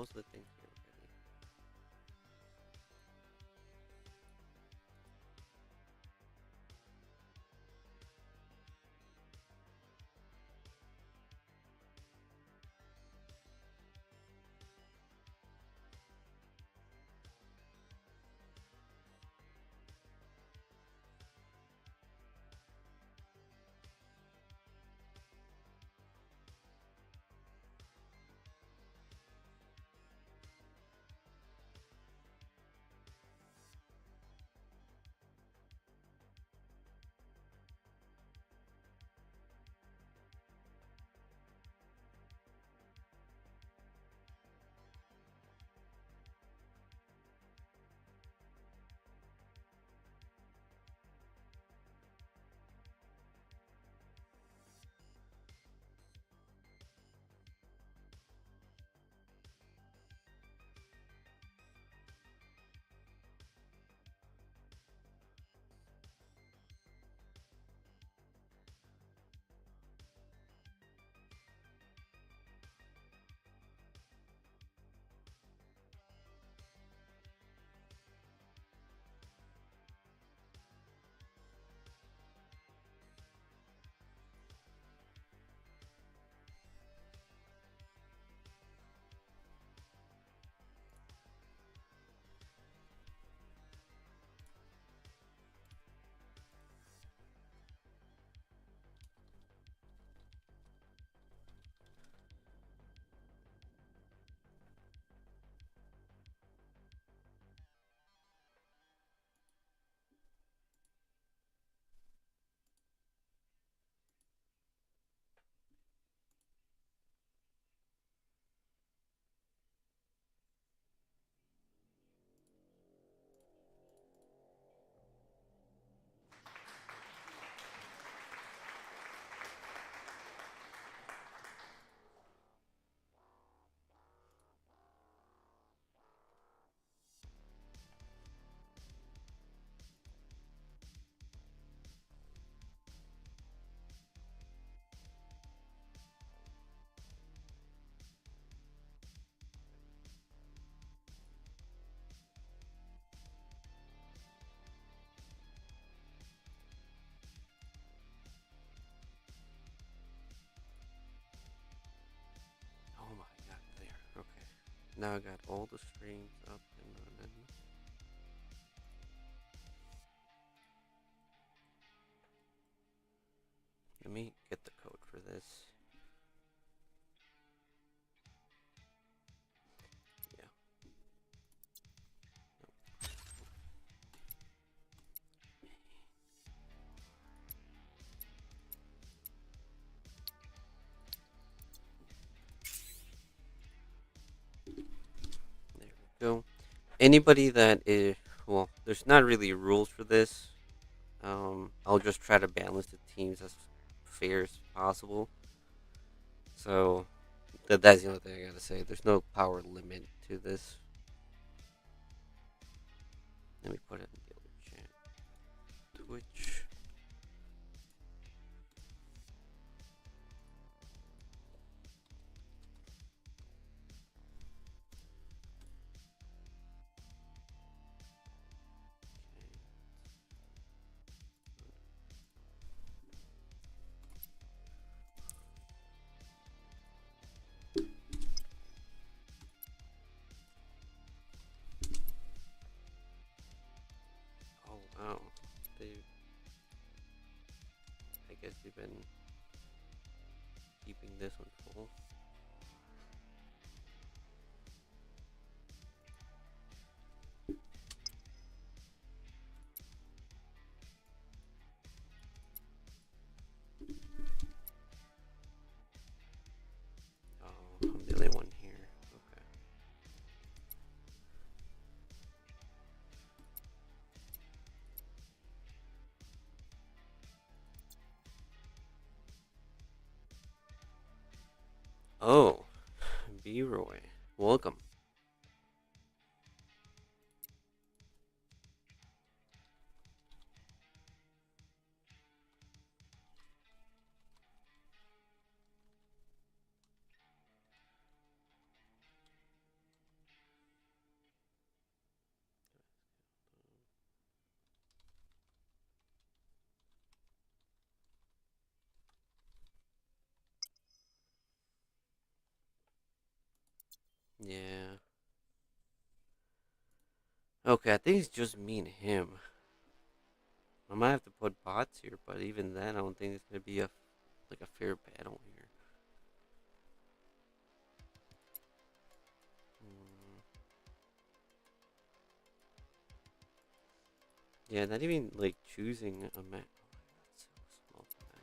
most of the things here already. Oh my god, there. Okay. Now I got all the strings up and running. Let me get the code for this. Yeah. There we go. Anybody that is, well, there's not really rules for this. I'll just try to balance the teams as fair as possible. So that's the only thing I gotta say. There's no power limit to this. Let me put it in the other chat. Twitch. Oh wow, they. I guess they've been keeping this one full. Oh, I'm the only one here. Okay. Oh, B Roy, welcome. Yeah. Okay, I think it's just me and him. I might have to put bots here, but even then, I don't think it's gonna be a fair battle here. Mm, yeah, not even like choosing a map. That's so small for that.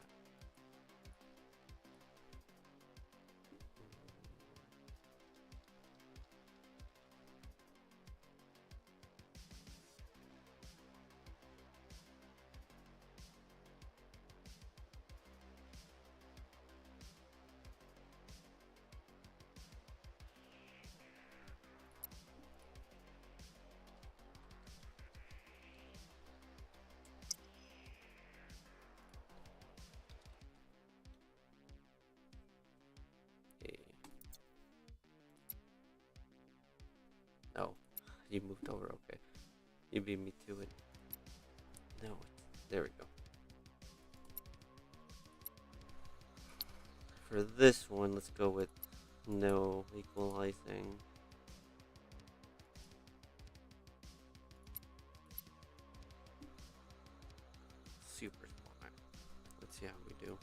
Okay. No, you moved over. Okay, you beat me to it. No, there we go. For this one, let's go with no equalizing. Super smart. Let's see how we do.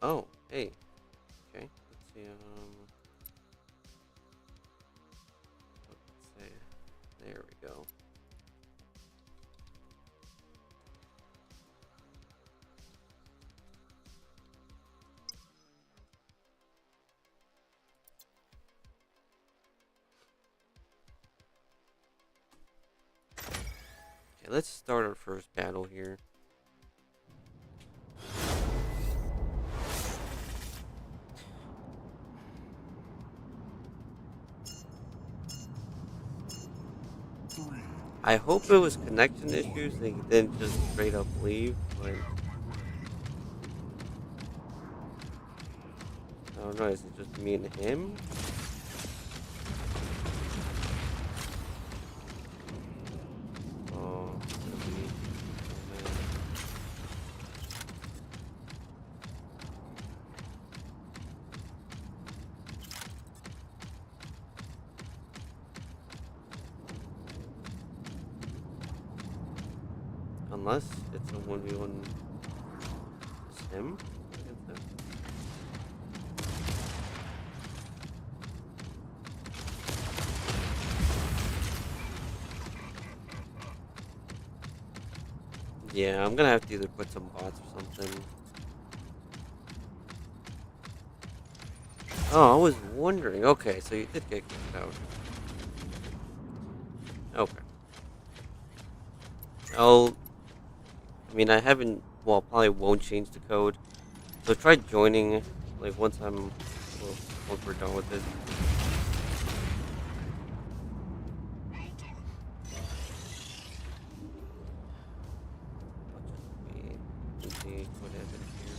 Oh, hey. Okay, let's see. Let's say there we go. Okay, let's start our first battle here. I hope it was connection issues and he didn't just straight up leave, but I don't know, is it just me and him? Oh, maybe. Oh, man. Unless it's a 1v1 him against him. Yeah, I'm gonna have to either put some bots or something. Oh, I was wondering. Okay, so you did get kicked out. Okay. I'll. I mean, I haven't. Well, probably won't change the code. So try joining, like well, once we're done with it. I'll just wait and see what happens here.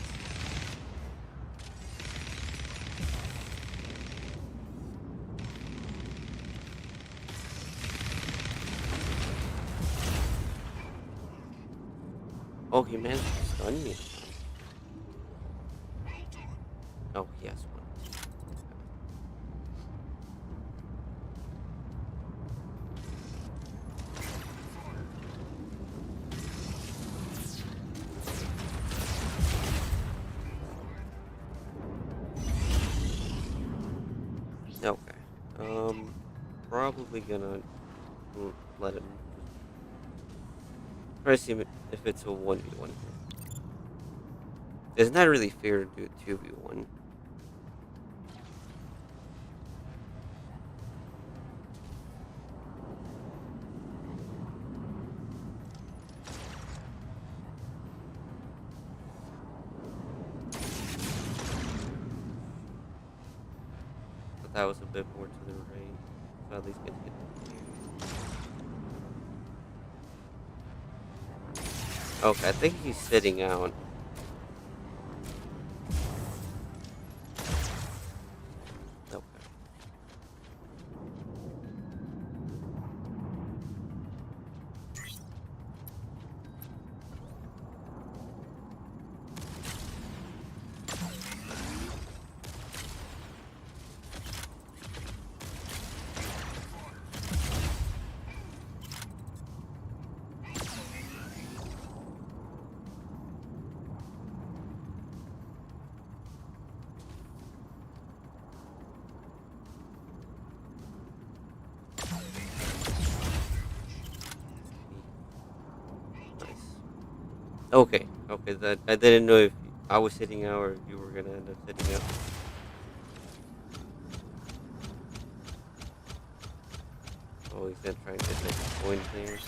Oh, he managed to stun me. Oh, yes, one. Okay. Probably gonna let him try to see if it's a 1v1 here. It's not really fair to do a 2v1. But that was a bit more to the right. So at least get hit. Okay, I think he's sitting out. Okay. Nice. Okay. Okay. That I didn't know if I was sitting out or if you were gonna end up sitting out. Oh, he's gonna try and get that point there.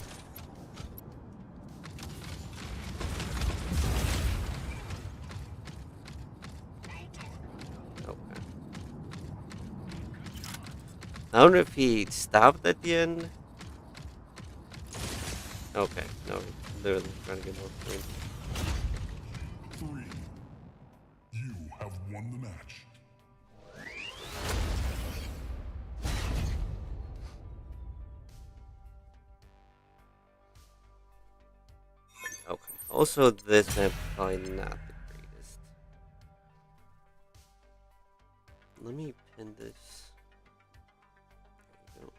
Okay. I don't know if he stopped at the end. Okay. No, he's literally trying to get more points. 3. You have won the match. Okay. Also, this map is probably not the greatest. Let me pin this. There we go.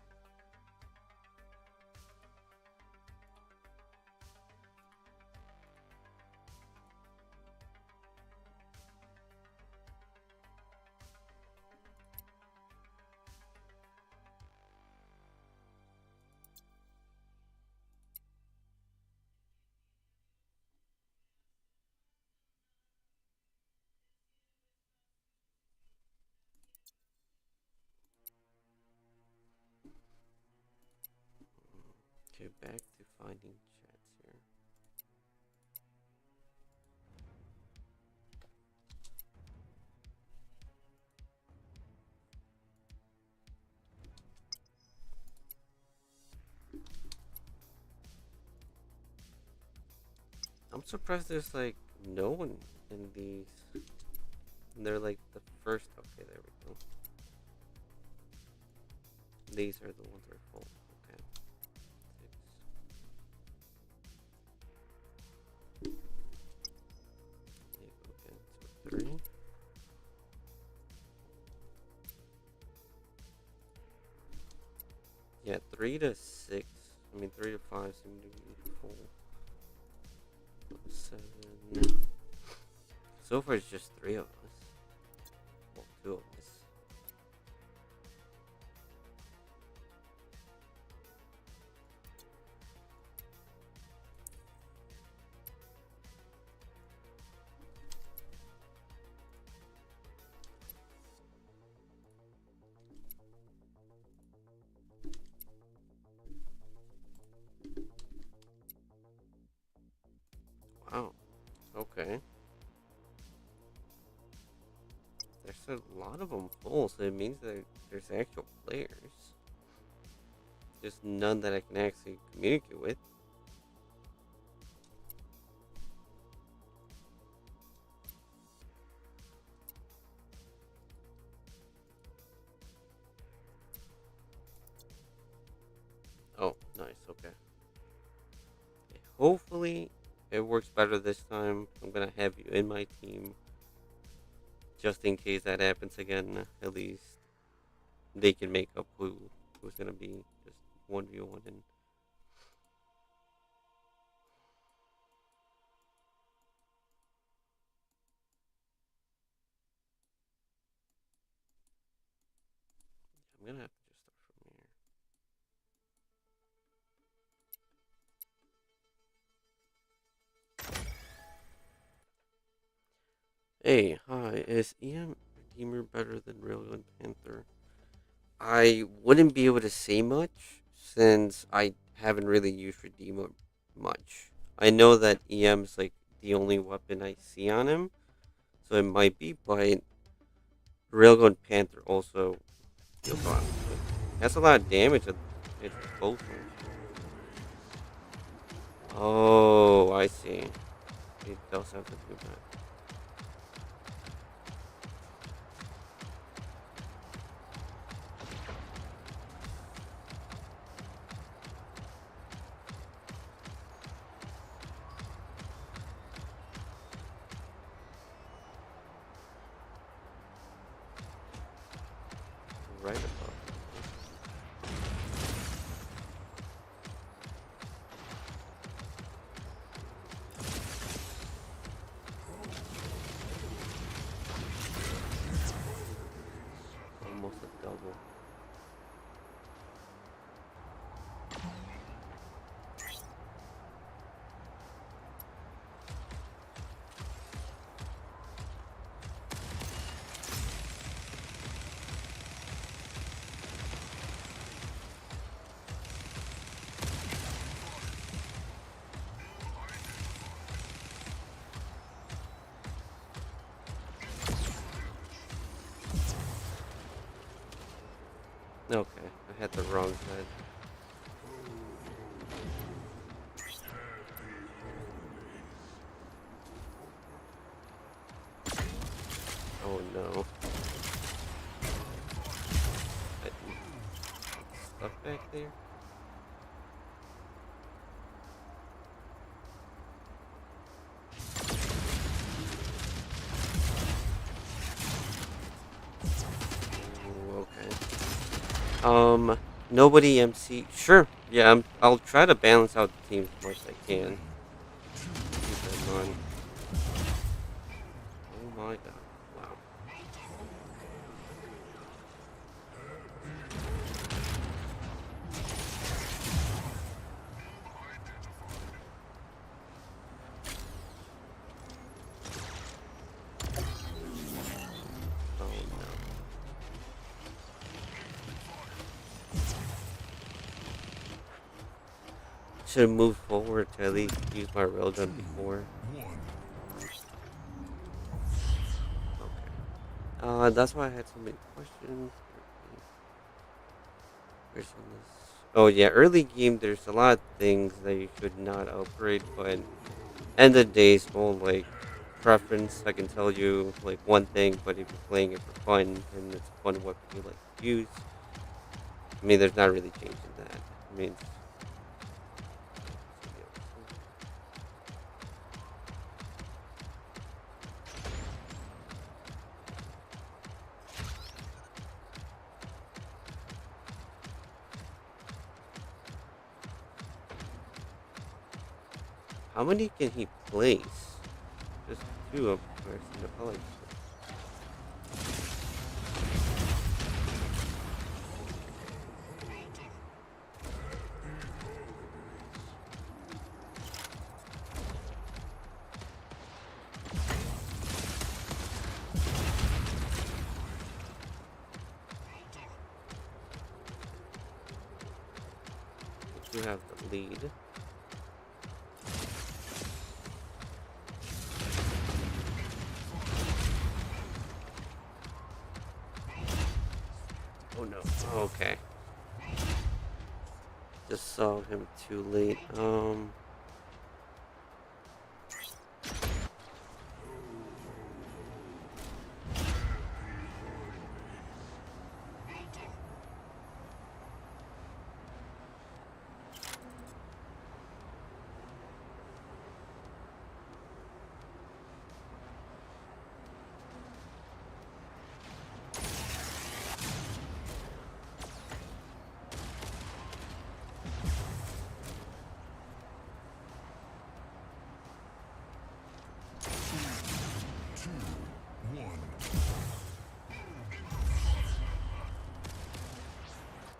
Okay, back to finding chats here. I'm surprised there's like no one in these. And they're like the first. Okay, there we go. These are the ones that are full. Okay. 6. Okay, so 3. Yeah, 3 to 6. I mean, 3 to 5 seem to be full. 7. So far, it's just 3 of us. Well, 2 of us. Wow. Okay. There's a lot of them full, so it means that there's actual players. Just none that I can actually communicate with. Oh, nice. Okay. Hopefully, it works better this time. I'm gonna have you in my team, just in case that happens again. At least they can make up who's gonna be just 1v1 and I'm gonna have to just start from here. Hey, hi. Is EM Redeemer better than Railgun Panther? I wouldn't be able to say much since I haven't really used Redeemer much. I know that EM's like the only weapon I see on him, so it might be, but Railgun Panther also deals a lot. That's a lot of damage at its both. Oh, I see. He does have to do that. Right above. Almost a double. Okay, I had the wrong side. Oh no. I, stuff back there? Ooh, okay. Nobody MC. Sure. Yeah, I'll try to balance out the teams as much as I can. Keep that in mind. Oh my god. Wow. Oh no. Should have moved forward to at least use my railgun before. Okay. That's why I had so many questions. Where's on this? Oh yeah, early game. There's a lot of things that you should not upgrade, but end of the day, it's more like preference. I can tell you like one thing, but if you're playing it for fun and it's a fun weapon you like to use, I mean, there's not really changing that. I mean, how many can he place? Just two of course. Probably. You have the lead. Oh no. Okay. Just saw him too late.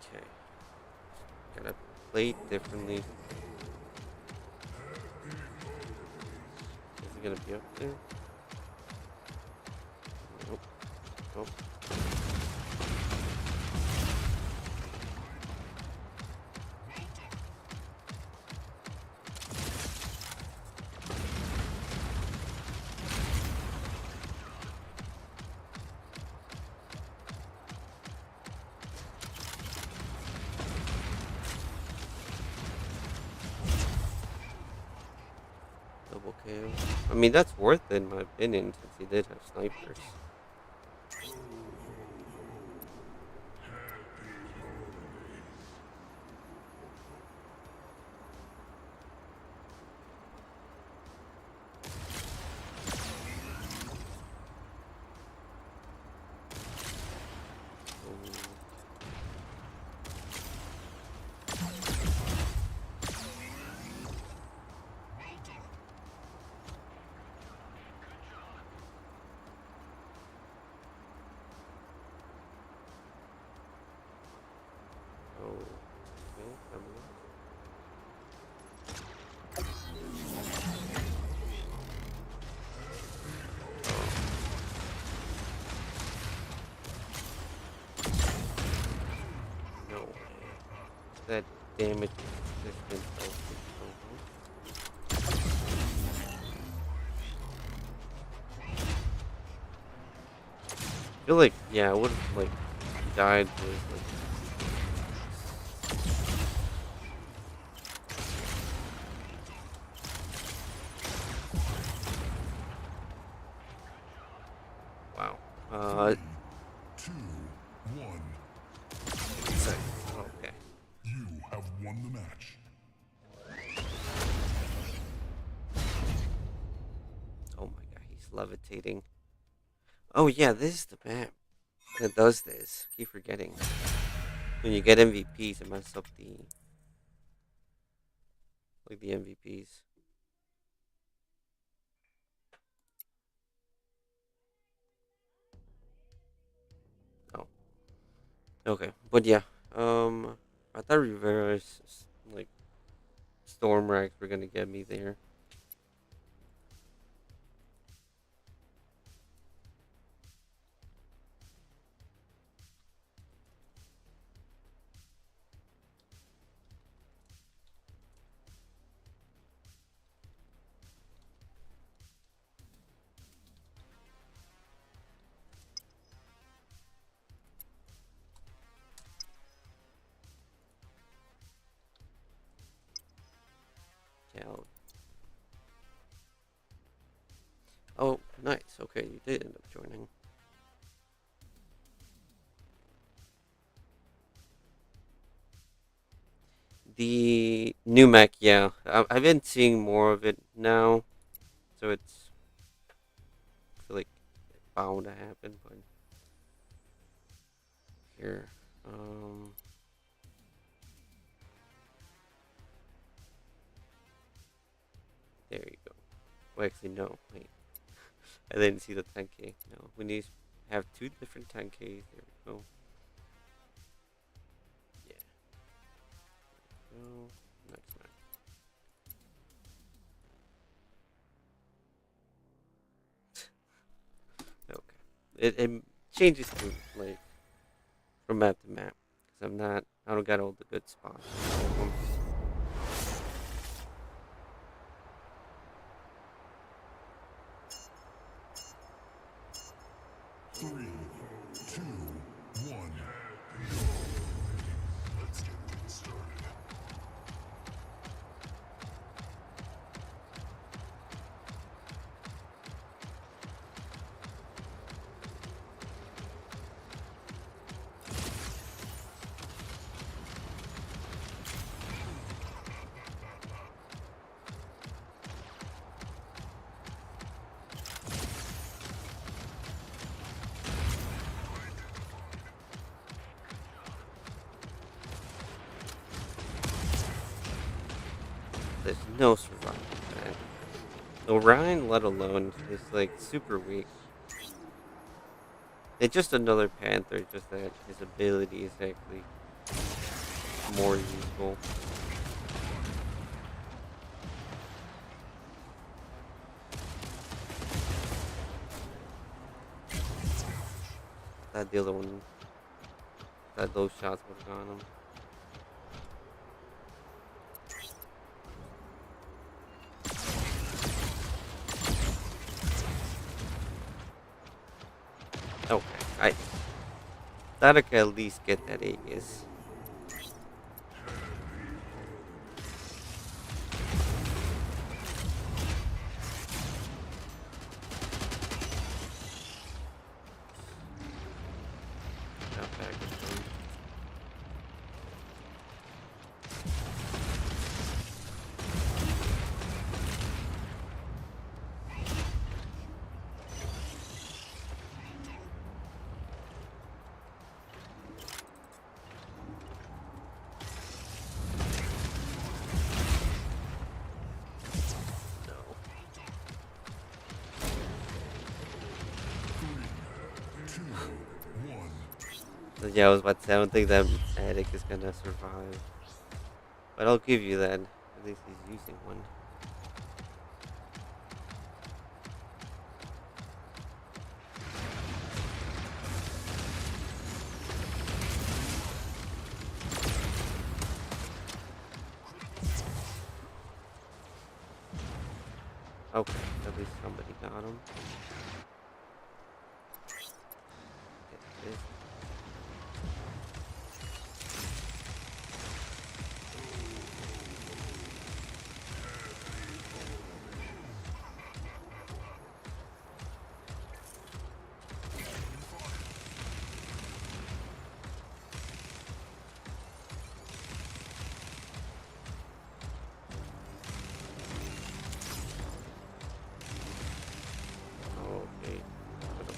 Okay. Gotta play it differently. Is it gonna be up there? Nope. Nope. Okay. I mean, that's worth it in my opinion, since he did have snipers. Oh, okay, coming up. No way. That damage resistant health is so I feel like, yeah, I would have, like, died with, like, wow. Uh, 2, 1. so, okay. You have won the match. Oh my god, he's levitating. Oh yeah, this is the map that does this. Keep forgetting. When you get MVPs, it messes up the MVPs. Oh, okay, but yeah. I thought Rivera's like storm racks were gonna get me there. Cal. Oh, nice. Okay, you did end up joining. The new mech, yeah. I've been seeing more of it now, so it's I feel like bound to happen. But here, there you go. Well, actually, no. Wait, I didn't see the 10K. No, we need to have two different 10Ks. There we go. Yeah. Go. Next mech. Okay. It changes to like from map to map because I don't got all the good spots. Three, two, one. Let's get things started. There's no survival, man. Orion, let alone, is like super weak. It's just another Panther, just that his ability is actually more useful. That the other one, that those shots would have gone him. Okay, I thought I could at least get that Aegis. Yeah, I was about to say, I don't think that attic is gonna survive. But I'll give you that. At least he's using one. Okay, at least somebody got him. Get this. Okay. Put him.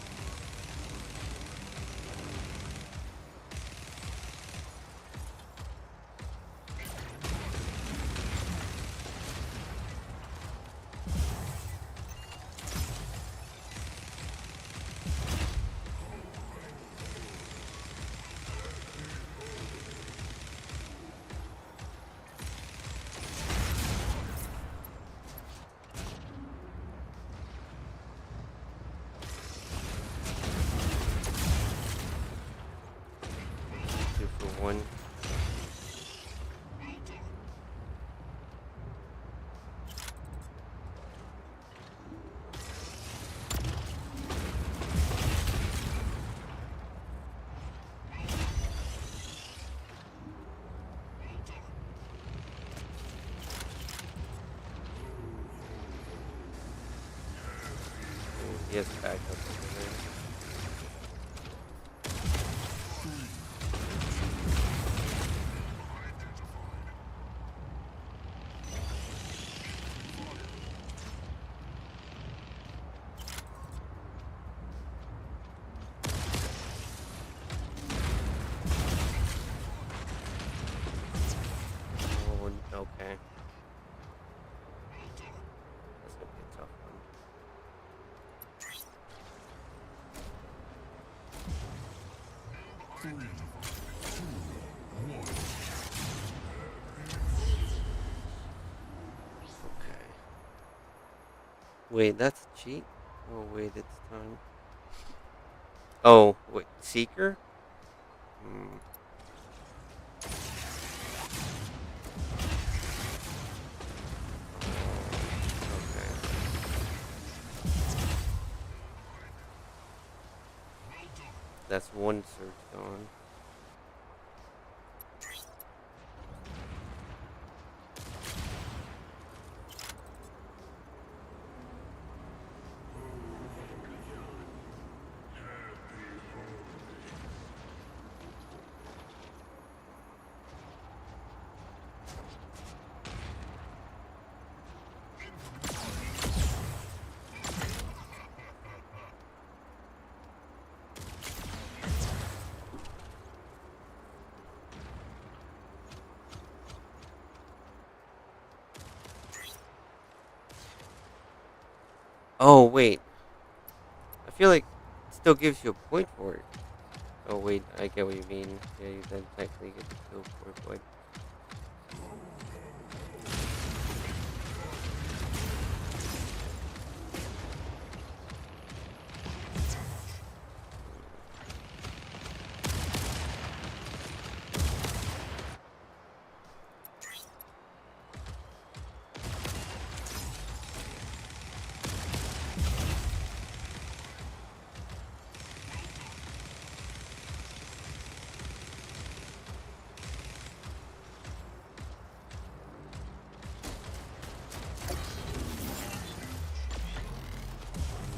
2 for 1. Ooh, he has backup over there. Oh, okay. That's gonna be a tough one. Three, two, one. Okay. Wait, that's a cheat? Oh, wait, it's time. Oh, wait, Seeker? Hmm. Okay. That's one surge gone. Oh, wait. I feel like it still gives you a point for it. Oh, wait, I get what you mean. Yeah, you then technically get the kill for it, but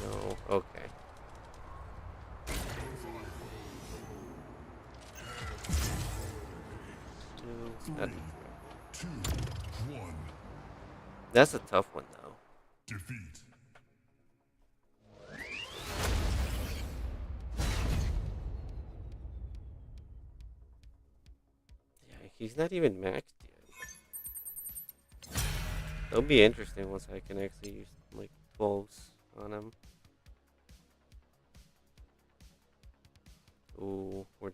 no. Okay. Two. Three, two, one. That's a tough one, though. Defeat. Yeah, he's not even maxed yet. It'll be interesting once I can actually use, like, 12s on him. Ooh, we're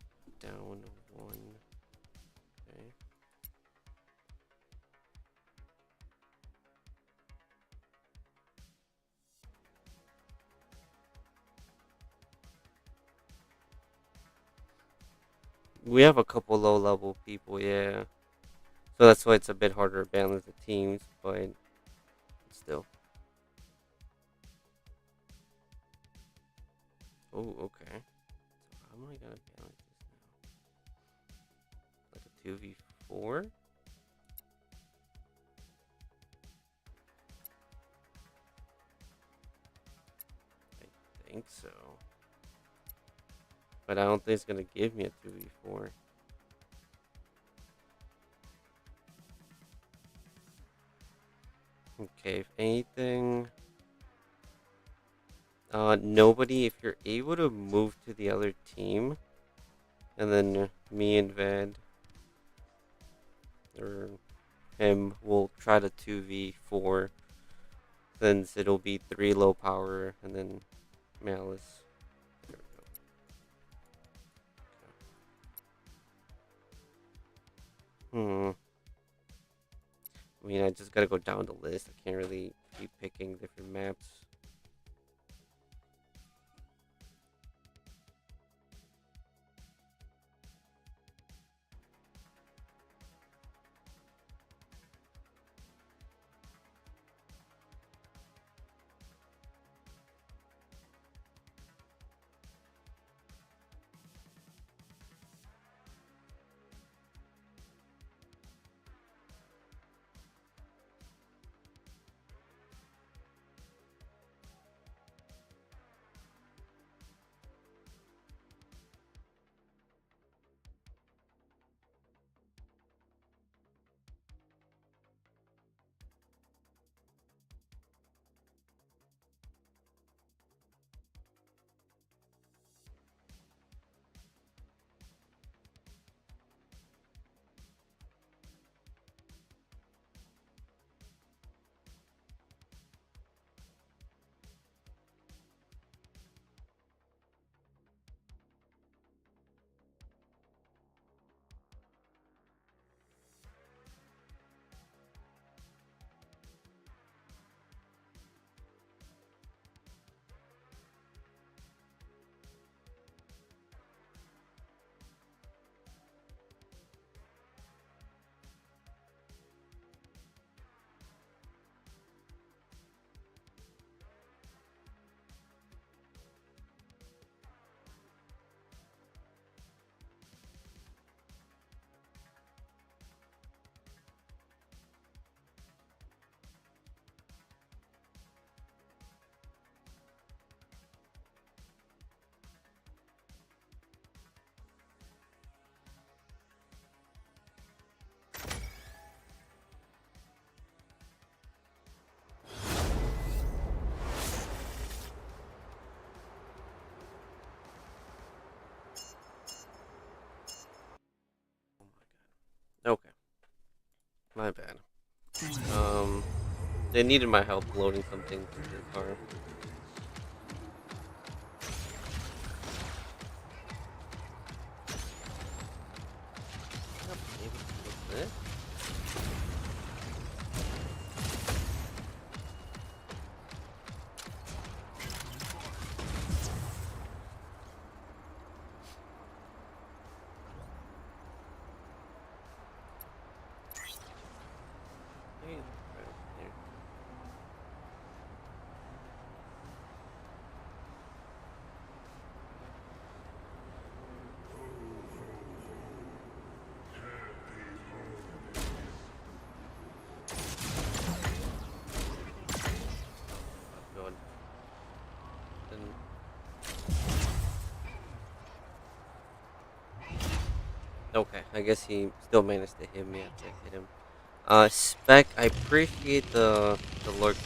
We have a couple low level people, yeah. So that's why it's a bit harder to balance the teams, but still. Oh, okay. So how am I gonna balance this now? Like a 2v4? I think so. But I don't think it's gonna give me a 2v4. Okay, if anything, nobody. If you're able to move to the other team, and then me and Vad or him will try to 2v4, since it'll be 3 low power and then Malice. There we go. Hmm. I mean, I just gotta go down the list. I can't really keep picking different maps. Oh my god. Okay. My bad. Um, they needed my help loading something into the car. Not able to look this. Hey, right over there. Oh god. Then okay, I guess he still managed to hit me after I hit him. Spec, I appreciate the lurk.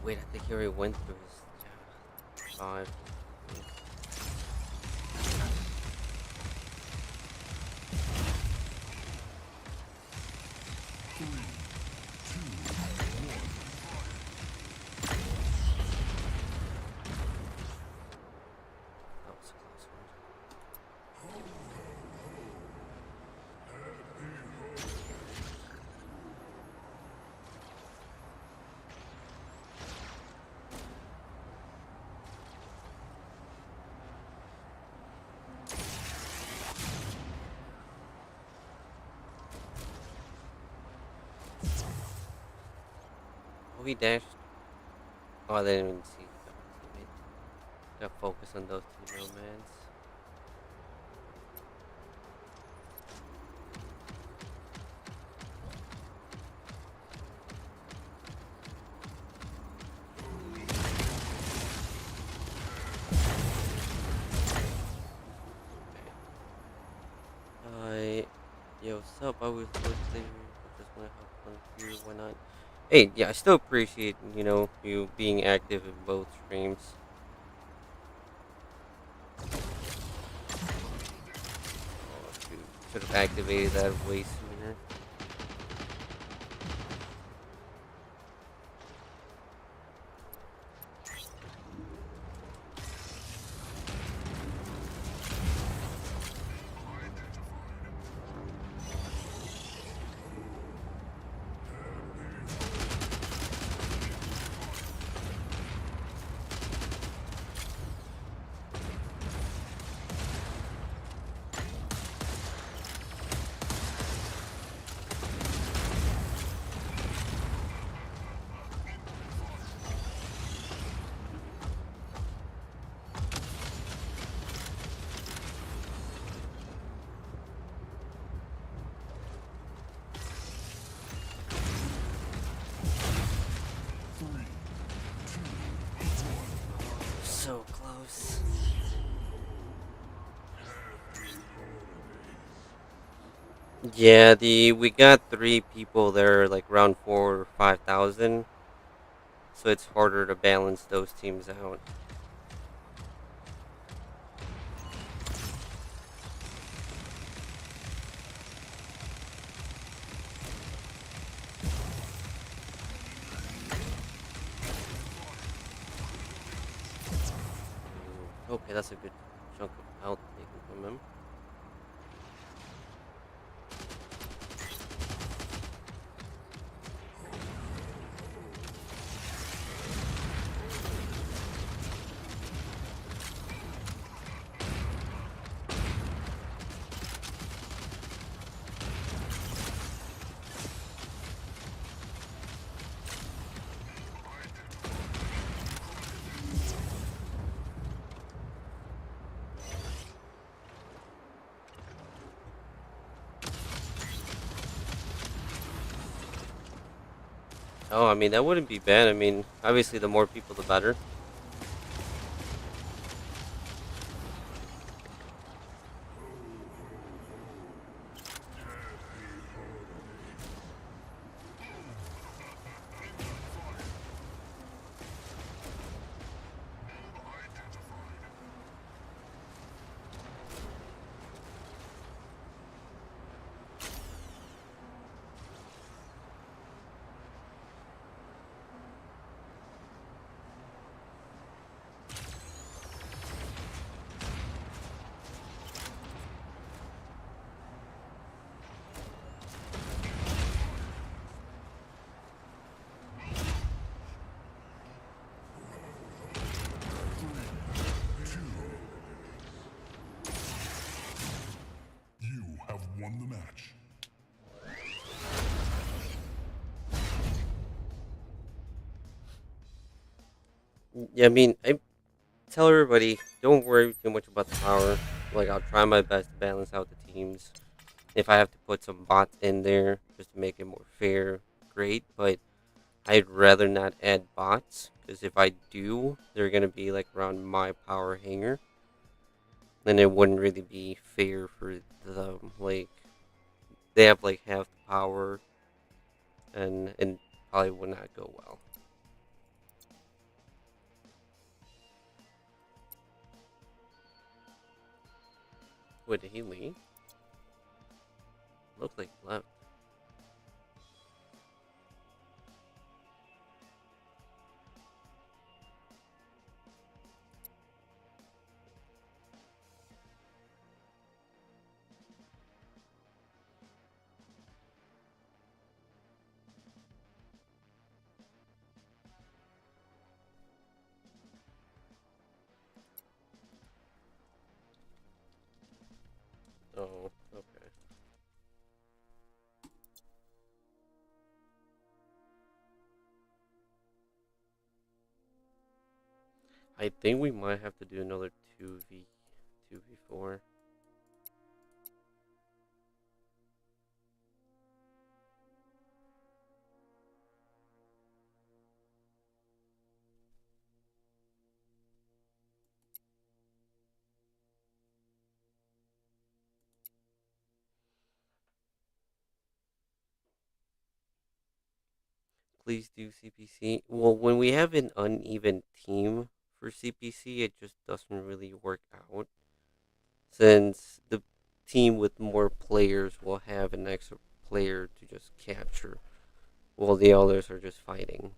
Wait, I think he already went through his five. That was a close one. Oh, he dashed. Oh, I didn't even see our teammate. Got focused on those two nomads. Okay. Yo, what's up? I was listening. I just want to hop on here. Why not? Hey, yeah, I still appreciate, you being active in both streams. Oh, shoot. Should have activated that way sooner. So close. Yeah, we got three people there, like around 4 or 5,000, so it's harder to balance those teams out. Okay, that's a good chunk of health taken from him. Oh, I mean, that wouldn't be bad. I mean, obviously, the more people, the better. You have won the match. Yeah, I mean, I tell everybody, don't worry too much about the power. Like, I'll try my best to balance out the teams. If I have to put some bots in there just to make it more fair, great. But I'd rather not add bots, because if I do, they're gonna be like around my power hanger, and it wouldn't really be fair for them. Like, they have like half the power, and probably would not go well. Wait, did he leave? Looks like he left. Oh, okay. I think we might have to do another 2v4. Please do CPC. Well, when we have an uneven team for CPC, it just doesn't really work out. Since the team with more players will have an extra player to just capture, while the others are just fighting.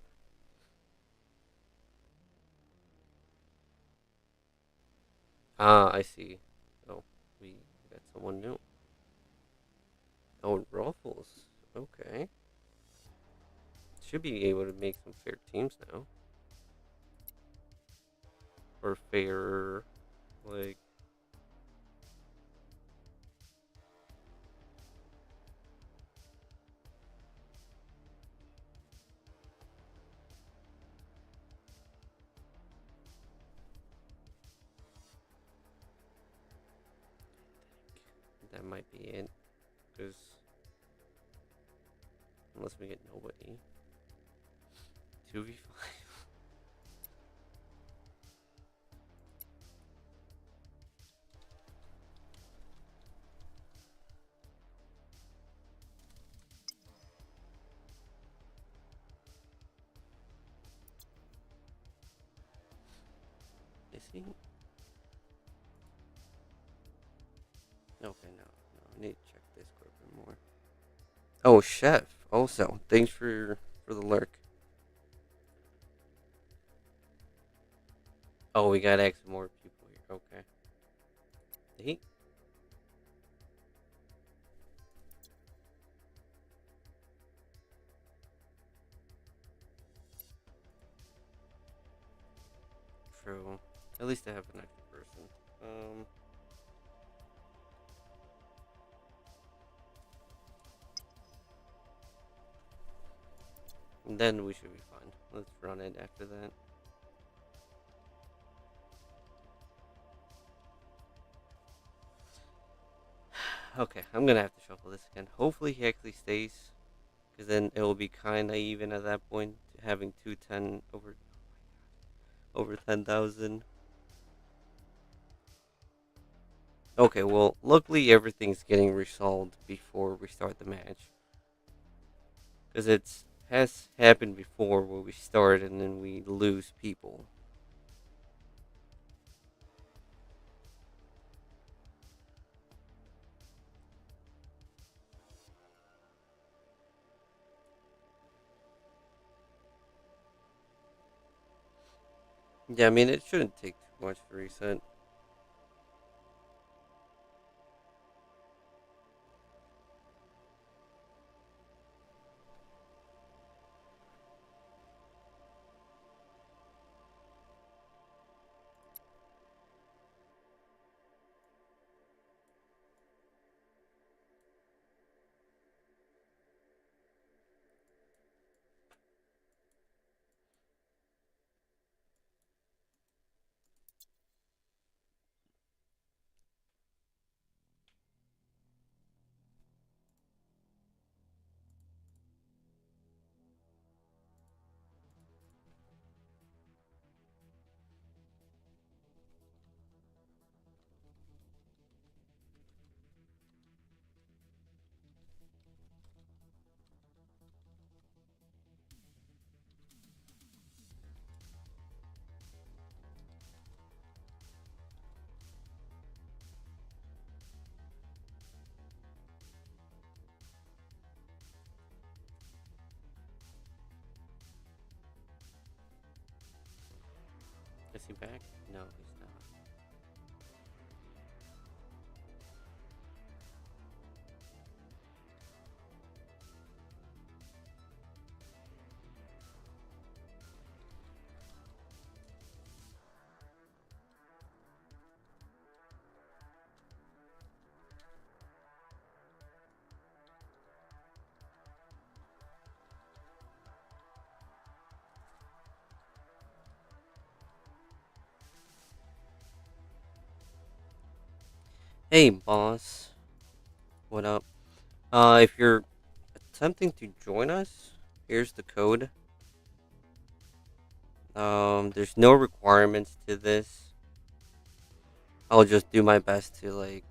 Ah, I see. Oh, we got someone new. Oh, Ruffles. Okay. Should be able to make some fair teams now. Or fair, like, that might be it. Because, unless we get nobody. 2v5. Is he? Okay, no. I need to check this group more. Oh, Chef. Also, thanks for the lurk. Oh, we got X more people here. Okay. He? True. At least I have an extra person. And then we should be fine. Let's run it after that. Okay, I'm gonna have to shuffle this again. Hopefully he actually stays, because then it will be kind of even at that point, having 210 over 10,000. Okay, well, luckily everything's getting resolved before we start the match, because it's has happened before where we start and then we lose people. Yeah, I mean it shouldn't take too much to reset. he back? No, he's not. Hey, boss. What up? If you're attempting to join us, here's the code. There's no requirements to this. I'll just do my best to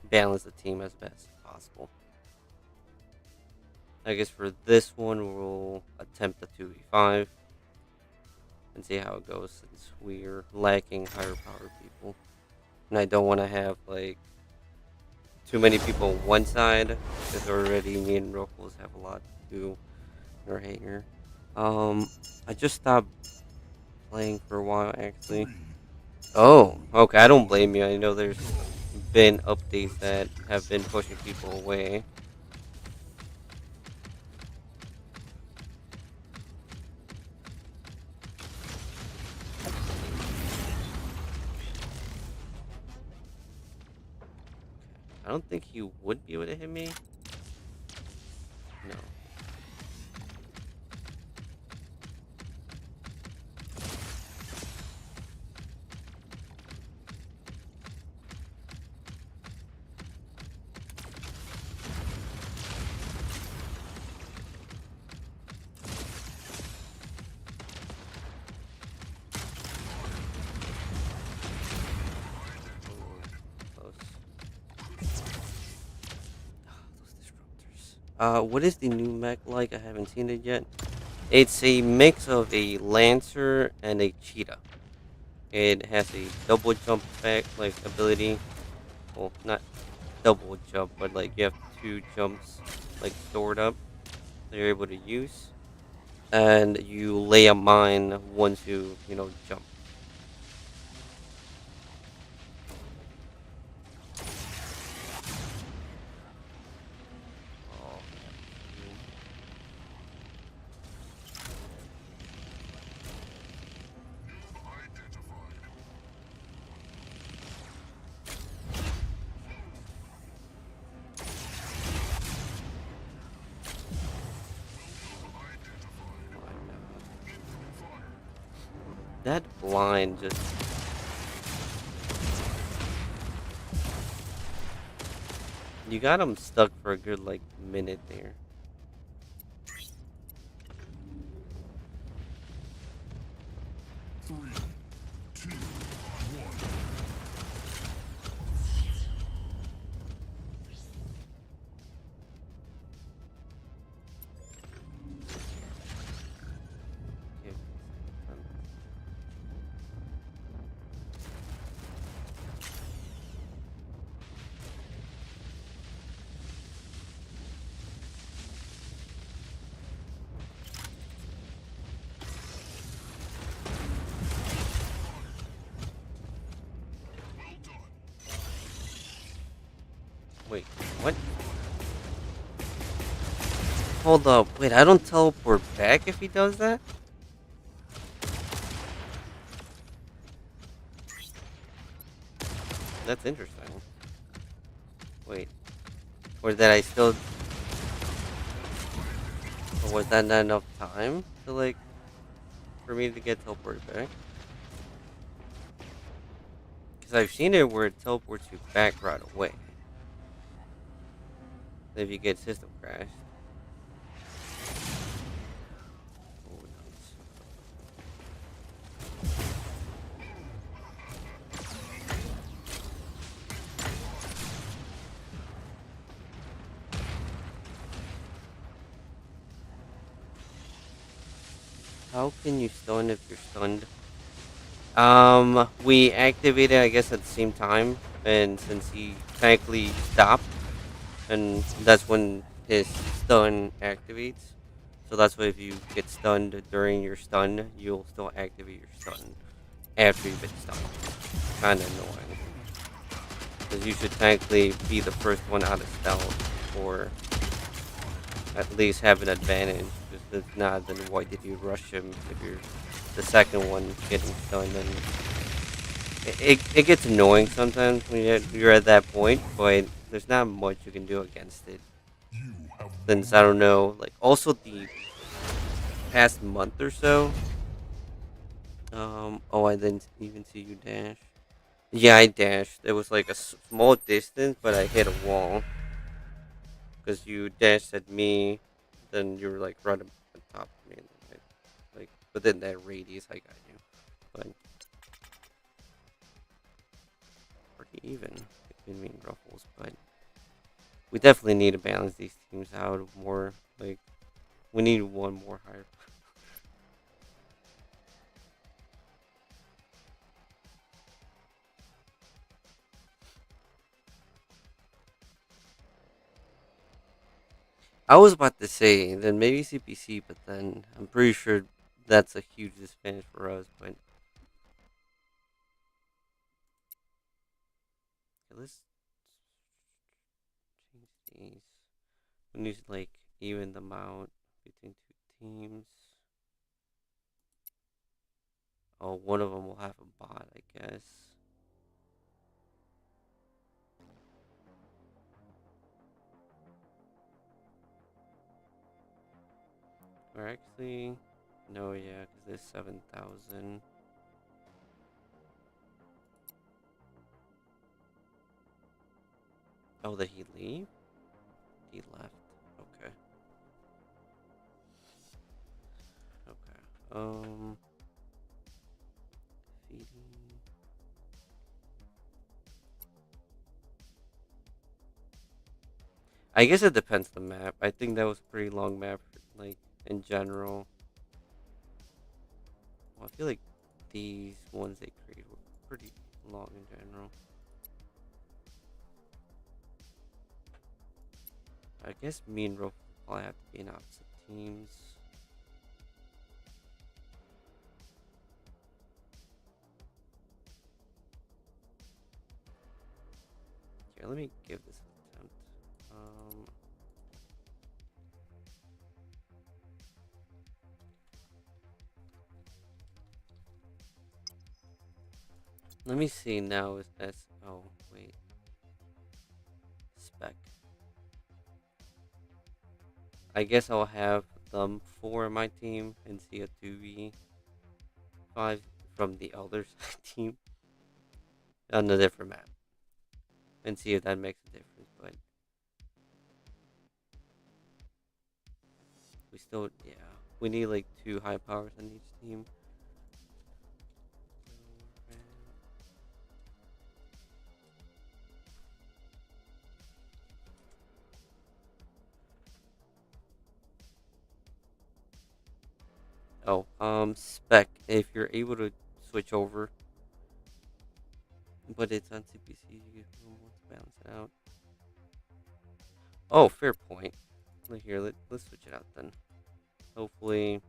balance the team as best as possible. I guess for this one, we'll attempt a 2v5 and see how it goes since we're lacking higher power people. And I don't want to have too many people on one side because already me and Ruffles have a lot to do in our hangar. I just stopped playing for a while actually. Oh, okay. I don't blame you. I know there's been updates that have been pushing people away. I don't think he would be able to hit me. No. Close. Those disruptors. What is the new mech like? I haven't seen it yet. It's a mix of a lancer and a cheetah. It has a double jump back ability. Well, not double jump, but you have two jumps stored up that you're able to use, and you lay a mine once you jump. Oh, my God. That blind just. You got him stuck for a good minute there. Three, two, one. Yeah. Wait, what? Hold up. Wait, I don't teleport back if he does that? That's interesting. Wait. Or that I still. Or was that not enough time to for me to get teleported back? Because I've seen it where it teleports you back right away. If you get system crashed. Oh, nice. How can you stun if you're stunned? We activated, I guess, at the same time, and since he technically stopped, and that's when his stun activates. So that's why if you get stunned during your stun, you'll still activate your stun after you've been stunned. Kind of annoying. Because you should technically be the first one out of stealth, or at least have an advantage. Because if not, then why did you rush him if you're the second one getting stunned? And it gets annoying sometimes when you're at that point, but there's not much you can do against it. You have won Since the I don't match. know, like also the past month or so. Oh, I didn't even see you dash. Yeah, I dashed. It was like a small distance, but I hit a wall because you dashed at me. Then you were like right on top of me, and then like within that radius, I got you. But pretty even between me and Ruffles. But we definitely need to balance these teams out more. Like we need one more higher. I was about to say then maybe CPC, but then I'm pretty sure that's a huge disadvantage for us. But okay, let's change these. We need to like even them out between two teams. Oh, one of them will have a bot, I guess. Or actually, no, yeah, because there's 7,000. Oh, did he leave? He left. Okay. Okay. Feeding. I guess it depends on the map. I think that was a pretty long map, like in general. Well, I feel like these ones they created were pretty long in general. I guess me and Rope probably have to be in opposite teams. Here, let me give this an attempt. Let me see now. Is that's oh wait, spec. I guess I'll have them 4 in my team and see a 2v5 from the other team on a different map and see if that makes a difference. But we still, yeah, we need like 2 high powers on each team. Oh, spec. If you're able to switch over, but it's on CPC, you want to balance it out. Oh, fair point. Here, let's switch it out then. Hopefully,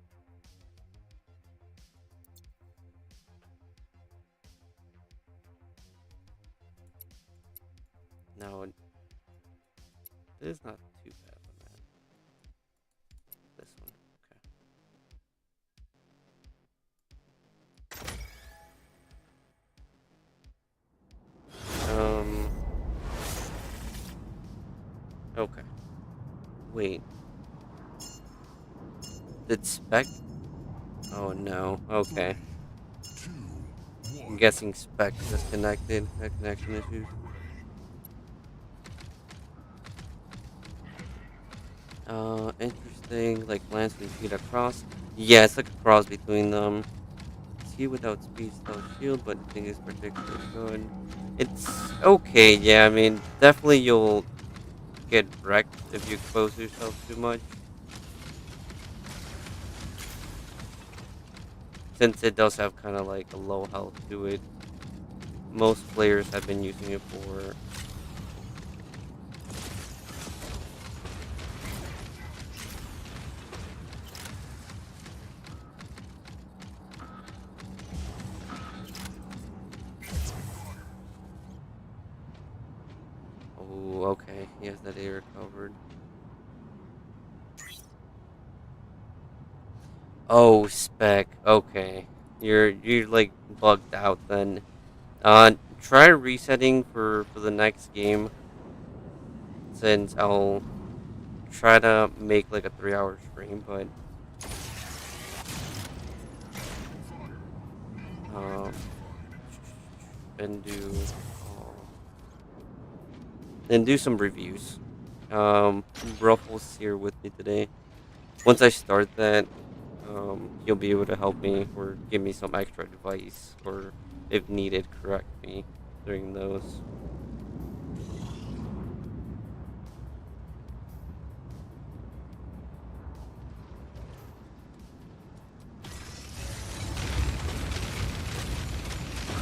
no, this is not too bad on that. This one, okay. Okay. Wait, did spec? Oh no. Okay. 2, I'm 1. guessing spec disconnected. Connection issues. Interesting. Like lance and feet across. Yeah, it's like a cross between them. Ski without speed, without shield, but I think it's particularly good. It's okay. Yeah, I mean, definitely you'll get wrecked if you expose yourself too much. Since it does have kind of like a low health to it. Most players have been using it for Oh, okay. He has that A recovered. Oh, spec. Okay. You're like bugged out then. Try resetting for the next game since I'll try to make like a 3 hour stream, but um and do and do some reviews. Ruffles here with me today. Once I start that, he'll be able to help me or give me some extra advice or if needed, correct me during those.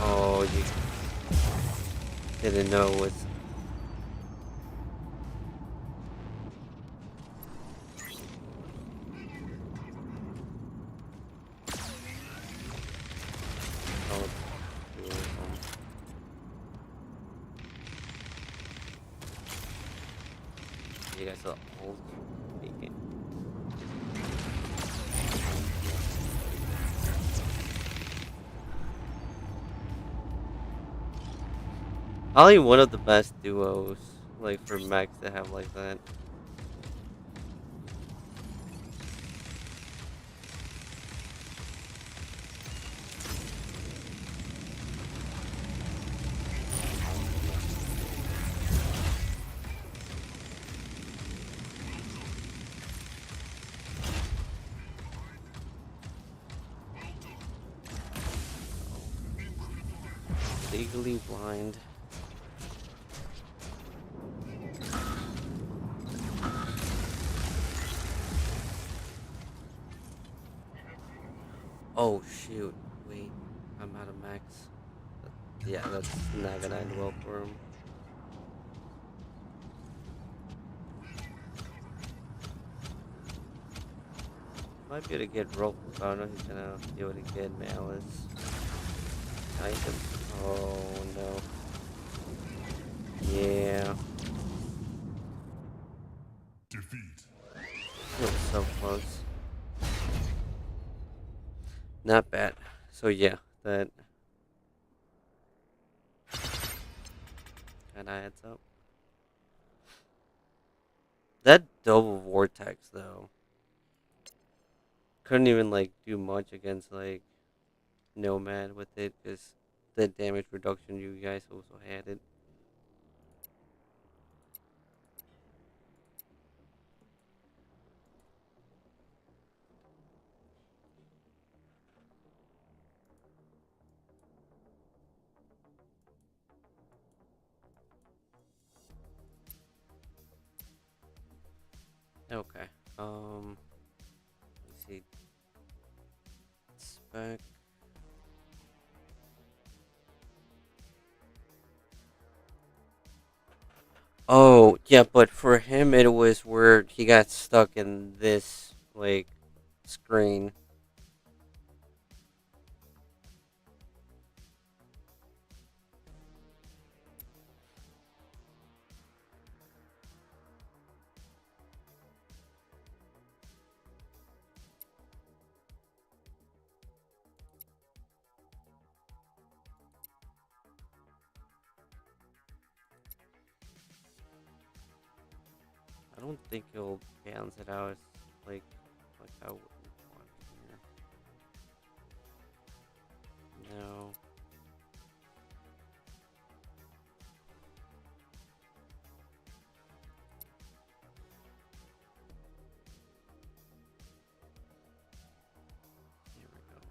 Oh, you didn't know it was. Oh, two of them. You guys saw ult. Take it. Probably one of the best duos, like for mechs to have like that. Legally blind. Oh shoot! Wait, I'm out of max. Yeah, that's not gonna end well for him. Might be able to get rope. I don't know he's gonna be able to get malice. Kind of. Oh no. Yeah. Defeat. It was so close. Not bad. So yeah, that kind of adds up. That double vortex though couldn't even like do much against like Nomad with it because the damage reduction you guys also had it. Okay. Let's see. Spec. Oh yeah, but for him it was where he got stuck in this like screen. I don't think he'll balance it out like like I would want here. No. Here we go.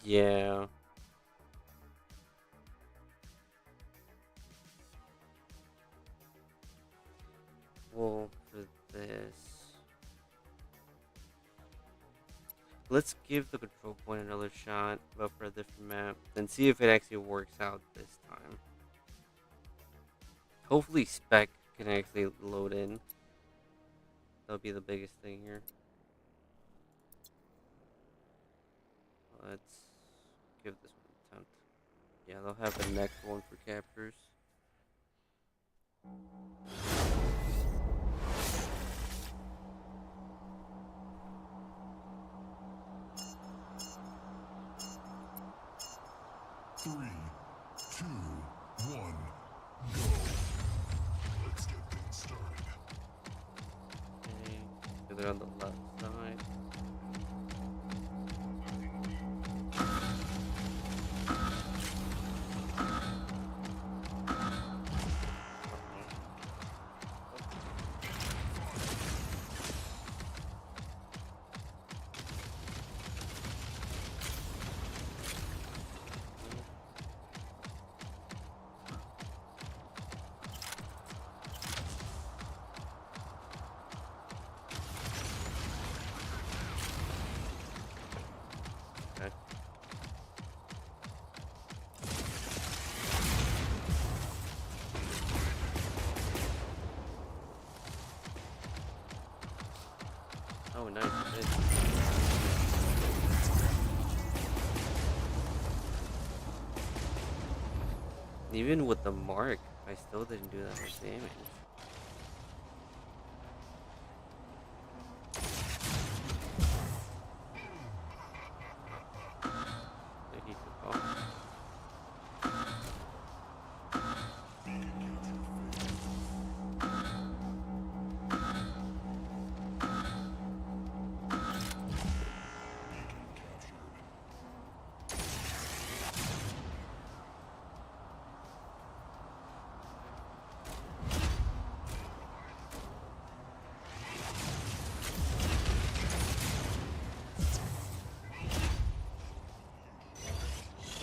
Yeah. Well, for this, let's give the control point another shot, but for a different map, and see if it actually works out this time. Hopefully, spec can actually load in. That'll be the biggest thing here. let's give this one an attempt. Yeah, they'll have the next one for captures. 3, 2, 1, go. Let's get things started. Okay, so they're on the left side. Okay. Oh, nice. Good. Even with the mark, I still didn't do that much damage. Like he took off.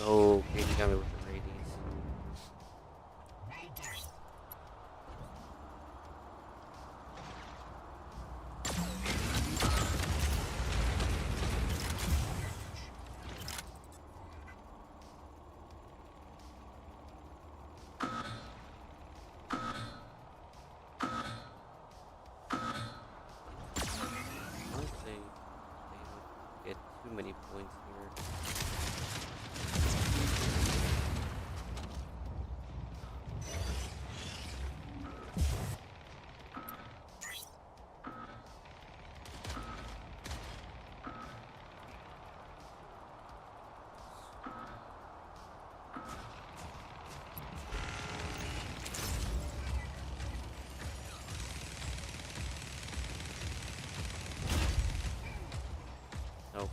Oh, okay, he got me with the radius. I want to say they don't get too many points here. Okay.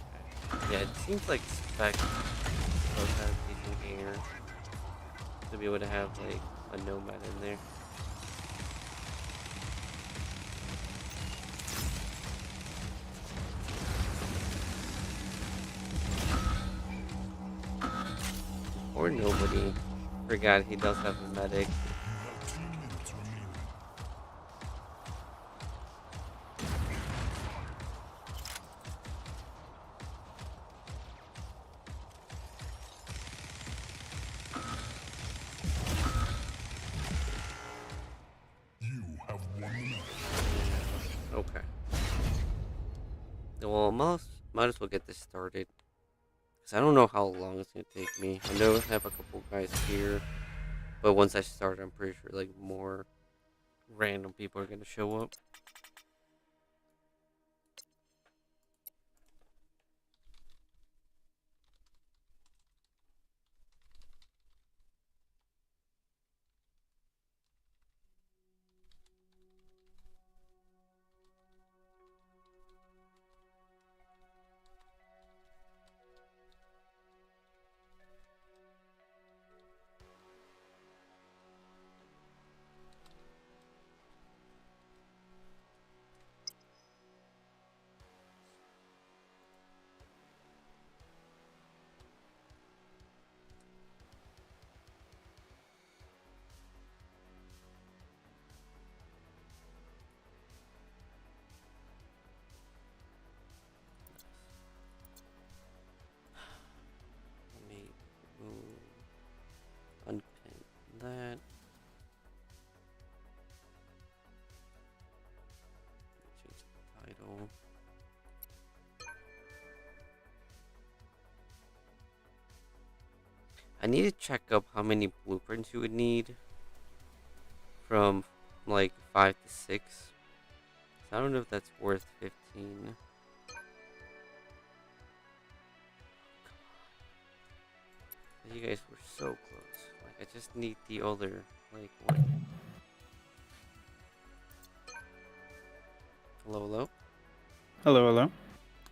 Yeah, it seems like Spec does have decent air to be able to have like a nomad in there. Or nobody. Forgot he does have a medic. You have 2 minutes remaining. You have 1 minute. Okay. Well, might as well get this started. Because I don't know how long it's going to take me. I know I have a couple guys here. But once I start, I'm pretty sure like more random people are going to show up. I need to check up how many blueprints you would need from like 5 to 6. I don't know if that's worth 15. You guys were so close. Like I just need the other like one. Hello, hello. Hello, hello.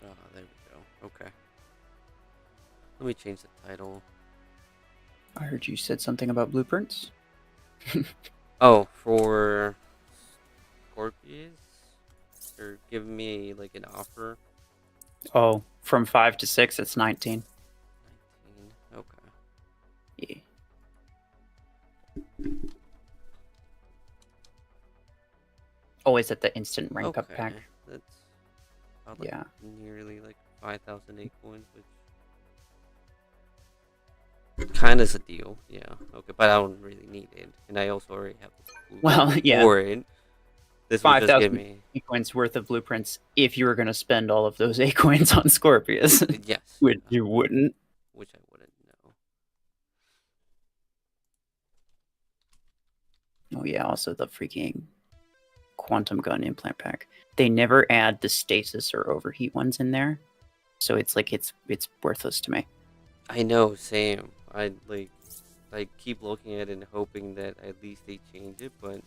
Ah, there we go. Okay. Let me change the title. I heard you said something about blueprints. Oh, for Scorpius? They're giving me like an offer. Oh, from 5 to 6, it's 19. 19. Okay. Yeah. Always at the instant rank up pack. That's about, like, Yeah. nearly like 5,008 coins, which kind of is a deal. Yeah. Okay, but I don't really need it, and I also already have the Well, yeah. for it. This would just give 5,000 me coins worth of blueprints if you were going to spend all of those 8 coins on Scorpius. yes, Which you wouldn't. which I wouldn't know. Oh, yeah. Also, the freaking quantum gun implant pack. They never add the stasis or overheat ones in there. So it's like it's worthless to me. I know, same. I keep looking at it and hoping that at least they change it, but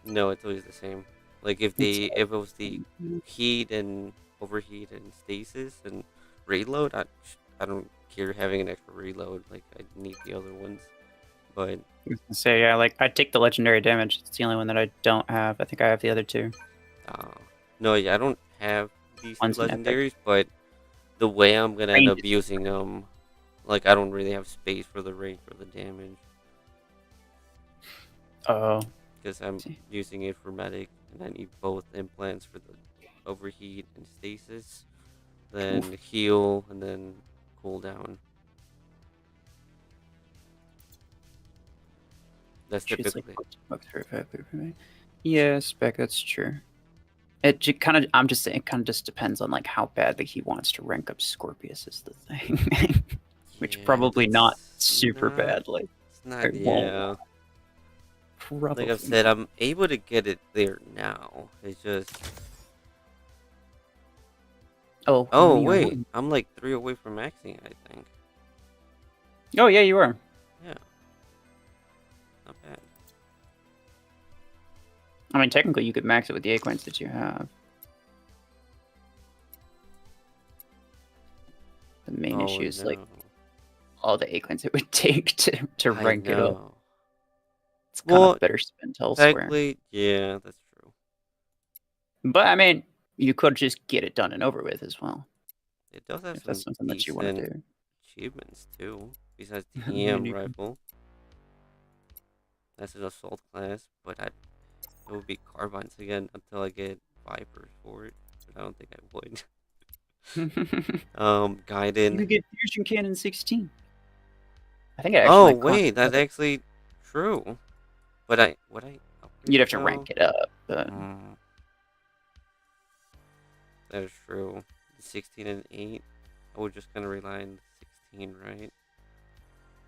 no, it's always the same. Like if it was the heat and overheat and stasis and reload, I don't care having an extra reload. Like I need the other ones, but I was gonna say, yeah, like I'd take the legendary damage. It's the only one that I don't have. I think I have the other two. uh, no, yeah, I don't have these One's an epic. legendaries, but the way I'm gonna end Range up is using them, like I don't really have space for the range for the damage. Oh, Because I'm see. using it for medic, and I need both implants for the overheat and stasis, then Oof. heal, and then cooldown. That's She's like, typically. yeah, spec. That's true. It kind of. I'm just saying. It kind of just depends on like how badly he wants to rank up Scorpius is the thing, which Yeah, probably not it's super not. badly. It's not. It won't. Yeah. Probably. Like I've said, I'm able to get it there now. It's just. Oh. Oh wait, I'm like 3 away from maxing. I think. Oh yeah, you are. Yeah. Not bad. I mean, technically, you could max it with the 8 coins that you have. The main Oh, issue is no. like all the 8 coins it would take to I rank it up. know. It's kind Well, of better spent elsewhere. technically, yeah, that's true. But I mean, you could just get it done and over with as well. It does have If some that's something that you want to decent do. achievements too, besides I the mean, EM you can- rifle. That's an assault class, but it would be carbines again until I get Vipers for it. But I don't think I would. You Gaiden. could get Fusion Cannon 16. I think it actually Oh might cost wait, that's better. actually true. But I upgrade You'd have to though? rank it up, but That is true. The 16 and 8. I would just kind of rely on the 16, right?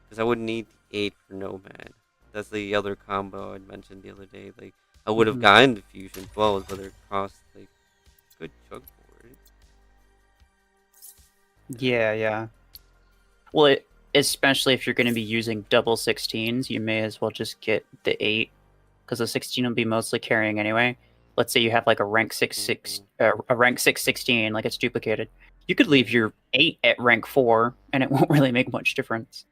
Because I would need the 8 for Nomad. That's the other combo I mentioned the other day. Like, I would have gotten the Fusion 12, but it cost, like, a good chunk for it. yeah. Well, especially if you're going to be using double 16s, you may as well just get the 8, because the 16 will be mostly carrying anyway. Let's say you have like a rank 6, a rank 6 16, like it's duplicated. You could leave your 8 at rank 4, and it won't really make much difference.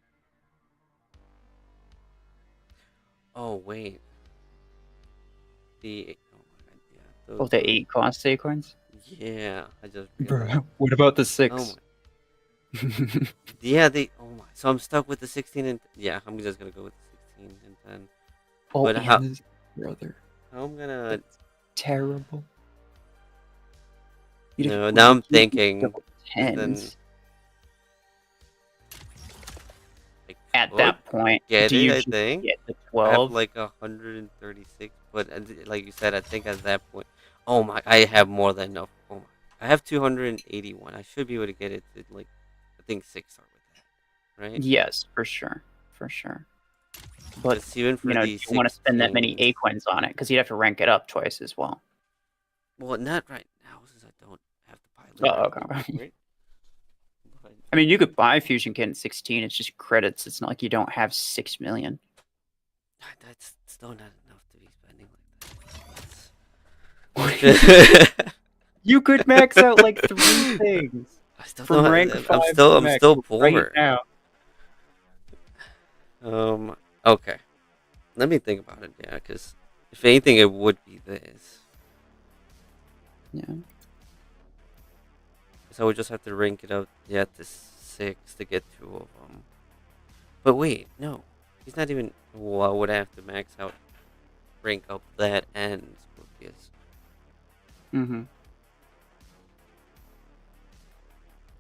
Oh, wait. The 8. Oh, my god, yeah. Oh, the 8 cost acorns? Yeah, I just realized. Bro, what about the Oh 6? my. Yeah, oh my. So I'm stuck with the 16 and. Yeah, I'm just gonna go with the 16 and 10. Oh, But and how. this brother. How I'm gonna. That's terrible. No, now I'm thinking. Then. At that point, Get do it, you I just think. get the I have 12? like 136, but like you said, I think at that point, oh my, I have more than enough. Oh my, I have 281. I should be able to get it to like, I think 6 star with that. right? Yes, for sure, for sure. But Because even you for know, do the you want to spend that many 16s, Aquins on it? Because you'd have to rank it up twice as well. well, not right now since I don't have to buy Oh, later okay. for it. But I mean, you could buy Fusion Kit in 16. It's just credits. It's not like you don't have 6 million. that's still not enough to be spending like that. You could max out like 3 things I still from don't. rank 5 to I'm max still right poor. now. Um. Okay. Let me think about it. Yeah, because if anything, it would be this. Yeah. Because I would just have to rank it up. Yeah, to 6 to get 2 of them. But wait, no. He's not even. Well, I would have to max out, rank up that and Scorpius. Mm-hmm.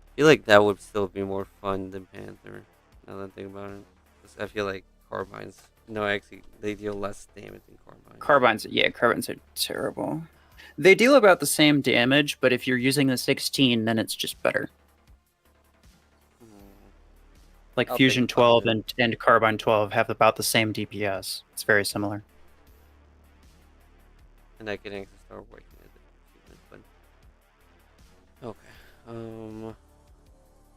I feel like that would still be more fun than Panther. Now that I think about it, 'cause I feel like Carbines. No, actually, they deal less damage than Carbines. Carbines are terrible. They deal about the same damage, but if you're using the 16, then it's just better. Hmm, Like I'll think Fusion about 12 it, and Carbine 12 have about the same DPS. It's very similar. and I can actually start working at the treatment. But okay,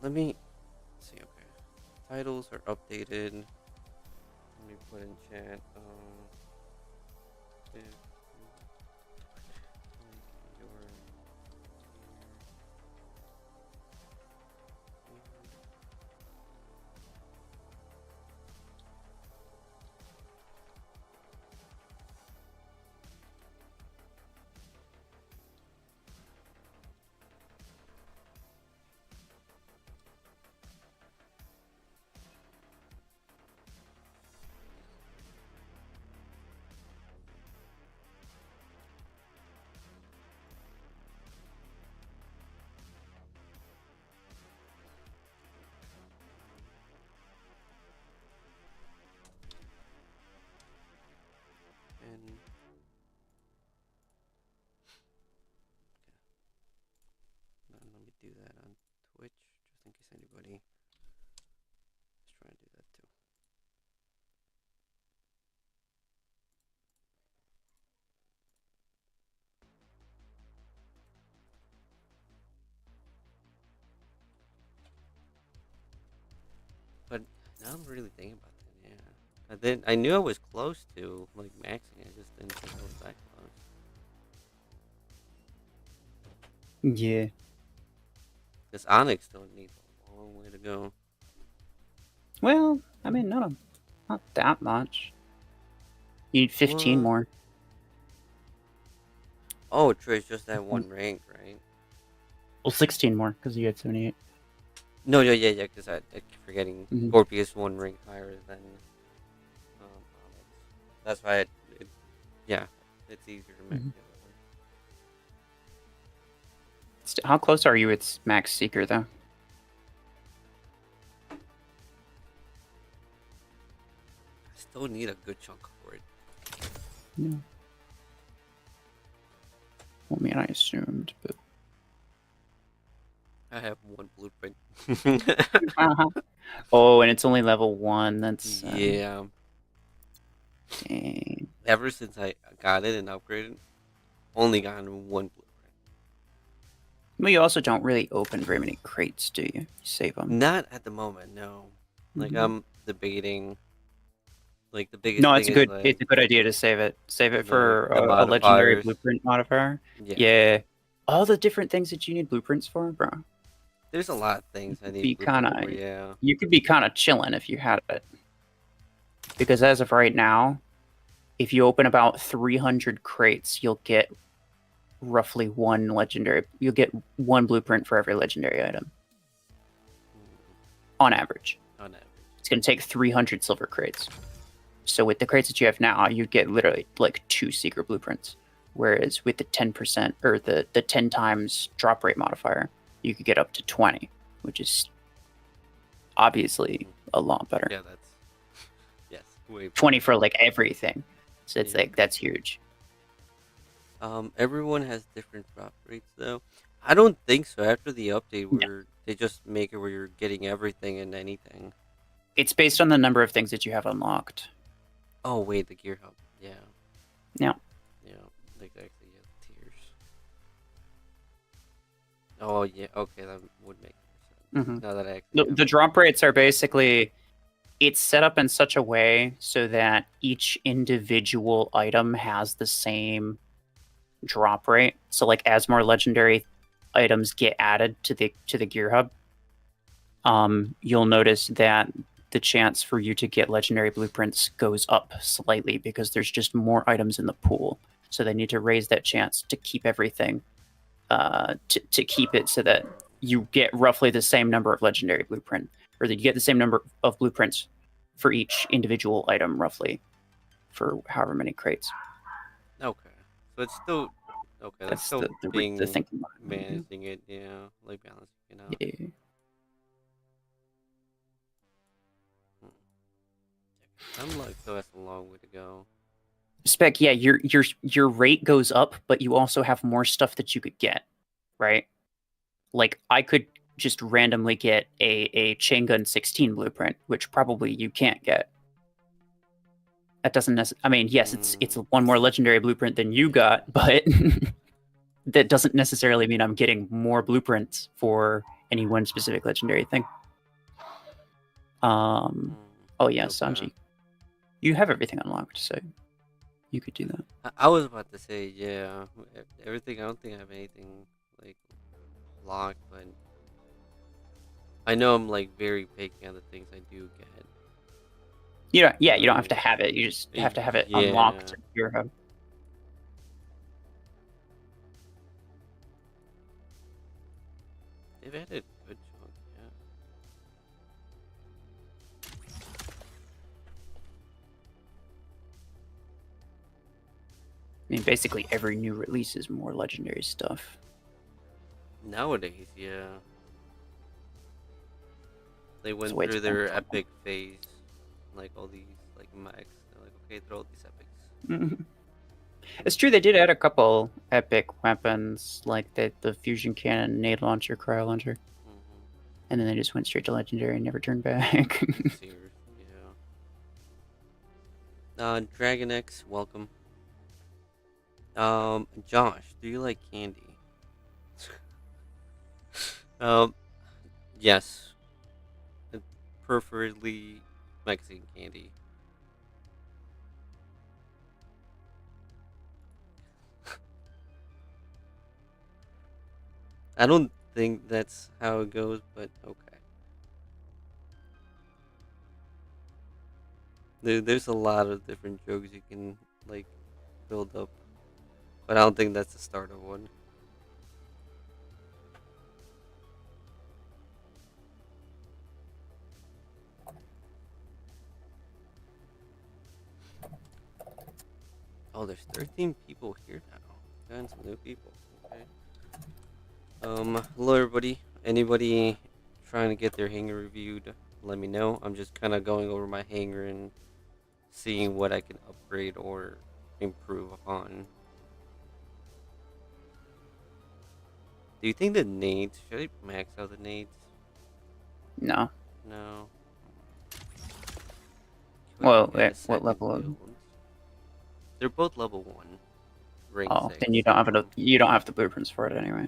let me see. Okay, titles are updated. Let me put in chat. If you like your and let me do that on Twitch, just in case anybody is trying to do that too. But now I'm really thinking about that. Yeah, I knew I was close to like maxing. I just didn't think I was that close. Yeah. Because Onyx still needs a long way to go. Well, I mean, not that much. You need 15 What? more. Oh, true. It's just that one rank, right? Well, 16 more because you had 78. No, yeah. Because I keep forgetting Mhm. Scorpius one rank higher than Onyx. That's why yeah, it's easier to max Mhm. the other way. How close are you with Max Seeker, though? I still need a good chunk for it. Yeah. Well, I mean, I assumed, but. I have one blueprint. Uh-huh. Oh, and it's only level 1. That's. Yeah. Dang. Ever since I got it and upgraded, only gotten one blueprint. Well, you also don't really open very many crates, do you? You save them. Not at the moment, no. Like Mhm. I'm debating. Like the biggest No, thing is like it's a good idea to save it. Save it for the a legendary modifiers. blueprint modifier. Yeah. Yeah. All the different things that you need blueprints for, bro. There's a lot of things I need Be kind blueprints of for. Yeah. you could be kind of chilling if you had it. Because as of right now, if you open about 300 crates, you'll get roughly one legendary. You'll get one blueprint for every legendary item on average. On average. It's going to take 300 silver crates. So with the crates that you have now, you get literally like 2 secret blueprints. Whereas with the 10% or the 10 times drop rate modifier, you could get up to 20, which is obviously a lot better. Yeah, that's yes. Way 20 for like everything. So it's Yeah. like that's huge. Everyone has different drop rates though. I don't think so. After the update, No. where they just make it where you're getting everything and anything. It's based on the number of things that you have unlocked. Oh wait, the gear hub. Yeah. Yeah. Yeah. Exactly. Yeah. Tiers. Oh yeah. Okay, that would make sense. Mm-hmm. Now that I actually The drop rates are basically, it's set up in such a way so that each individual item has the same drop rate. So like as more legendary items get added to the gear hub, you'll notice that the chance for you to get legendary blueprints goes up slightly because there's just more items in the pool. So they need to raise that chance to keep everything, to keep it so that you get roughly the same number of legendary blueprint, or that you get the same number of blueprints for each individual item, roughly, for however many crates. Okay. So it's still okay. That's That's still the being thinking behind it. managing it. Yeah, like balancing it out. Yeah. Unlock though has a long way to go. Spec, yeah, your rate goes up, but you also have more stuff that you could get, right? Like I could just randomly get a chain gun 16 blueprint, which probably you can't get. That doesn't necessarily. I mean, yes, it's one more legendary blueprint than you got, but that doesn't necessarily mean I'm getting more blueprints for any one specific legendary thing. Oh yeah, Okay. Sanji, you have everything unlocked, so you could do that. I was about to say yeah. Everything. I don't think I have anything like locked, but I know I'm like very picky on the things I do get. You don't have to have it. You just have to have it unlocked in your hub. They've added good chunk, yeah. I mean, basically every new release is more legendary stuff. Nowadays, yeah. They went through their epic phase, like all these like mechs. They're like, okay, throw all these epics. It's true they did add a couple epic weapons, like the fusion cannon, nade launcher, cryo launcher, and then they just went straight to legendary and never turned back. Sears, yeah. Dragon X, welcome. Josh, do you like candy? Yes. Preferably Mexican candy. I don't think that's how it goes, but okay. There's a lot of different jokes you can like build up, but I don't think that's the start of one. Oh, there's 13 people here now. Got some new people. Okay. Hello everybody. Anybody trying to get their hanger reviewed? Let me know. I'm just kind of going over my hanger and seeing what I can upgrade or improve upon. Do you think the nades, should I max out the nades? No. No. Well, what level of? They're both level 1. Rank 6. Then you don't have the blueprints for it anyway.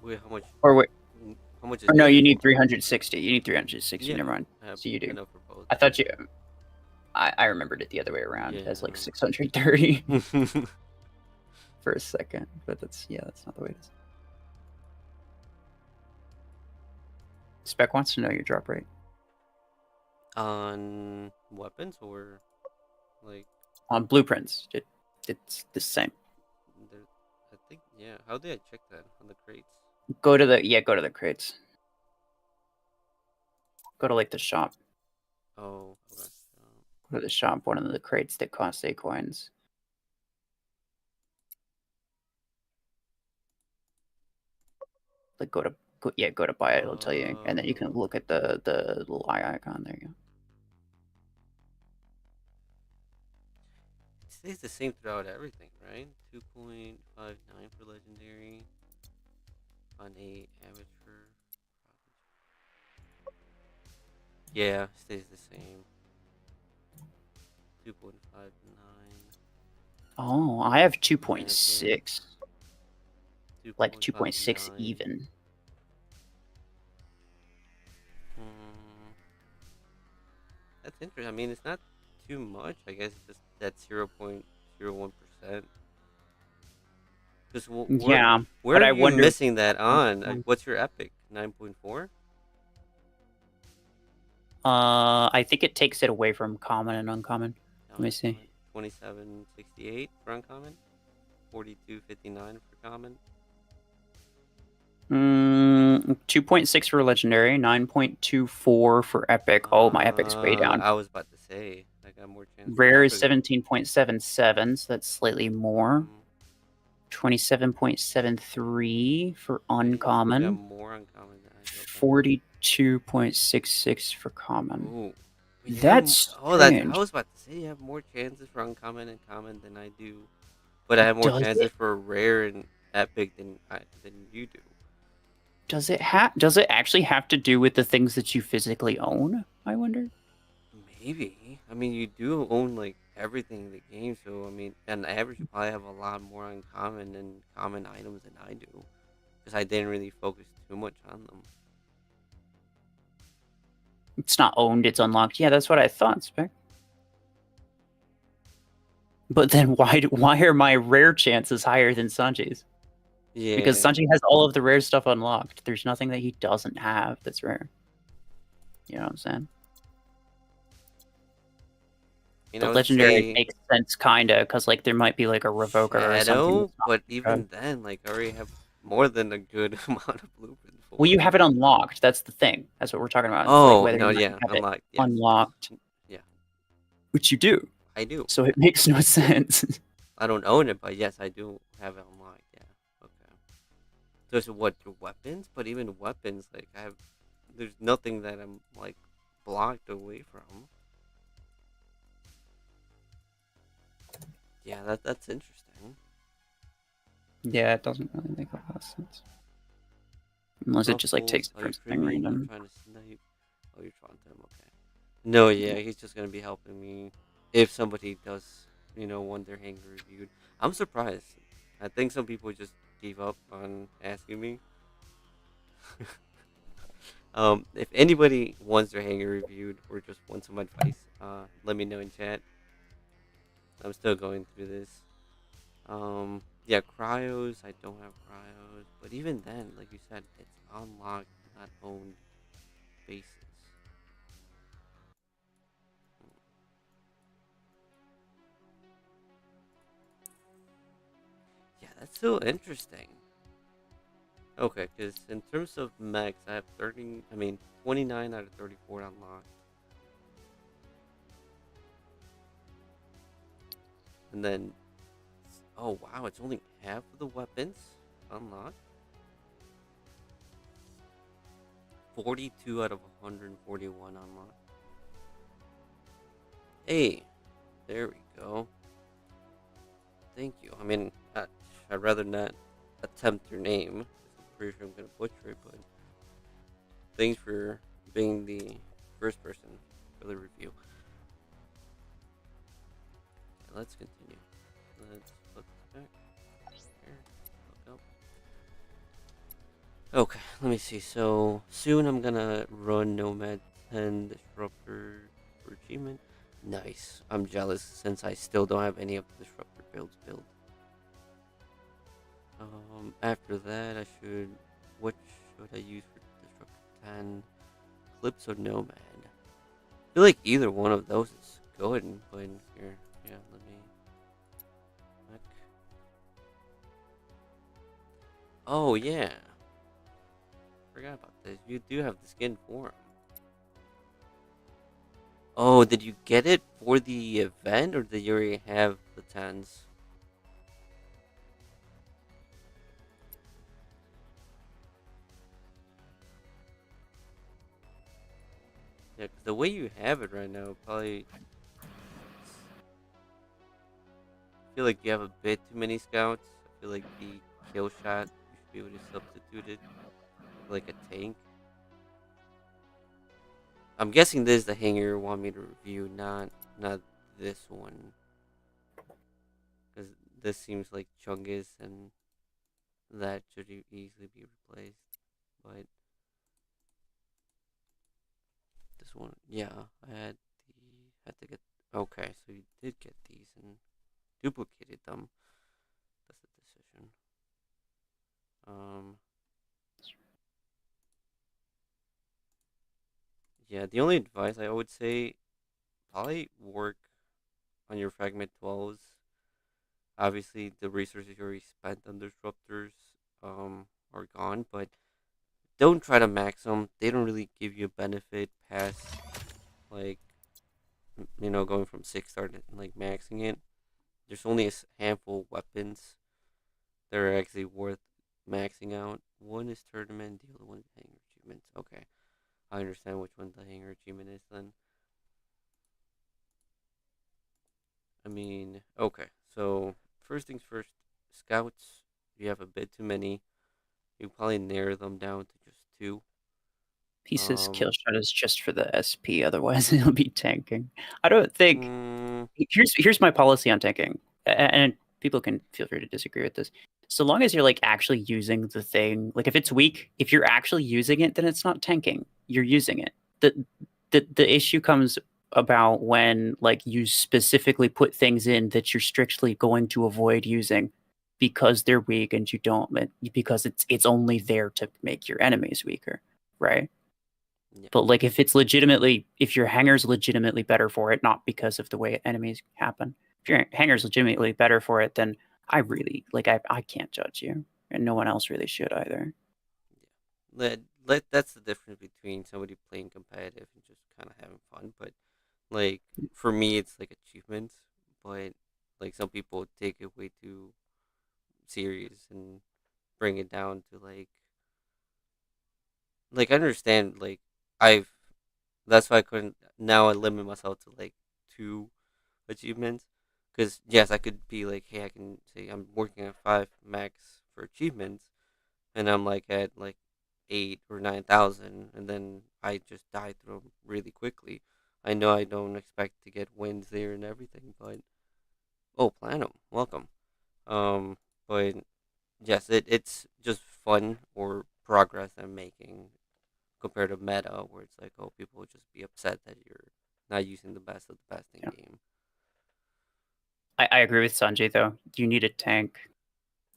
Wait, how much? Or wait. How much is Or no, you need 360. You need 360. Yeah, never mind. So you do. I thought you. I remembered it the other way around as like 630 for a second, but that's not the way it is. Spec wants to know your drop rate on weapons or like on blueprints. It's the same. I think How did I check that on the crates? Go to the crates. Go to like the shop. Oh, okay. Go to the shop. One of the crates that costs 8 coins. Like go to buy it. It'll tell you, and then you can look at the little eye icon. There you go. It stays the same throughout everything, right? 2.59 for legendary. On a amateur. Yeah, stays the same. 2.59. Oh, I have Panther. 2.6, like 2.6 2.59. even. Hmm. That's interesting. I mean, it's not too much. I guess it's just that 0.01%. Because Yeah, where but are I you wonder. missing that on? What's your epic? 9.4? I think it takes it away from common and uncommon. No, Let me see. uncommon. 2768 for uncommon. 4259 for common. 2.6 for legendary, 9.24 for epic. Oh, my epic's way down. I was about to say I got more chance for Rare is epic. 17.77, so that's slightly more. Mm, 27.73 for okay, so you got uncommon. more uncommon than I do. Okay. 42.66 for common. Ooh. But you have That's oh that I strange. was about to say you have more chances for uncommon and common than I do, but I have more Does chances it? for rare and epic than you do. Does it actually have to do with the things that you physically own? I wonder. Maybe. I mean, you do own like everything in the game, so I mean, on average, you probably have a lot more uncommon and common items than I do, because I didn't really focus too much on them. It's not owned, it's unlocked. Yeah, that's what I thought, Spec. But then why are my rare chances higher than Sanji's? Because Yeah, Sanji has all of the rare stuff unlocked. There's nothing that he doesn't have that's rare. You know what I'm saying? I The would legendary say makes sense, kinda, because like there might be like a revoker or something Shadow, that's not but good. even then, like, I already have more than a good amount of blueprints Well, for you it. have it unlocked. That's the thing. That's what we're talking about. It's like Oh whether or no, not you yeah, have it unlocked. Yes, yes, unlocked, yeah, which you do. I do. So it makes no sense. I don't own it, but yes, I do have it unlocked. Yeah, okay. So what your weapons? But even weapons, like there's nothing that I'm like blocked away from. Yeah, that's interesting. Yeah, it doesn't really make a lot of sense. Unless it just like Ruffles, takes it are from you something dreaming? I'm random. trying to snipe. Oh, you're trying to him. Okay. No, yeah, he's just gonna be helping me if somebody does, want their hanger reviewed. I'm surprised. I think some people just gave up on asking me. If anybody wants their hanger reviewed or just wants some advice, let me know in chat. I'm still going through this. Yeah, cryos. I don't have cryos, but even then, like you said, it's unlocked, not owned bases. Yeah, that's so interesting. Okay, because in terms of mechs, I have 30. I mean, 29 out of 34 unlocked, and then oh wow, it's only half of the weapons unlocked. 42 out of 141 unlocked. Hey, there we go. Thank you. I mean, I'd rather not attempt your name, 'cause I'm pretty sure I'm gonna butcher it. But thanks for being the first person for the review. Okay, let's continue. Let's flip this back. Here, look up. Okay, let me see. So soon I'm gonna run Nomad 10 Disruptor for achievement. Nice. I'm jealous since I still don't have any of the Disruptor builds built. After that, what should I use for Disruptor 10? Clips or Nomad? I feel like either one of those is good, but here, yeah, let me. Mech. Oh yeah, forgot about this. You do have the skin for him. Oh, did you get it for the event, or did you already have the tens? Yeah, 'cause the way you have it right now, probably I feel like you have a bit too many scouts. I feel like the kill shot you should be able to substitute it with like a tank. I'm guessing this is the hanger you want me to review, not this one, because this seems like Chungus, and that should easily be replaced. But this one, yeah, had to get. Okay, so you did get these and duplicated them. That's the decision. Um, yeah, the only advice I would say, probably work on your fragment 12s. Obviously, the resources you already spent on disruptors are gone, but don't try to max them. They don't really give you a benefit past like going from 6 star to like maxing it. There's only a handful of weapons that are actually worth maxing out. One is tournament, the other one's hanger achievements. Okay, I understand which one the hanger achievement is then. I mean, okay, so first things first, scouts. You have a bit too many. You probably narrow them down to just two. He says kill Um, shot is just for the SP, otherwise it'll be tanking. I don't think mm, here's my policy on tanking, and people can feel free to disagree with this. So long as you're like actually using the thing, like if it's weak, if you're actually using it, then it's not tanking. You're using it. The issue comes about when like you specifically put things in that you're strictly going to avoid using because they're weak and you don't because it's only there to make your enemies weaker, right? yeah, But like if your hanger's legitimately better for it, not because of the way enemies happen. If your hanger's legitimately better for it, then I really I can't judge you, and no one else really should either. yeah. Let that's the difference between somebody playing competitive and just kind of having fun. But like for me, it's like achievements. But like some people take it way too serious and bring it down to I understand I've that's why I couldn't now I limit myself to like two achievements because yes I could be like hey I can say I'm working at 5 max for achievements and I'm like at like 8 or 9,000 and then I just die through 'em really quickly. I know I don't expect to get wins there and everything but oh platinum welcome um but yes it's just fun or progress I'm making compared to meta where it's like, oh, people would just be upset that you're not using the best of the best in Yeah. game. I agree with Sanjay though. You need a tank.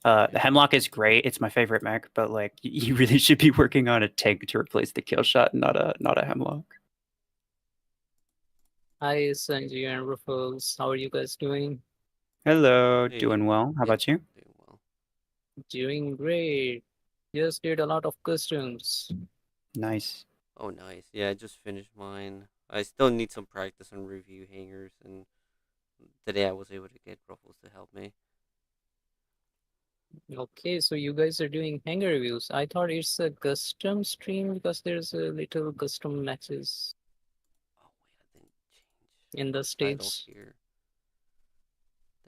The Yeah. Hemlock is great. It's my favorite mech, but like you really should be working on a tank to replace the kill shot, not a Hemlock. Hi, Sanjay and Ruffles. How are you guys doing? Hello, Hey. doing well. How Yeah. about you? Doing well. Doing great. Just did a lot of customs. Nice. Oh, nice. Yeah, I just finished mine. I still need some practice on review hangers, and today I was able to get Ruffles to help me. Okay, so you guys are doing hanger reviews. I thought it's a custom stream because there's a little custom matches Oh, wait, I didn't change in the the title states. here.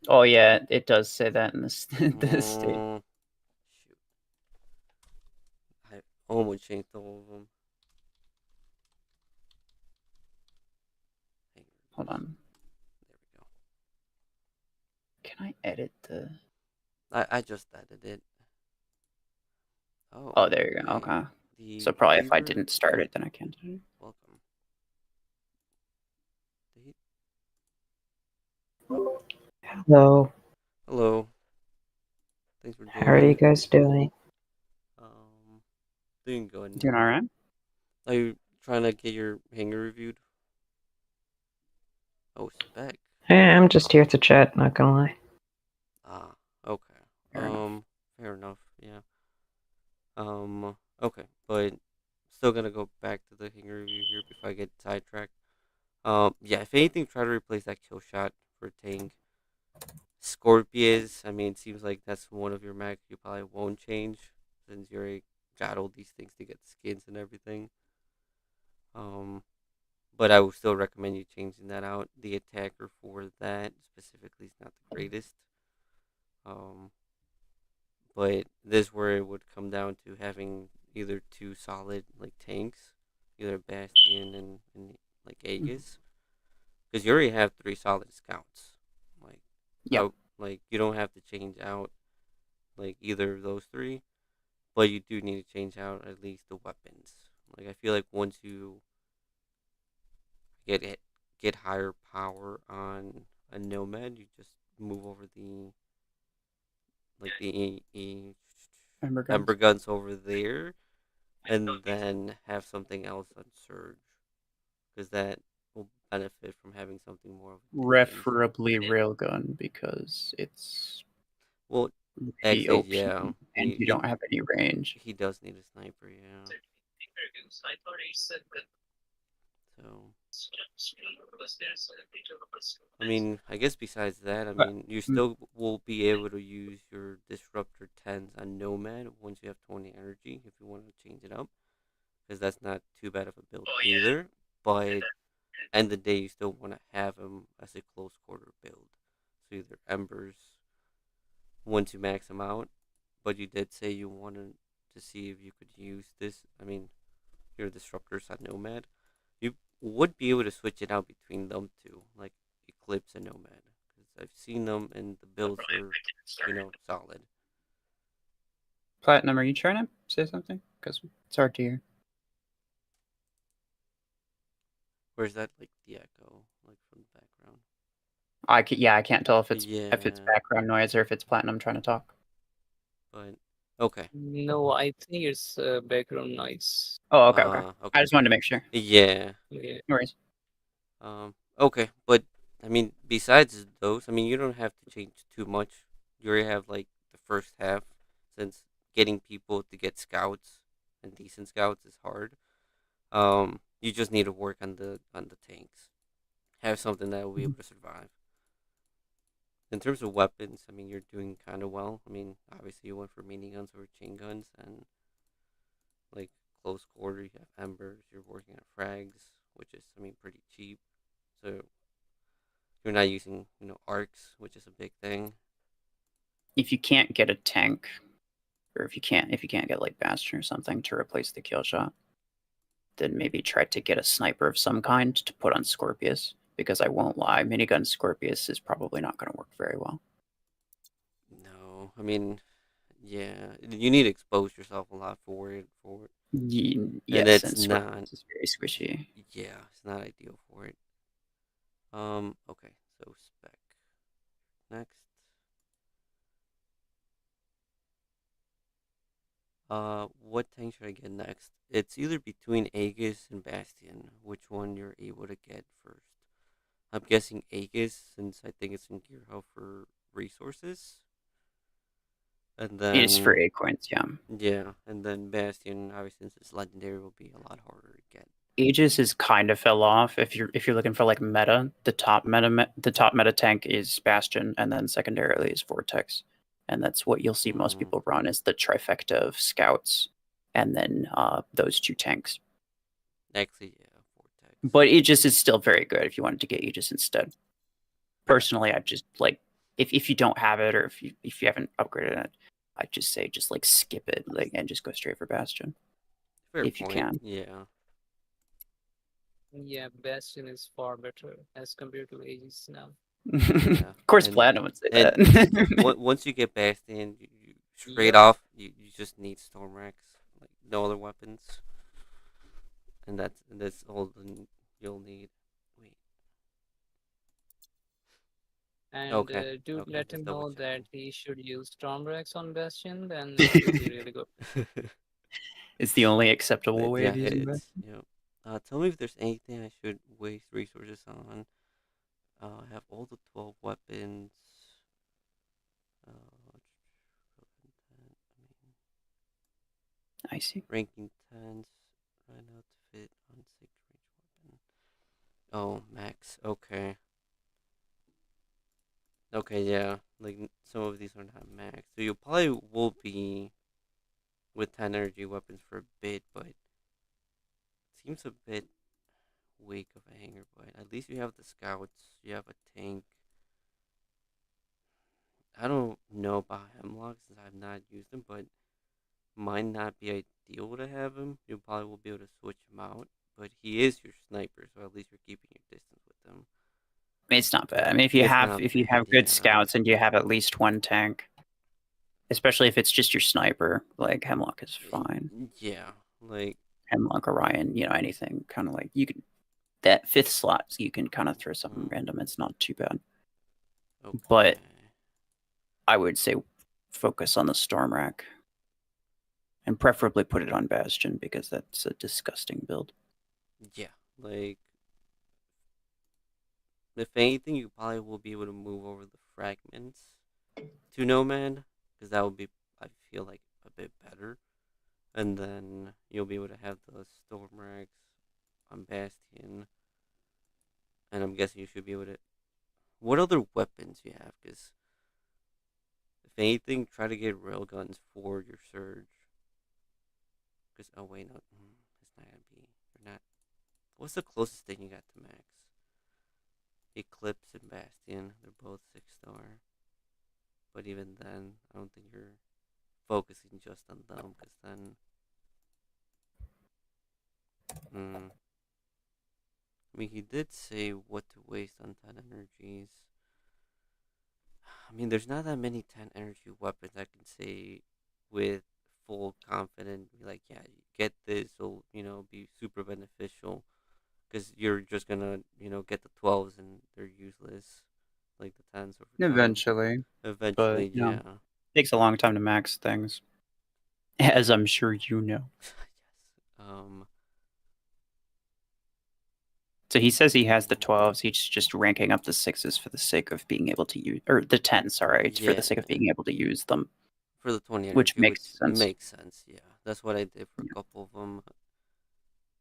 Oh yeah, it does say that in this this state. Mm, shoot. I almost changed all of them. Hanger Hold reviews. on. There we go. Can I edit the? I just added it. Oh, Oh, there you go. wait. Okay. The So probably if I viewer. didn't start it, then I can't do it. Welcome. Date. Hello, Hello. Thanks for how are you joining. guys doing? Um, doing good. Doing all right. Are you trying to get your hanger reviewed? Oh, spec. Hey, I'm just here to chat, not gonna lie. Ah, okay. Fair enough. Fair enough. Yeah. Okay, but still gonna go back to the hanger review here before I get sidetracked. Yeah. If anything, try to replace that kill shot for tank. Scorpius. I mean, it seems like that's one of your mech you probably won't change since you already got all these things to get skins and everything. Um, but I would still recommend you changing that out. The attacker for that specifically is not the greatest. Um, but this is where it would come down to having either two solid like tanks either Bastion and like Aegis, because you already have 3 solid scouts. Like, Yep. like you don't have to change out like either of those three, but you do need to change out at least the weapons. Like I feel like once you get it, get higher power on a nomad, you just move over the like the Ember ember guns. guns over there, and then have something else on surge, because that will benefit from having something more of a distance. Preferably railgun because it's Well, the actually, OP yeah, and you don't have any range. he does need a sniper, yeah. So I mean, I guess besides that, I But mean, you mm, still will be able to use your disruptor 10s on nomad once you have 20 energy if you want to change it up, because that's not too bad of a build either. But end of the day, you still want to have him as a close quarter build. So either embers once you max them out, but you did say you wanted to see if you could use this. I mean, your disruptors on nomad, you would be able to switch it out between them two, like Eclipse and Nomad, because I've seen them and the builds are, solid. Platinum, are you trying to say something? Because it's hard to hear. Where's that like the echo, like from the background? I can't tell if it's Yeah, background noise or if it's Platinum trying to talk. but okay. No, I think it's background noise. Oh, okay. I Okay. just wanted to make sure. Yeah. Yeah. No worries. Okay, but I mean, besides those, I mean, you don't have to change too much. You already have like the first half, since getting people to get scouts and decent scouts is hard. You just need to work on the tanks. Have something that will be Mhm. able to survive. In terms of weapons, I mean, you're doing kind of well. I mean, obviously you went for mini guns over chain guns, and like close quarter, you have embers. You're working on frags, which is, I mean, pretty cheap. So you're not using, arcs, which is a big thing. If you can't get a tank, or if you can't get like Bastion or something to replace the kill shot, then maybe try to get a sniper of some kind to put on Scorpius. Because I won't lie, minigun Scorpius is probably not going to work very well. No, I mean, yeah, you need to expose yourself a lot for it, and Yes, it's and not. Scorpius is very squishy. Yeah, it's not ideal for it. Okay, so spec next. What tank should I get next? It's either between Aegis and Bastion. Which one you're able to get first? I'm guessing Aegis, since I think it's in Gear Hub for resources, and It's for then Acorns, yeah. yeah, and then Bastion, obviously since it's legendary, will be a lot harder to get. Aegis is kind of fell off. If you're looking for like meta, the top meta tank is Bastion, and then secondarily is Vortex, and that's what you'll see most Mm, people run is the trifecta of scouts, and then those two tanks. actually, yeah, Vortex. But Aegis is still very good if you wanted to get Aegis instead. Personally, I just like if you don't have it or if you haven't upgraded it, I'd just say just like skip it like and just go straight for Bastion Fair if you point. can. Yeah. Yeah, Bastion is far better as compared to Aegis now. Yeah, Of course, Platinum would say and that. once you get Bastion, you straight Yep. off, you just need Storm Rex, like no other weapons, and that's all you'll need. Wait, And okay, do okay, let just him double know that checking. he should use Stormrex on Bastion, then it will be really good. It's the only acceptable way Yeah, of using that. hits. Yep. Tell me if there's anything I should waste resources on. I have all the 12 weapons. Uh, I see. ranking 10s right now to fit on 6 range weapon. Oh, max. Okay. Okay, yeah. Like some of these are not max. So you probably will be with 10 energy weapons for a bit, but it seems a bit weak of a hanger. But at least you have the scouts, you have a tank. I don't know about Hemlock since I've not used him, but might not be ideal to have him. You probably will be able to switch him out, he is your sniper, so at least you're keeping your distance with him. It's not bad. I mean, It's not if you bad, have good yeah. scouts and you have at least one tank, especially if it's just your sniper, like Hemlock is fine. Yeah, like Hemlock, Orion, anything kind of like you can that fifth slot, you can kind of throw something mm, random. It's not too bad. But okay. I would say focus on the Storm Rack and preferably put it on Bastion because that's a disgusting build. Yeah, like if anything, you probably will be able to move over the fragments to Nomad because that would be, I feel like, a bit better. And then you'll be able to have the Storm Racks on Bastion, and I'm guessing you should be able to. What other weapons you have? Because if anything, try to get railguns for your Surge. Because oh wait, no, it's not gonna be. You're not. What's the closest thing you got to max? Eclipse and Bastion. They're both 6-star. But even then, I don't think you're focusing just on them, because then. I mean, he did say what to waste on 10 energies. I mean, there's not that many 10 energy weapons I can say with full confidence. Be like, yeah, you get this, will, be super beneficial. Because you're just gonna, get the 12s and they're useless. Like the 10s over time. Eventually, but Eventually, yeah. it takes a long time to max things, as I'm sure you know. Yes. So he says he has the 12s. He's just ranking up the 6s for the sake of being able to use, or the 10s, sorry, for the Yeah. sake of being able to use them, For the 20 which energy, which makes sense. makes sense, yeah. That's what I did for a couple of them.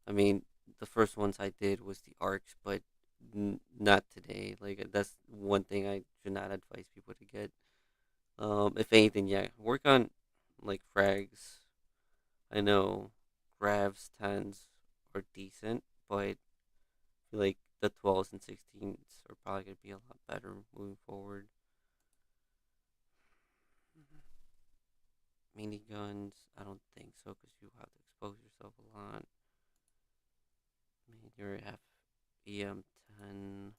I mean, the first ones I did was the arcs, but not today. Like that's one thing I should not advise people to get. If anything, yeah, work on like frags. I know Gravs 10s are decent, but I feel like the 12s and 16s are probably gonna be a lot better moving forward. Mini guns, I don't think so, because you have to expose yourself a lot. I mean, you're at EM10.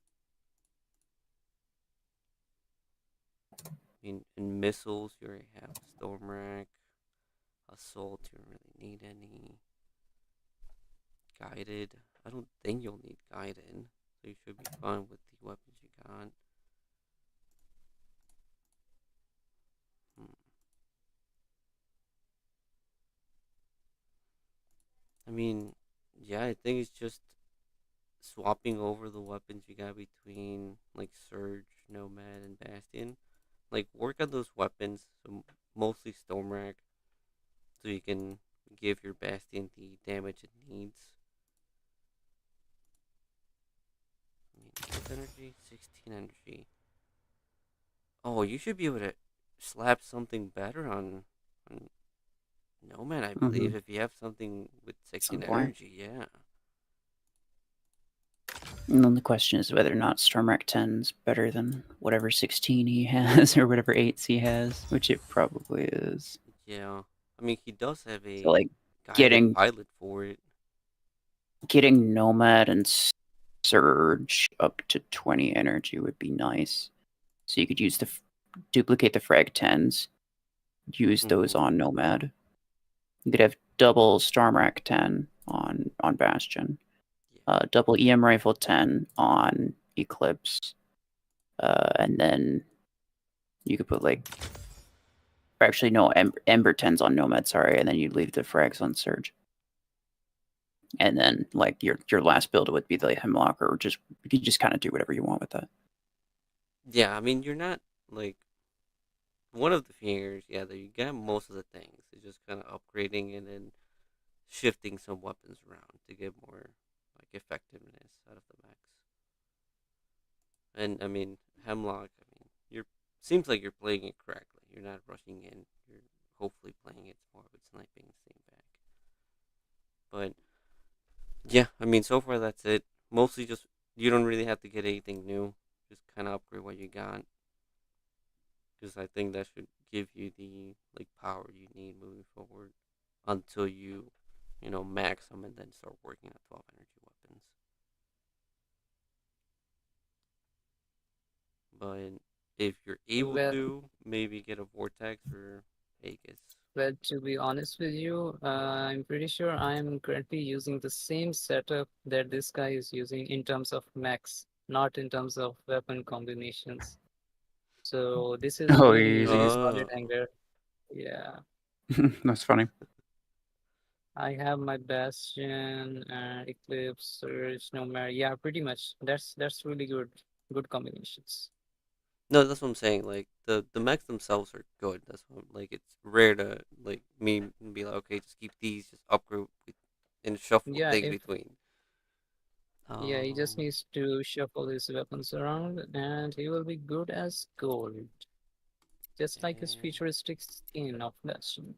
I mean, in missiles, you already have Storm Rack. Assault, you don't really need any. Guided, I don't think you'll need guided. So you should be fine with the weapons you got. Hmm. I mean, yeah, I think it's just swapping over the weapons you got between like Surge, Nomad, and Bastion. Like work on those weapons, so mostly Storm Rack, so you can give your Bastion the damage it needs. I mean, what energy? 16 energy. Oh, you should be able to slap something better on Nomad, I Mm-hmm. believe, if you have something with Some 16 point. energy, yeah. And then the question is whether or not Stormrack 10's better than whatever 16 he has or whatever 8s he has, which it probably is. Yeah. I mean, he does have So a like guided getting pilot for it. getting Nomad and Surge up to 20 energy would be nice. So you could use duplicate the frag 10s, use those Mm-hmm. on Nomad. You could have double Stormrack 10 on Bastion, Yeah. double EM Rifle 10 on Eclipse, and then you could put like, or actually no, Ember 10s on Nomad, sorry, and then you leave the frags on Surge. And then like your last build would be the Hemlock, or just you could just kind of do whatever you want with that. Yeah, I mean, you're not, like, one of the fingers, yeah, that you get most of the things. It's just kind of upgrading and then shifting some weapons around to get more, like, effectiveness out of the max. And, I mean, Hemlock, I mean, you're, seems like you're playing it correctly. You're not rushing in. You're hopefully playing it more with sniping, staying back. But yeah, I mean, so far that's it. Mostly just you don't really have to get anything new. Just kind of upgrade what you got, because I think that should give you the like power you need moving forward until you max them and then start working at 12 energy weapons. But if you're able Well, to, maybe get a vortex or Aegis. well, to be honest with you, I'm pretty sure I'm currently using the same setup that this guy is using in terms of max, not in terms of weapon combinations. So this is Oh, really, you're using really his. solid Oh, hanger. Yeah, That's funny. I have my Bastion, Eclipse, Surge, Nomad. Yeah, pretty much. That's really good. Good combinations. no, that's what I'm saying. Like the mechs themselves are good. That's what like it's rare to like me be like, okay, just keep these, just upgrade and shuffle Yeah, things if between. yeah, he just Um, needs to shuffle his weapons around and he will be good as gold. Just like his and futuristic skin of Bastion.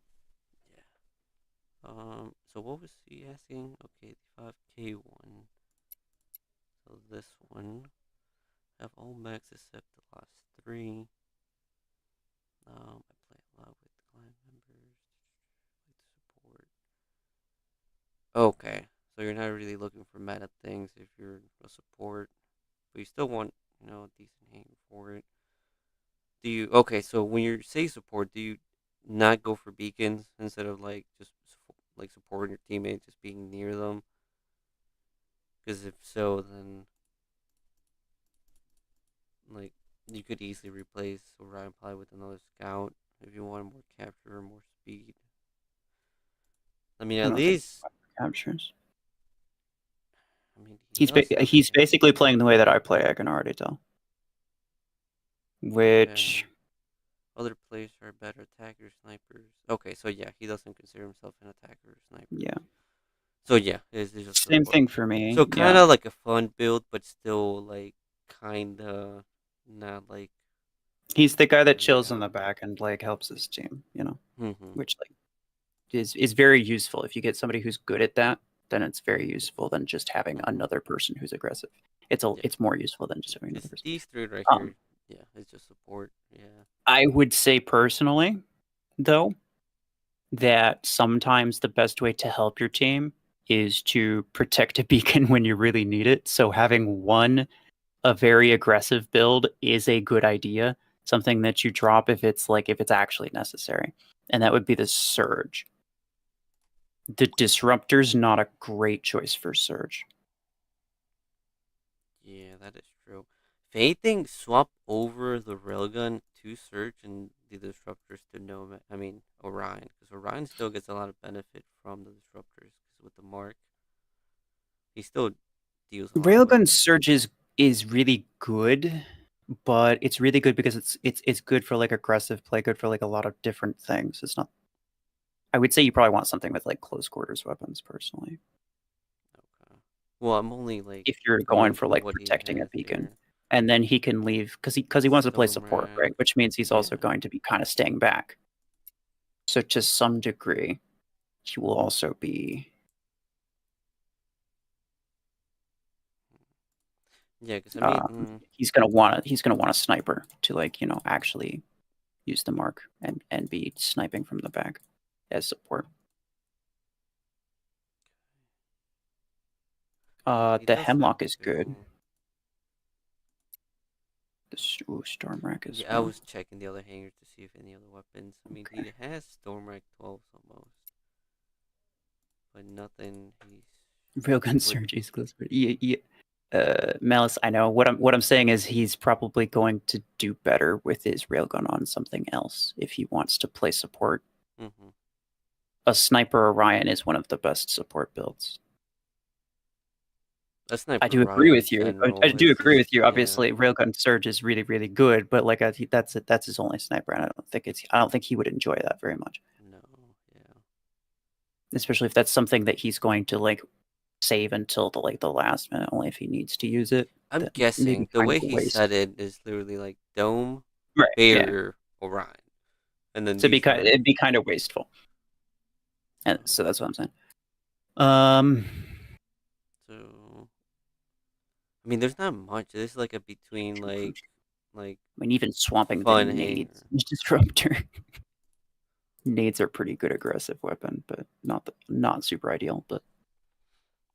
yeah. So what was he asking? Okay, the 5K one. So this one have all mechs except the last three. I play a lot with clan members. Like support. Okay, so you're not really looking for meta things if you're a support, but you still want a decent hanger for it. Do you okay? So when you say support, do you not go for beacons instead of like just like supporting your teammates, just being near them? Because if so, then like you could easily replace Orion Ply with another scout if you want more capture or more speed. I mean, I at don't think least captures. he does have He's it. basically playing the way that I play. I can already tell. Okay. Which Other players are better attackers, snipers. Okay, so yeah, he doesn't consider himself an attacker or sniper. yeah, So yeah, it's just same support. thing for me. So kind Yeah, of like a fun build, but still like kind of not like he's the guy that standing chills in out. the back and like helps his team. Mm-hmm. Which like is very useful. If you get somebody who's good at that, then it's very useful than just having Mm-hmm. another person who's aggressive. Yeah, It's more useful than just having another it's person. these three right Um, here. Yeah, it's just support. Yeah. I would say personally, though, that sometimes the best way to help your team is to protect a beacon when you really need it. So having a very aggressive build is a good idea. Something that you drop if it's actually necessary. And that would be the Surge. The Disruptor's not a great choice for Surge. Yeah, that is true. If anything, swap over the railgun to Surge and the disruptors to Nomad. I mean Orion, because Orion still gets a lot of benefit from the disruptors. Because with the mark, he still deals a lot of Railgun damage. Surge is really good, but it's really good because it's good for like aggressive play, good for like a lot of different things. It's not I would say you probably want something with like close quarters weapons personally. Okay. Well, I'm only like If you're going going for for like what he protecting a has beacon. here. And then he can leave because he wants to play support, Stormrack. right? Which means he's also Yeah. going to be kind of staying back. So to some degree, he will also be Yeah, because I mean, he's gonna want a sniper to like, actually use the mark and be sniping from the back as support. he The does have Hemlock is good. two. The Storm Rack as Yeah, I well. was checking the other hangers to see if any other weapons. I mean, he Okay. has Stormrack 12 almost, but nothing. Railgun With Surge exclusive. Yeah. Malice, I know what I'm saying is he's probably going to do better with his railgun on something else if he wants to play support. mm-hmm. A sniper Orion is one of the best support builds. A I sniper do agree Ryan in with you. I general do is agree just with you. yeah. Obviously, Railgun Surge is really, really good, but like that's his only sniper, and I don't think he would enjoy that very much, No, yeah. especially if that's something that he's going to like save until the last minute, only if he needs to use it. I'm That may guessing be the kind of way a he waste. said it is literally like dome, Right. Yeah. barrier, Orion, and then So these are it'd be kind of wasteful, and uh, so that's what I'm saying. Um, so. I mean, there's not much. There's like a between like I mean, even swapping the fun nades hanger. disruptor. Nades are pretty good aggressive weapon, but not super ideal. But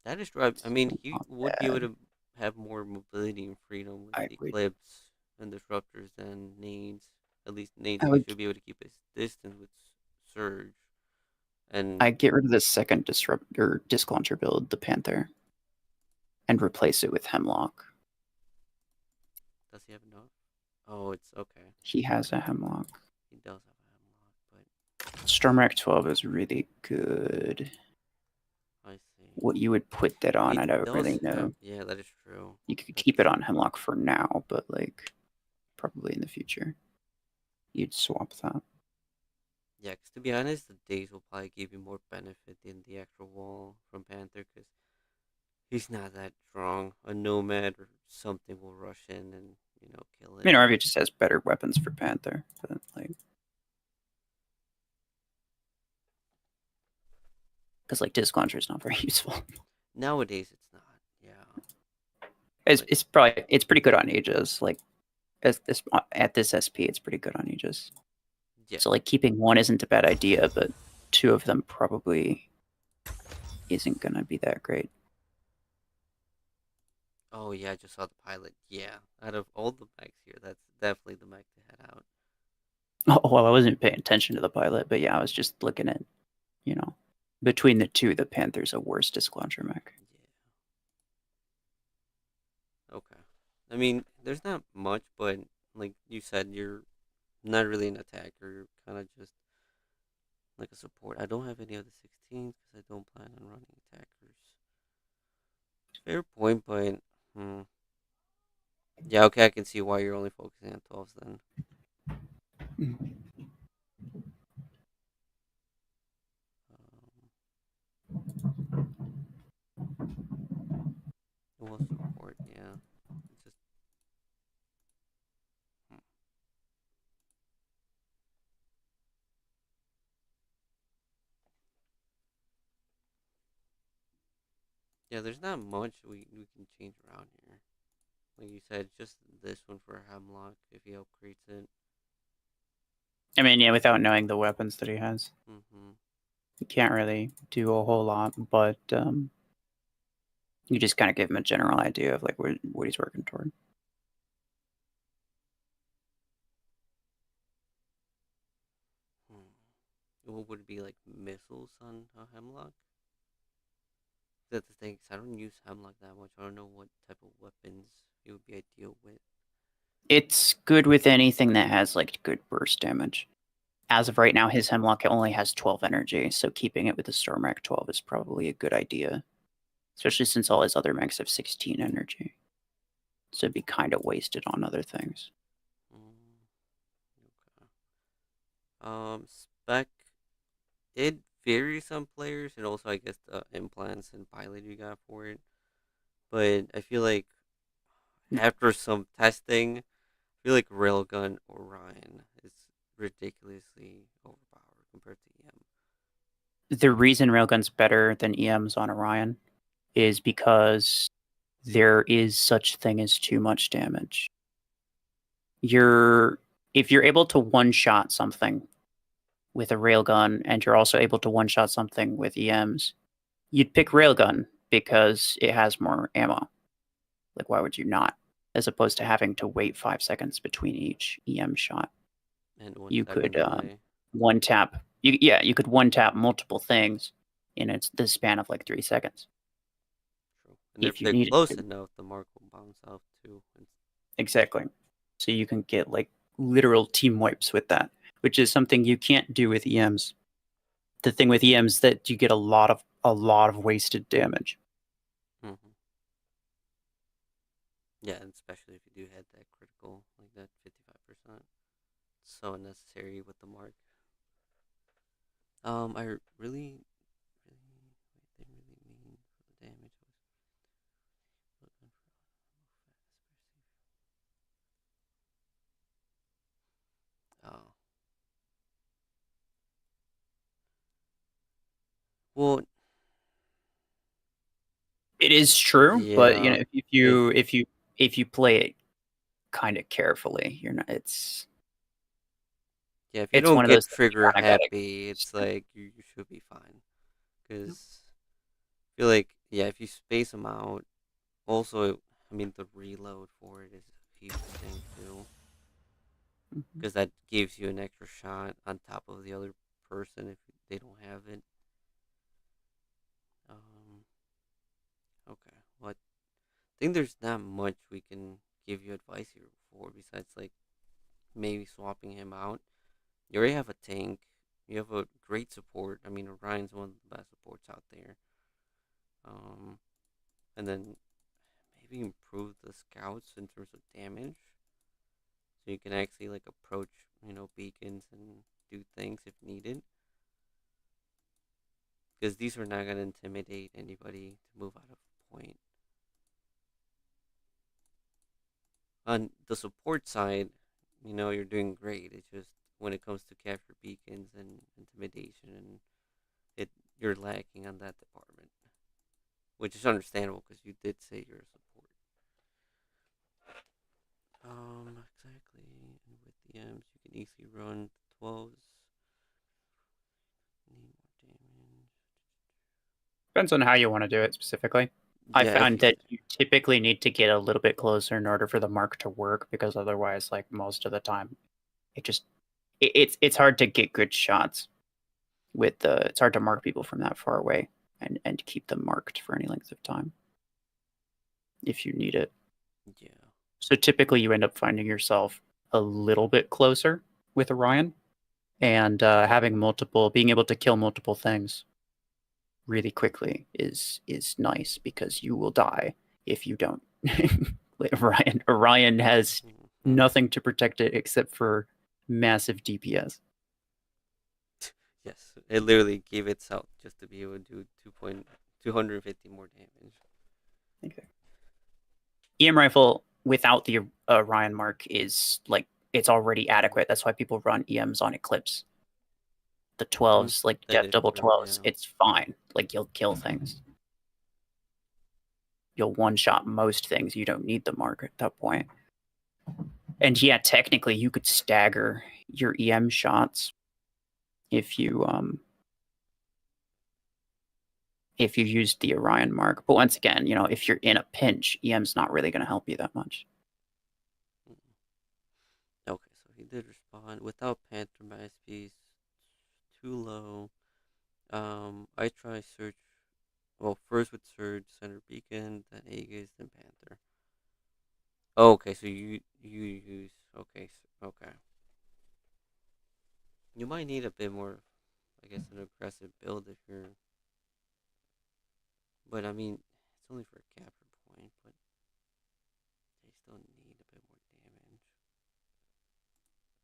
That is true. I mean, still he not would be able bad. to have more mobility and freedom with I would Eclipse and Disruptors than Nades. At least Nades, I he would should be able to keep his distance with Surge. And I'd get rid of the second disruptor disc launcher build, the Panther, and replace it with Hemlock. does he have enough? Oh, it's okay. He has a Hemlock. He does have a Hemlock, Stormwreck 12 is really good. but I see. What you would put that on, He I don't does really know. have. Yeah, that is true. You could That's keep it on Hemlock for now, but like probably in the future, you'd swap that. Yeah, because to be honest, the days will probably give you more benefit than the actual wall from Panther because he's not that strong. A Nomad or something will rush in and, kill I mean, it. RV just has better weapons for Panther, but like, because like disc launcher is not very useful. Nowadays, it's not. Yeah. It's pretty good on Aegis. Like at this SP, it's pretty good on Aegis. Yeah. So like keeping one isn't a bad idea, but two of them probably isn't gonna be that great. Oh, yeah, I just saw the pilot. Yeah. Out of all the mechs here, that's definitely the mech to head out. Oh well, I wasn't paying attention to the pilot, but yeah, I was just looking at, between the two, the Panther's a worse disc launcher mech. Yeah. Okay. I mean, there's not much, but like you said, you're not really an attacker. You're kind of just like a support. I don't have any other 16s because I don't plan on running attackers. Fair point, but hmm. Yeah, okay, I can see why you're only focusing on 12s then. Well, support, yeah. It's just hmm. Yeah. There's not much we can change around here. Like you said, just this one for Hemlock if he upgrades it. I mean, yeah, without knowing the weapons that he has, Mm-hmm. you can't really do a whole lot, but you just kind of give him a general idea of like what he's working toward. Hmm. What would it be like missiles on a Hemlock? That's the thing. 'Cause I don't use Hemlock that much. I don't know what type of weapons it would be ideal with. It's good with anything that has like good burst damage. As of right now, his Hemlock only has 12 energy, so keeping it with the Stormwreck 12 is probably a good idea, especially since all his other mechs have 16 energy. So it'd be kind of wasted on other things. Mm, okay. Spec. It varies on players, and also I guess the implants and pilot you got for it. But I feel like after some testing, I feel like Railgun Orion is ridiculously overpowered compared to EM. The reason Railgun's better than EMs on Orion is because there is such thing as too much damage. If you're able to one-shot something with a railgun and you're also able to one-shot something with EMs, you'd pick railgun because it has more ammo. Like, why would you not? As opposed to having to wait 5 seconds between each EM shot. And one You second could delay. one tap. You could one tap multiple things in the span of like 3 seconds True. And if if you they're needed close to. enough, the mark will bounce off too. Exactly. So you can get like literal team wipes with that, which is something you can't do with EMs. The thing with EMs that you get a lot of wasted damage. Mm-hmm. Yeah, and especially if you do hit that critical, like that 55%. So unnecessary with the mark. I really, really, what they really mean for the damage was looking for oh. Well, It is true, but yeah. If if you play it kind of carefully, you're not. It's Yeah, if you It's don't one of get those things you trigger kinda gotta happy, it's like you should be fine. Because I feel like, yeah, if you space them out, also, I mean, the reload for it is a huge thing too. Mhm. Because that gives you an extra shot on top of the other person if they don't have it. Okay, well, I think there's not much we can give you advice here for besides like maybe swapping him out. You already have a tank. You have a great support. I mean, Orion's one of the best supports out there. Um, and then maybe improve the scouts in terms of damage, so you can actually like approach, beacons and do things if needed. Because these are not gonna intimidate anybody to move out of point. On the support side, you're doing great. It's just when it comes to capture beacons and intimidation, and you're lacking on that department, which is understandable because you did say you're a support. Exactly. And with the M's, you can easily run 12s. Need more damage. Depends on how you want to do it specifically. I Yeah, found that you typically need to get a little bit closer in order for the mark to work, because otherwise, like most of the time, it's hard to get good shots with the. It's hard to mark people from that far away and keep them marked for any length of time if you need it. yeah, So typically, you end up finding yourself a little bit closer with Orion, and being able to kill multiple things really quickly is nice, because you will die if you don't. Orion has Mhm. nothing to protect it except for massive DPS. Yes, it literally gave itself just to be able to do 250 more damage. Okay. EM rifle without the Orion mark is like, it's already adequate. That's why people run EMs on Eclipse. The 12s, like That Death is Double true. 12s, Yeah. it's fine. Like, you'll kill things. You'll one shot most things. You don't need the mark at that point. And yeah, technically you could stagger your EM shots if you used the Orion mark. But once again, if you're in a pinch, EM's not really going to help you that much. Okay, so he did respond without Panther. My SP is too low. I try search. Well, first with Surge, Center Beacon, then Aegis, then Panther. Oh, okay, so you use okay. You might need a bit more, I guess, an aggressive build if you're. But I mean, it's only for a capture point, but they still need a bit more damage.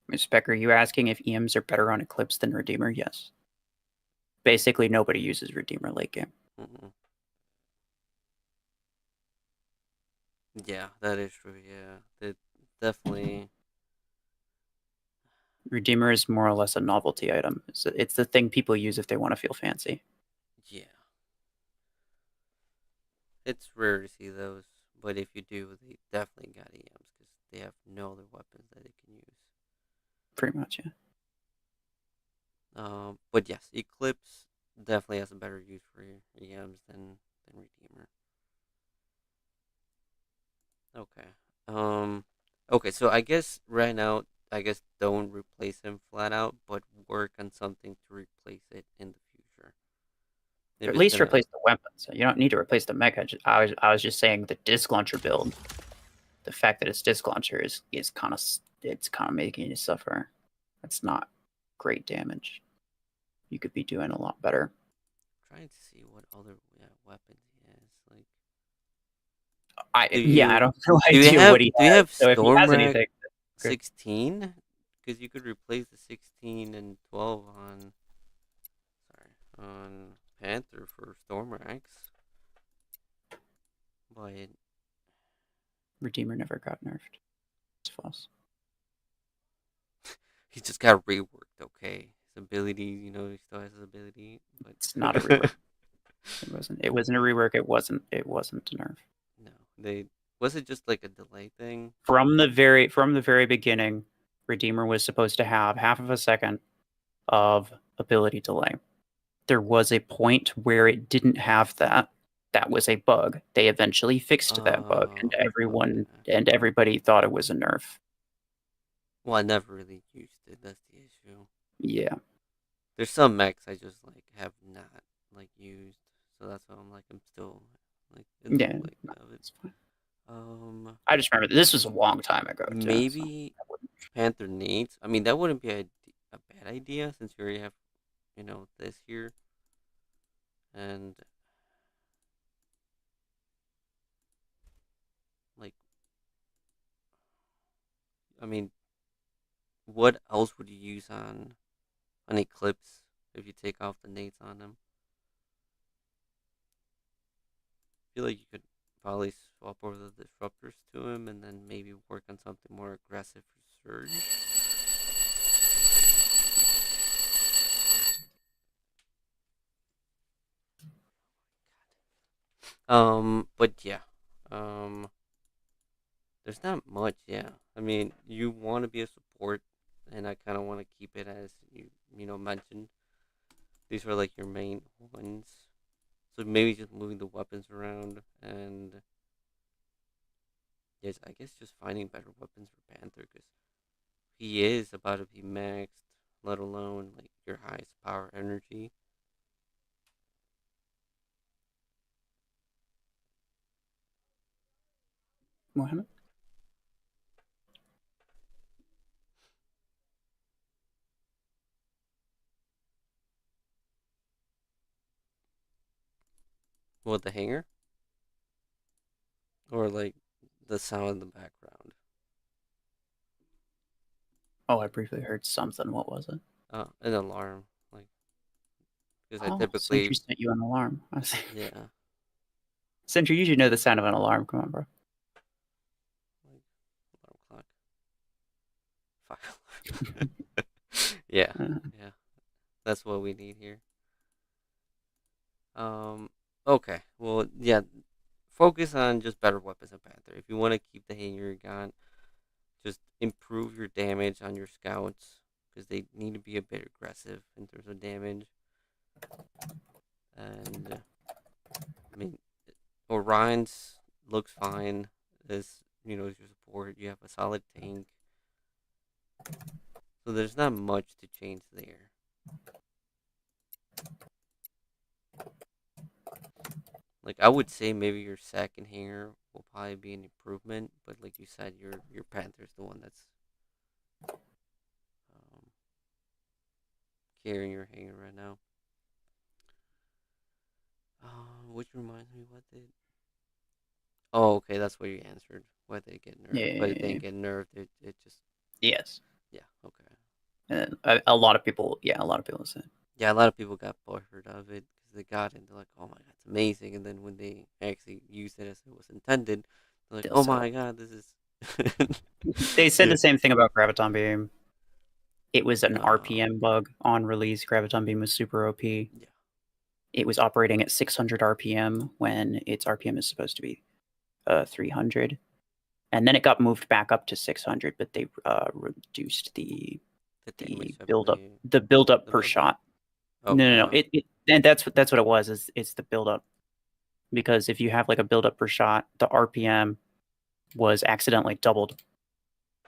Ms. Becker, you asking if EMs are better on Eclipse than Redeemer? Yes. Basically, nobody uses Redeemer late game. Mm-mm. Yeah, that is true. Yeah, that definitely. Redeemer is more or less a novelty item. It's the thing people use if they want to feel fancy. Yeah, it's rare to see those, but if you do, they definitely got EMs because they have no other weapons that they can use. Pretty much, yeah. But yes, Eclipse definitely has a better use for EMs than Redeemer. Okay. Okay. So I guess right now, I guess don't replace him flat out, but work on something to replace it in the future. Or If at it's least gonna, replace the weapons. You don't need to replace the mech. I was just saying the disc launcher build. The fact that it's disc launcher is kind of making you suffer. That's not great damage. You could be doing a lot better. trying to see what other weapons he has. Like, I do Yeah, I you don't have no do you idea have what he do you has. have So if he has Stormrack anything, good. 16? Because you could replace the 16 and 12 on Panther for Stormracks, but Redeemer never got nerfed. It's false. he just got reworked. Okay, his ability, he still has his ability, but It's not a rework. It wasn't. It wasn't a rework. It wasn't. It wasn't a nerf. no, they was it just like a delay thing? From the very beginning, Redeemer was supposed to have half of a second of ability delay. There was a point where it didn't have that. That was a bug. They eventually fixed that bug, and Okay. everybody thought it was a nerf. Well, I never really used it. That's the issue. Yeah. There's some mechs I just like have not like used, so that's why I'm still like in the Yeah. like No, of it. it's fine. Um, I just remember this was a long time ago too. So maybe Panther nades. I mean, that wouldn't be a bad idea since you already have this here, and like I mean, what else would you use on Eclipse if you take off the nades on them? I feel like you could probably swap over the disruptors to him and then maybe work on something more aggressive for Surge. But yeah. Um, there's not much, yeah. I mean, you want to be a support, and I kind of want to keep it as you mentioned. These are like your main ones. So maybe just moving the weapons around and yes, I guess just finding better weapons for Panther because he is about to be maxed, let alone like your highest power energy. Mohammed? What, the hanger or like the sound in the background? Oh, I briefly heard something. What was it? An alarm, like because I Oh, typically Sentry sent you an alarm. I was yeah, Sentry, you should know the sound of an alarm. Come on, bro. like alarm clock, fire alarm. Yeah, yeah, that's what we need here. Okay, well, yeah, focus on just better weapons of Panther. If you want to keep the hanger you got, just improve your damage on your scouts because they need to be a bit aggressive in terms of damage. And I mean, Orion's looks fine as as your support. You have a solid tank, so there's not much to change there. Like I would say, maybe your second hanger will probably be an improvement, but like you said, your Panther's the one that's um, carrying your hanger right now. Which reminds me, what did? Oh, okay, that's what you answered. Why they get nerfed, but it Yeah. didn't get nerfed. It just Yes. yeah, okay. A lot of people. Yeah, a lot of people said. Yeah, a lot of people got bored of it because they got it. They're like, "Oh my god, it's amazing!" And then when they actually used it as it was intended, they're like, They'll "Oh sell my it. god, this is." They said Yeah. the same thing about Graviton Beam. It was an Uh, RPM bug on release. Graviton Beam was super OP. yeah. It was operating at 600 RPM when its RPM is supposed to be 300, and then it got moved back up to 600. But they reduced The the damage, I build up believe. The per build up. shot. Oh No. no. And that's what it was. It's the build up because if you have like a build up per shot, the RPM was accidentally doubled.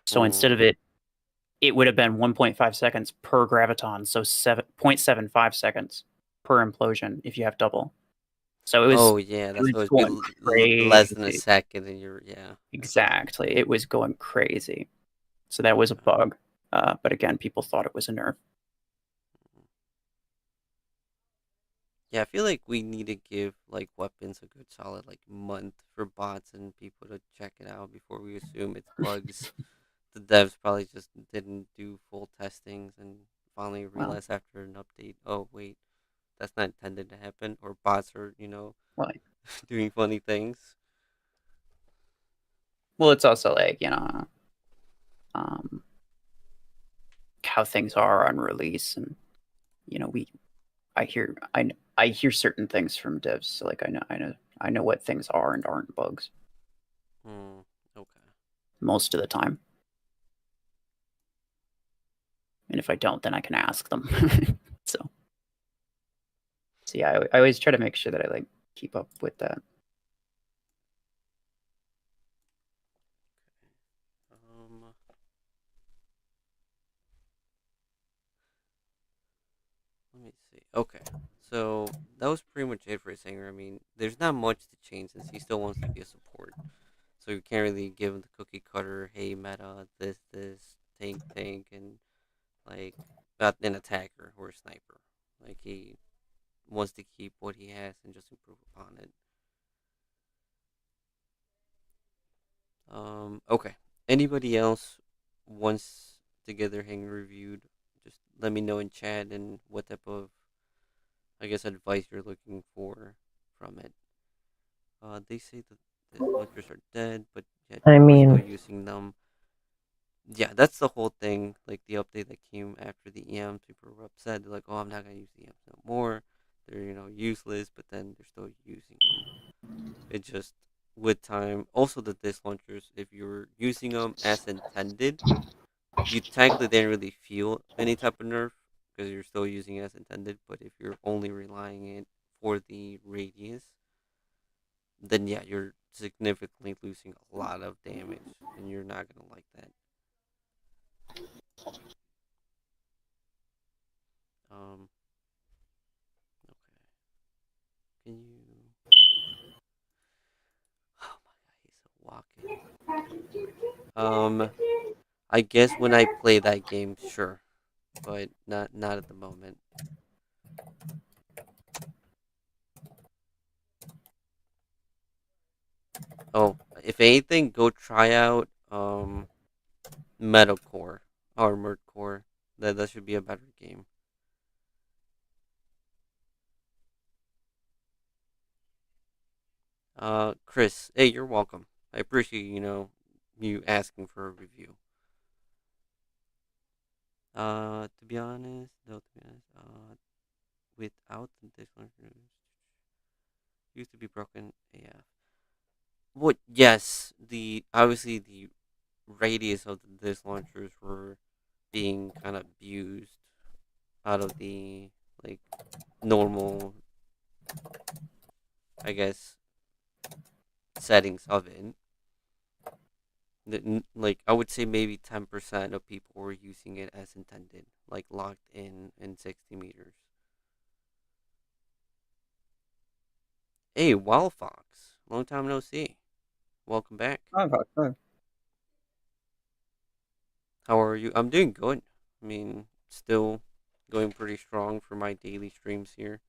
So instead Hmm. of it would have been 1.5 seconds per graviton, so 0.75 seconds per implosion if you have double. So Oh yeah, it that's was supposed to be going less than a crazy. second, and you're yeah. Exactly, it was going crazy. So that was a Okay. bug. But again, people thought it was a nerf. Yeah, I feel like we need to give like weapons a good solid like month for bots and people to check it out before we assume it's bugs. The devs probably just didn't do full testings and finally Well, realized after an update, oh wait, that's not intended to happen, or bots are like, doing funny things. well, it's also like um, how things are on release, and we I hear I hear certain things from devs. So like I know what things are and aren't bugs Hmm. Okay. most of the time. and if I don't, then I can ask them. so yeah, I always try to make sure that I like keep up with that. Let me see. Okay, so that was pretty much it for Singer. I mean, there's not much to change since he still wants to be a support. So you can't really give him the cookie cutter, hey meta, this, tank, and like not an attacker or a sniper. Like he wants to keep what he has and just improve upon it. Okay. Anybody else wants to get their hang reviewed? Just let me know in chat and what type of, I guess, advice you're looking for from it. They say that the launchers are dead, but yet I people are still mean, using them. Yeah, that's the whole thing. Like the update that came after the EMs, people were upset. They're like, "Oh, I'm not gonna use the EMs no more. They're useless." But then they're still using them. It just with time. Also, the disc launchers, if you're using them as intended, you technically didn't really feel any type of nerf because you're still using it as intended. But if you're only relying it for the radius, then yeah, you're significantly losing a lot of damage, and you're not gonna like that. Um, okay. Can you? Oh my god, he's walking. I guess when I play that game, sure, but not at the moment. Oh, if anything, go try out Metalcore, Armored Core. That should be a better game. Chris, hey, you're welcome. I appreciate you asking for a review. To be honest, no, to be honest, without the disclaimer, used to be broken AF. What? Yes, the obviously the radius of the disc launchers were being kind of abused out of the like normal, I guess, settings of it. Like I would say maybe 10% of people were using it as intended, like locked in 60 meters. Hey, Wild Fox, long time no see. Welcome back. Oh, How are you? I'm doing good. I mean, still going pretty strong for my daily streams here.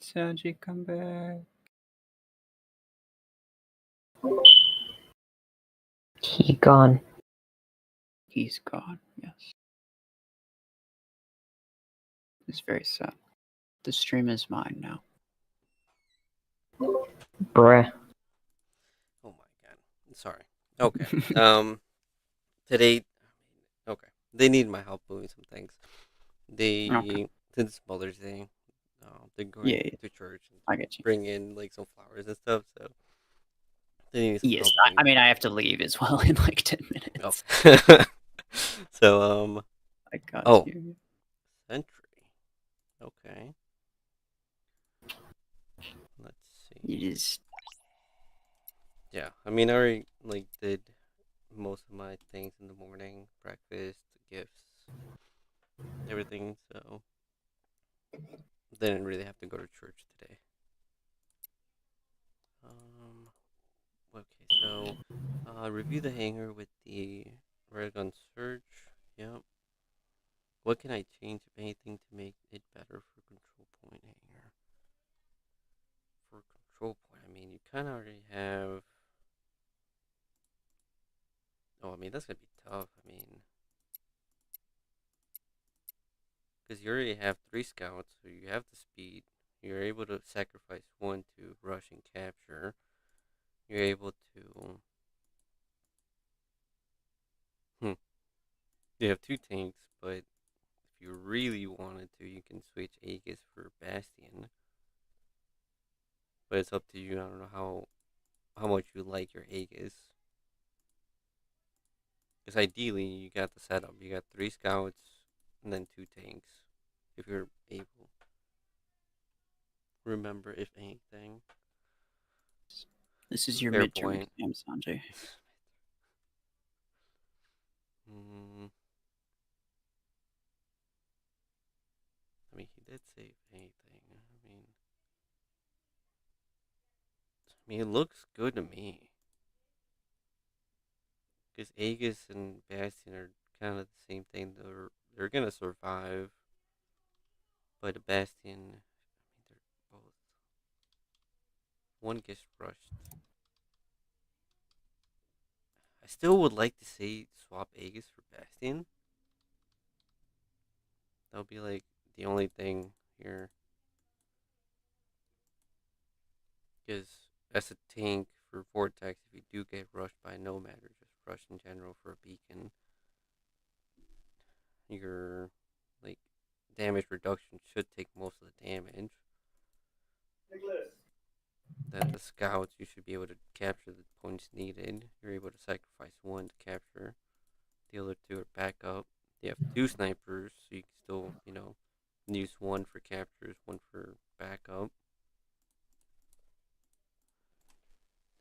Sanji, come back. he gone. He's gone. Yes, it's very sad. The stream is mine now. Bruh. Oh my god. Sorry. Okay. Today. Okay. They need my help doing some things. Okay. They since Mother's Day, they're going Yeah, to church and I get you. bring in like some flowers and stuff. So they need some Yes, helping. I mean I have to leave as well in like 10 minutes. Oh. So I got oh, you. Sentry. Okay. Let's see. It is. Yeah, I mean, I already like did most of my things in the morning, breakfast, gifts, everything. So didn't really have to go to church today. Um. Okay, so review the hanger with the red gun surge. Yep. What can I change, if anything, to make it better for control point hanger? For control point, I mean, you kind of already have. Oh, I mean, that's gonna be tough. I mean, because you already have 3 scouts, so you have the speed. You're able to sacrifice one to rush and capture. You're able to. Hmm. You have 2 tanks, but if you really wanted to, you can switch Aegis for Bastion. But it's up to you. I don't know how much you like your Aegis. Because ideally, you got the setup. You got 3 scouts and then 2 tanks. If you're able. Remember, if anything. This is your Fair midterm point. exam, Sanjay. Mm, I mean, he did say anything. It looks good to me. Because Aegis and Bastion are kind of the same thing. They're gonna survive, but a Bastion, I mean, they're both. One gets rushed. I still would like to say swap Aegis for Bastion. That'll be like the only thing here. Because as a tank for Vortex, if you do get rushed by Nomad or just rushed in general for a beacon, your like damage reduction should take most of the damage. That the scouts, you should be able to capture the points needed. You're able to sacrifice one to capture. The other 2 are backup. You have 2 snipers, so you can still, use one for captures, one for backup.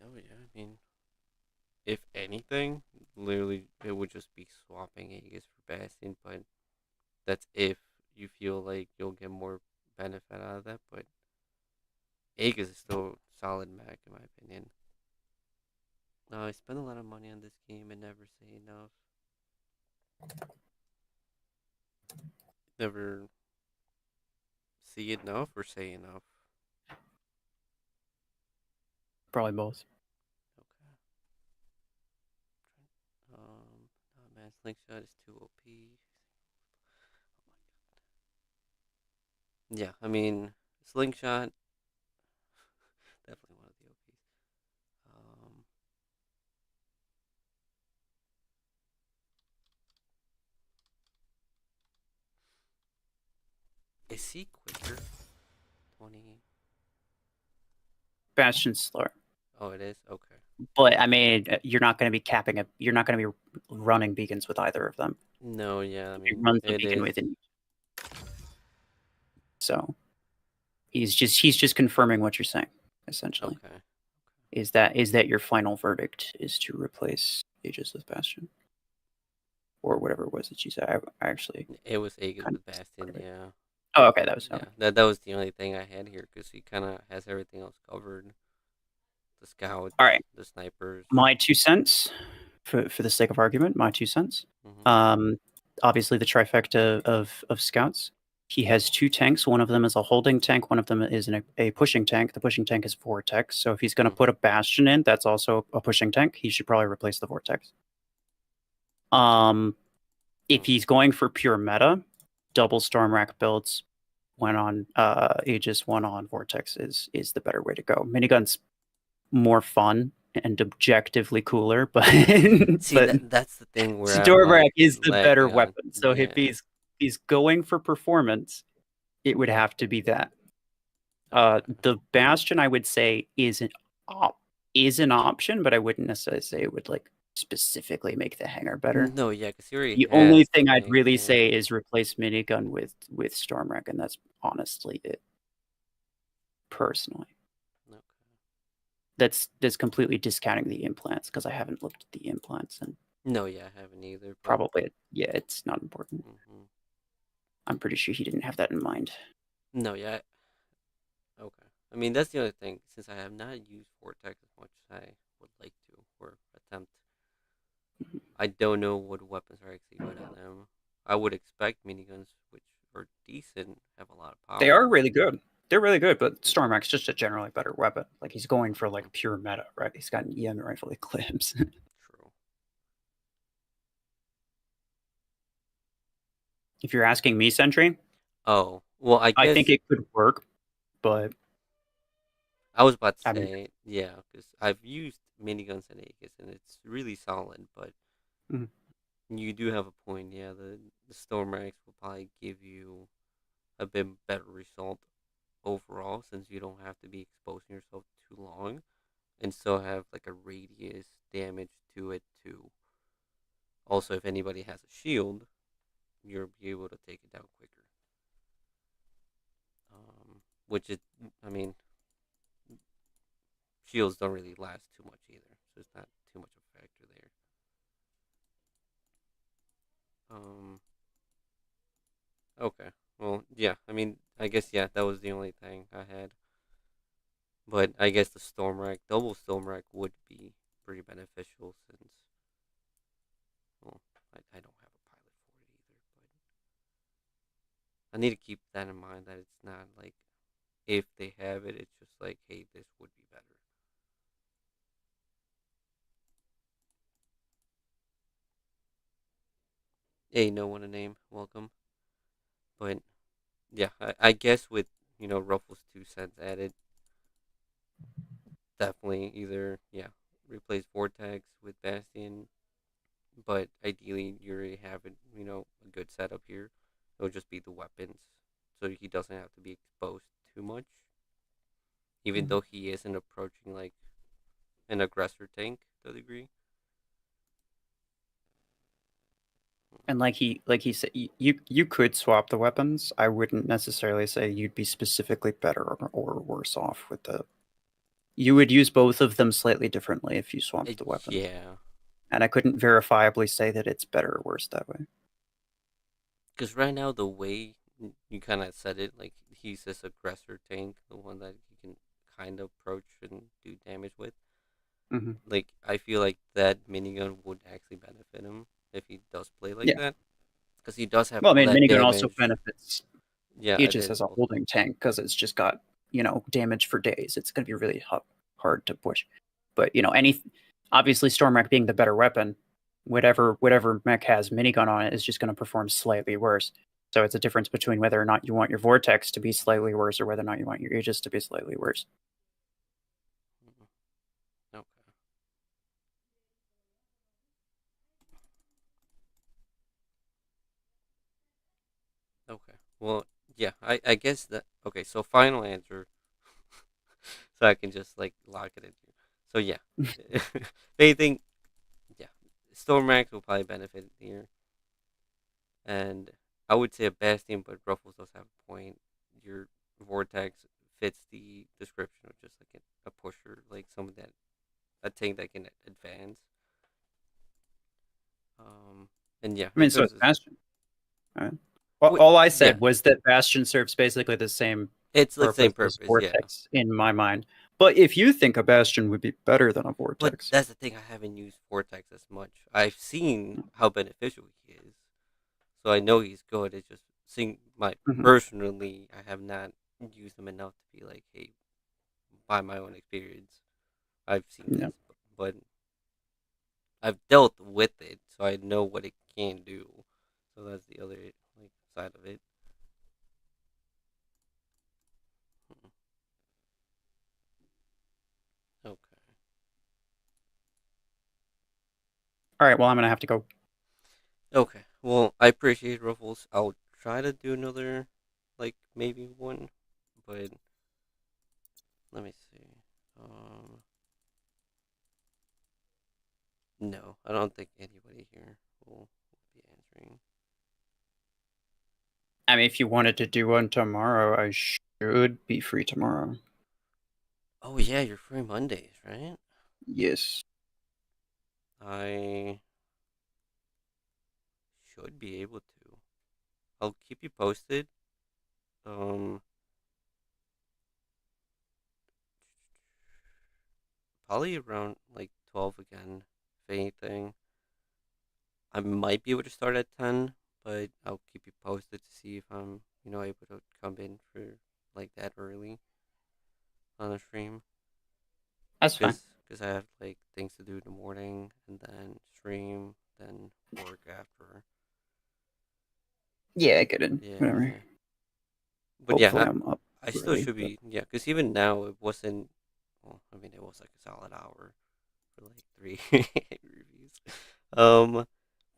Oh yeah, I mean, if anything, literally it would just be swapping Aegis for Bastion, but that's if you feel like you'll get more benefit out of that. But Aegis is still solid mech in my opinion. I spend a lot of money on this game and never say enough. Never see enough or say enough. Probably both. Okay. Man, Slingshot is too OP. Yeah, I mean, Slingshot, definitely one of the OPs. Is he quicker? 20. Bastion's slower. Oh, it is? Okay. But I mean, you're not going to be capping it. You're not going to be running beacons with either of them. No, yeah, I He mean, runs the it beacon is. with it. So he's just confirming what you're saying. Essentially, Okay. is that your final verdict is to replace Aegis with Bastion, or whatever it was that you said? I actually. It was Aegis kind with of Bastion, yeah. Oh, okay, that was Yeah, okay. that was the only thing I had here because he kind of has everything else covered. The scouts, All right, the snipers. my 2 cents, for the sake of argument, my 2 cents. Mm-hmm. Obviously the trifecta of scouts. He has 2 tanks. One of them is a holding tank. One of them is a pushing tank. The pushing tank is Vortex. So if he's going to put a Bastion in, that's also a pushing tank. He should probably replace the Vortex. If he's going for pure meta, double Storm Rack builds, one on Aegis, one on Vortex is the better way to go. Minigun's more fun and objectively cooler, but See, that's the thing where I'm Storm like Rack is the better lacking on. weapon. So if Yeah. he's going for performance, it would have to be that. The Bastion, I would say, is an option, but I wouldn't necessarily say it would like specifically make the hanger better. No, yeah, because he already The only has thing I'd tank, really yeah. say is replace minigun with Stormwreck, and that's honestly it. Personally, Okay. that's completely discounting the implants because I haven't looked at the implants, and No, yeah, I haven't either. But, probably it's not important. mhm. I'm pretty sure he didn't have that in mind. No, yeah. Okay. I mean, that's the other thing. Since I have not used Vortex as much as I would like to or attempt, I don't know what weapons are actually good on them. I would expect miniguns, which are decent, have a lot of power. They are really good. They're really good, but Stormwreck's just a generally better weapon. Like he's going for like pure meta, right? He's got an EM rifle Eclipse. True. If you're asking me, Sentry, Oh, well, I I guess think it could work, but I was about to I mean, say, yeah, because I've used miniguns and Aegis, and it's really solid, but Mhm. you do have a point, yeah. The Storm Ranks will probably give you a bit better result overall, since you don't have to be exposing yourself too long, and still have like a radius damage to it too. Also, if anybody has a shield, you'll be able to take it down quicker. Which it, I mean, shields don't really last too much either, so it's not too much of a factor there. Okay. Well, yeah. I mean, I guess yeah, that was the only thing I had. But I guess the storm rack, double storm rack, would be pretty beneficial since, well, I don't have a pilot for it either. But I need to keep that in mind that it's not like if they have it, it's just like, hey, this would be better. Hey, no one a name, welcome. But yeah, I guess with Ruffles 2 cents added, definitely either replace Vortex with Bastion, but ideally you already have it, a good setup here. It'll just be the weapons, so he doesn't have to be exposed too much. Even though he isn't approaching like an aggressor tank to a degree. and like he said, you could swap the weapons. I wouldn't necessarily say you'd be specifically better or worse off with the. You would use both of them slightly differently if you swapped the weapons. Yeah, And I couldn't verifiably say that it's better or worse that way. because right now the way you kind of said it, like he's this aggressor tank, the one that he can kind of approach and do damage with. Mm-hmm. Like I feel like that minigun would actually benefit him if he does play like Yeah. that, because he does have Well, I all mean, that minigun also damage. benefits Yeah, it Aegis is as a also. holding tank because it's just got damage for days. It's going to be really hard to push. But obviously Stormwreck being the better weapon, whatever mech has minigun on it is just going to perform slightly worse. So it's a difference between whether or not you want your Vortex to be slightly worse or whether or not you want your Aegis to be slightly worse. Okay. Okay. Well, yeah, I guess that. Okay, so final answer, so I can just like lock it in here. So yeah, if anything, yeah, Storm Max will probably benefit here, and I would say a Bastion, but Ruffles does have a point. Your Vortex fits the description of just like a pusher, like someone that a tank that can advance. Um, and yeah, I in mean, so terms it's of Bastion. Right? wait, All I yeah, said was that Bastion serves basically the same it's the same purpose as purpose, yeah. Vortex in my mind. But if you think a Bastion would be better than a But Vortex, that's the thing. I haven't used Vortex as much. I've seen how beneficial he is, so I know he's good. It's just seeing my Mhm. personally, I have not used him enough to be like, hey, by my own experience, I've seen Yeah. this, but I've dealt with it, so I know what it can do. So that's the other like side of it. Hmm. Okay. All right. Well, I'm gonna have to go. Okay. Well, I appreciate Ruffles. I'll try to do another like maybe one, but let me see. No, I don't think anybody here will be answering. I mean, if you wanted to do one tomorrow, I should be free tomorrow. Oh yeah, you're free Mondays, right? Yes. I should be able to. I'll keep you posted. Um, Probably around like 12 again, if anything. I might be able to start at 10, but I'll keep you posted to see if I'm, able to come in for like that early on the stream. That's fine. Because I have like things to do in the morning and then stream, then work after. Yeah, I get it. Yeah, Whatever. yeah. But yeah, Hopefully, I'm up I still early. should be, yeah, because even now it wasn't, well, I mean, it was like a solid hour for like three reviews. Um,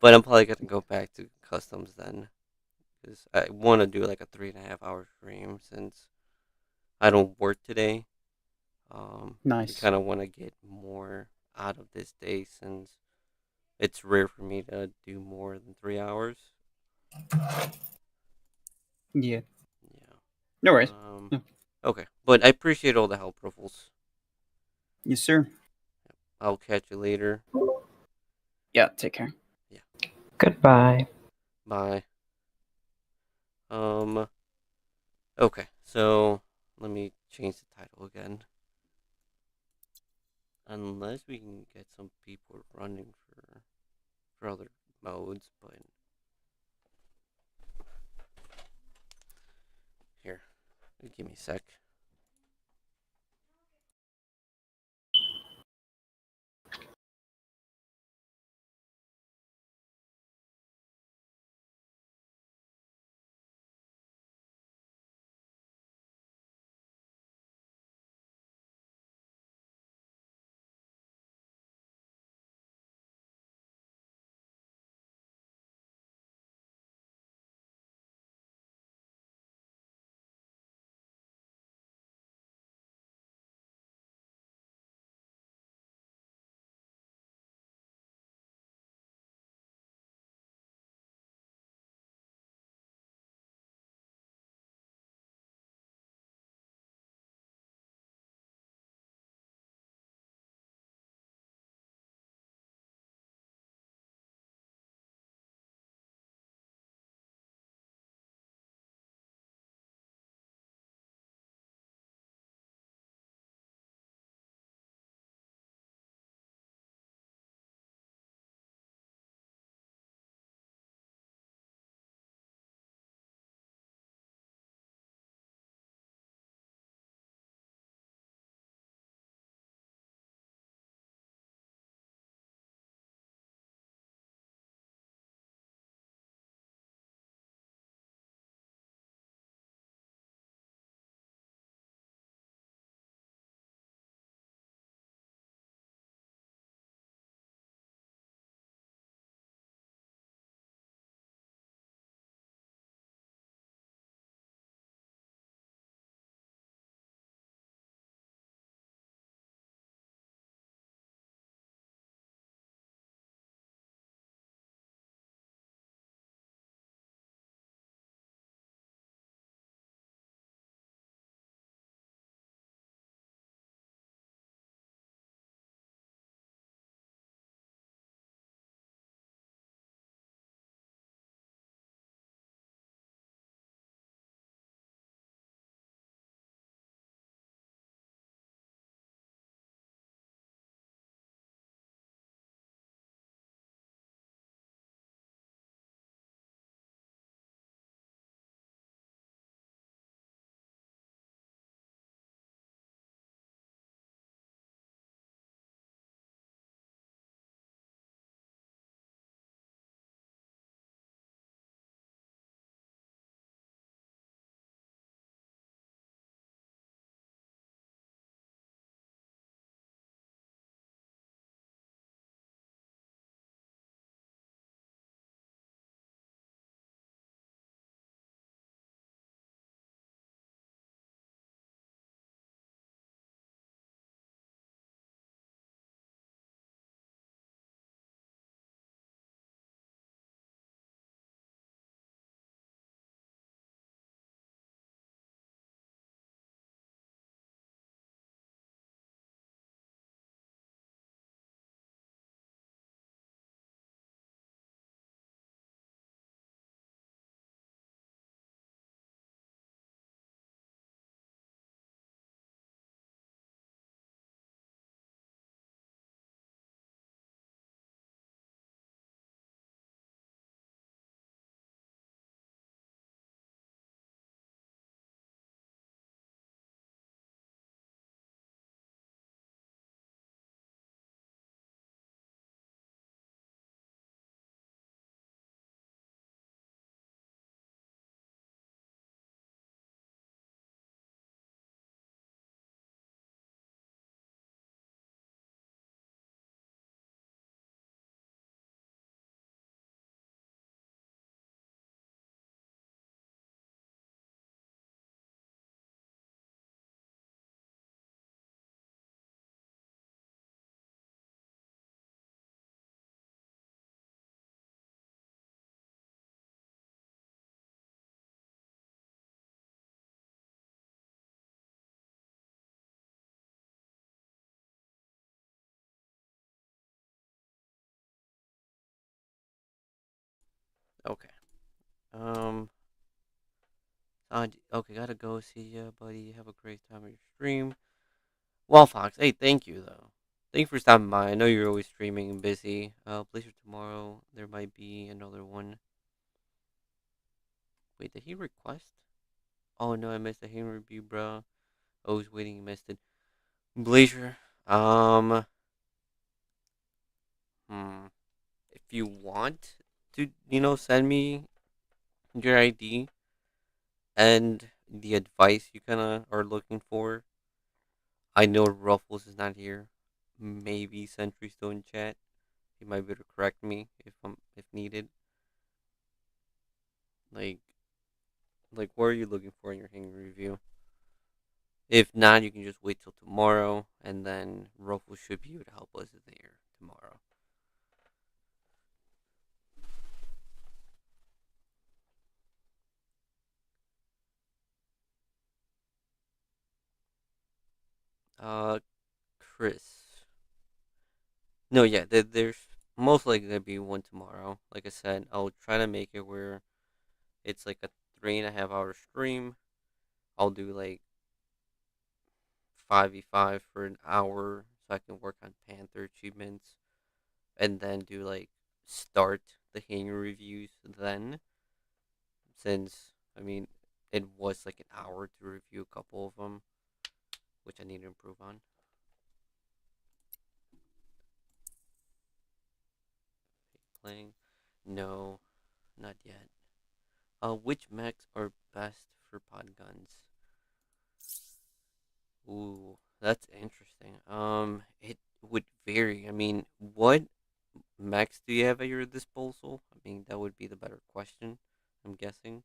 but I'm probably gonna go back to customs then, because I want to do like a 3.5 hour stream since I don't work today. I Nice. kind of want to get more out of this day since it's rare for me to do more than 3 hours. Yeah. Yeah. No worries. No. Okay, but I appreciate all the help, Ruffles. Yes, sir. I'll catch you later. Yeah, take care. Yeah. Goodbye. Bye. Um. Okay, so let me change the title again. Unless we can get some people running for other modes, but here, give me a sec. Okay. Um. Okay, gotta go. See ya, buddy. Have a great time on your stream. Well, Fox. Hey, thank you though. Thank you for stopping by. I know you're always streaming and busy. Pleasure tomorrow. There might be another one. Wait, did he request? Oh no, I missed a hand review, bro. I was waiting, missed it. Blazer. Um. Hmm. If you want to, send me your ID and the advice you kind of are looking for. I know Ruffles is not here. Maybe Sentry's still in chat. He might be able to correct me if needed. Like what are you looking for in your hanging review? If not, you can just wait till tomorrow, and then Ruffles should be able to help us there tomorrow. Uh, Chris. No, yeah, there's most likely gonna be one tomorrow. Like I said, I'll try to make it where it's like a 3.5 hour stream. I'll do like 5v5 for an hour so I can work on Panther achievements and then do like start the hanger reviews then, since I mean it was like an hour to review a couple of them, which I need to improve on. Playing? No, not yet. Which mechs are best for pod guns? Ooh, that's interesting. It would vary. I mean, what mechs do you have at your disposal? I mean, that would be the better question, I'm guessing.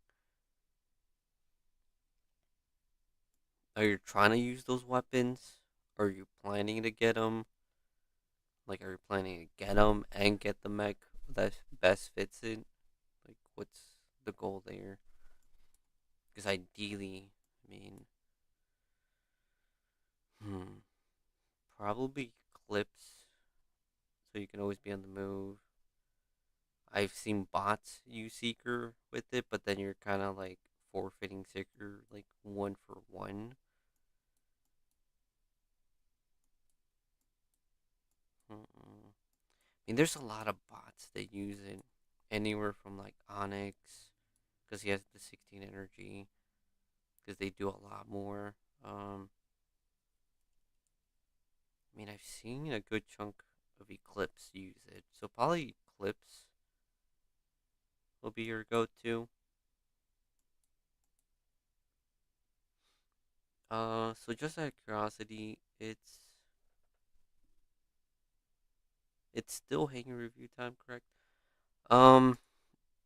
Are you trying to use those weapons? Are you planning to get them? Like, are you planning to get them and get the mech that best fits it? Like, what's the goal there? Because ideally, I mean, hmm, probably clips, so you can always be on the move. I've seen bots use Seeker with it, but then you're kind of like forfeiting Seeker like 1 for 1. Mm-mm. I mean, there's a lot of bots that use it, anywhere from like Onyx, because he has the 16 energy, because they do a lot more. Um, I mean, I've seen a good chunk of Eclipse use it, so probably Eclipse will be your go-to. So just out of curiosity, it's still hanging review time, correct? Um,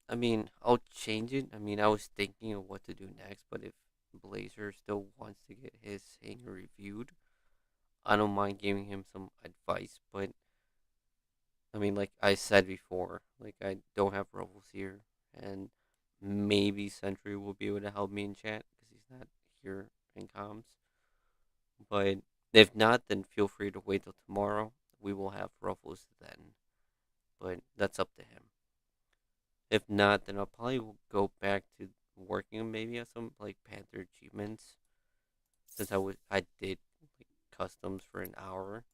I mean, I'll change it. I mean, I was thinking of what to do next, but if Blazer still wants to get his hanger reviewed, I don't mind giving him some advice. But I mean, like I said before, like I don't have Ruffles here, and maybe Sentry will be able to help me in chat because he's not here in comms. But if not, then feel free to wait till tomorrow. We will have Ruffles then, but that's up to him. If not, then I'll probably go back to working maybe on some like Panther achievements, since I did like customs for an hour.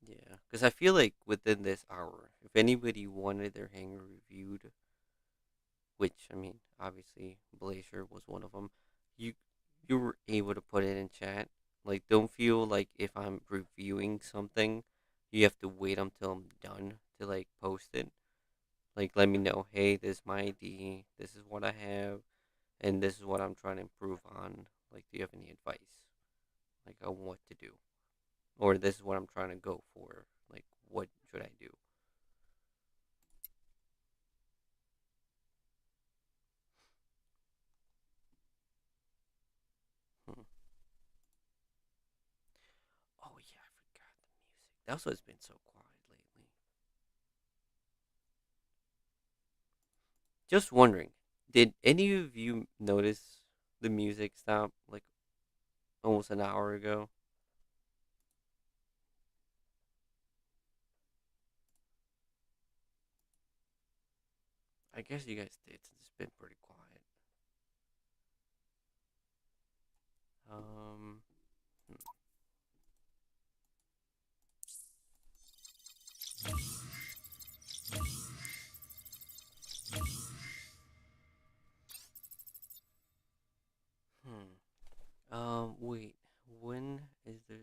Yeah, because I feel like within this hour, if anybody wanted their hanger reviewed, which I mean, obviously Blazer was one of them, you you were able to put it in chat. Like, don't feel like if I'm reviewing something, you have to wait until I'm done to like post it. Like, let me know, hey, this is my ID, this is what I have, and this is what I'm trying to improve on. Like, do you have any advice, like, on what to do, or this is what I'm trying to go for? Like, what should I do? Hmm. Oh yeah, I forgot the music. That's what's been so quiet lately. Just wondering, did any of you notice? the music stopped like almost an hour ago. I guess you guys did since it's been pretty quiet. Um, wait. When is the?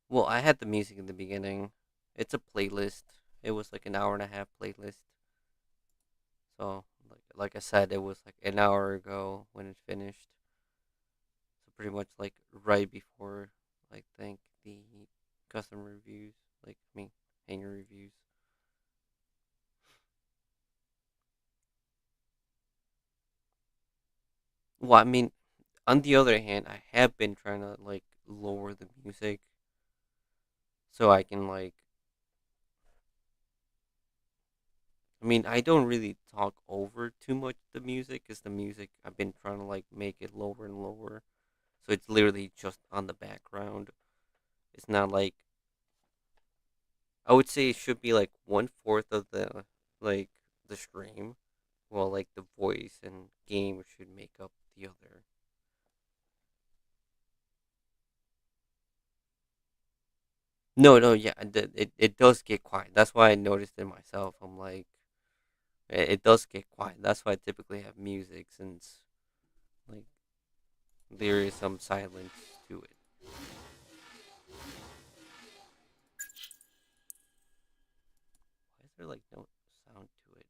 Well, I had the music in the beginning. It's a playlist. It was like an hour and a half playlist. So, like I said, it was like an hour ago when it finished. So pretty much like right before, I think the custom reviews. Hanger reviews. Well, on the other hand, I have been trying to like lower the music so I can like. I don't really talk over too much the music because the music I've been trying to like make it lower and lower, so it's literally just on the background. It's not like I would say it should be like 1/4 of the like the stream, while like the voice and game should make up the other. No, no, yeah, it does get quiet. That's why I noticed it myself. I'm like, it does get quiet. That's why I typically have music since like there is some silence to it. Why is there like no sound to it?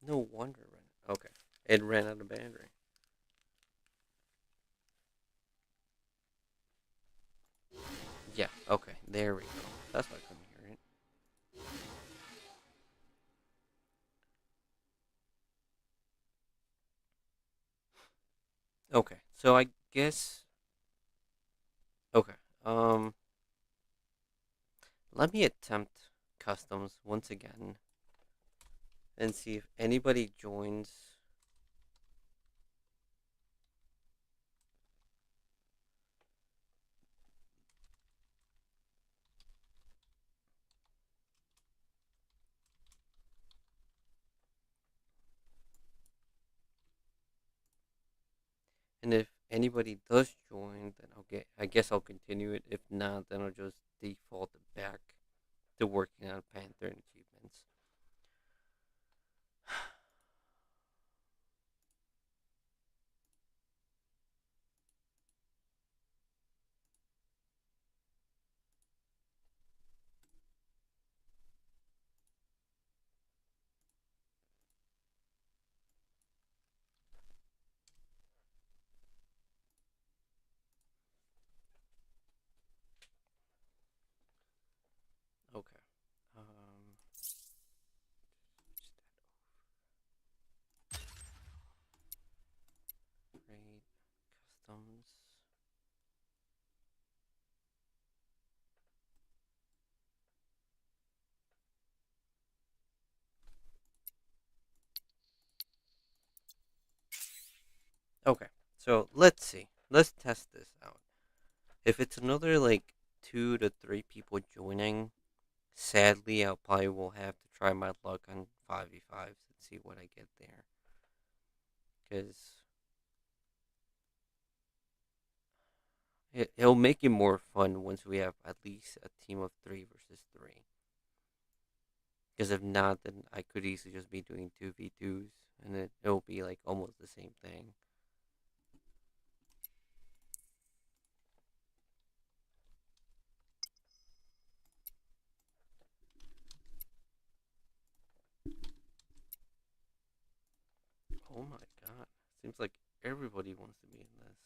No wonder it ran. Okay, it ran out of battery. Yeah. Okay. There we go. That's why I couldn't hear it. Okay. So I guess. Okay. Let me attempt customs once again and see if anybody joins. And if anybody does join, then I guess I'll continue it. If not, then I'll just default it back to working on Panther and achievements. Okay. Create customs. Okay. So let's see. Let's test this out. If it's another like 2 to 3 people joining, sadly, I probably will have to try my luck on 5v5s and see what I get there. Because it'll make it more fun once we have at least a team of 3 versus 3. Because if not, then I could easily just be doing 2v2s and it'll be like almost the same thing. Oh my god. Seems like everybody wants to be in this.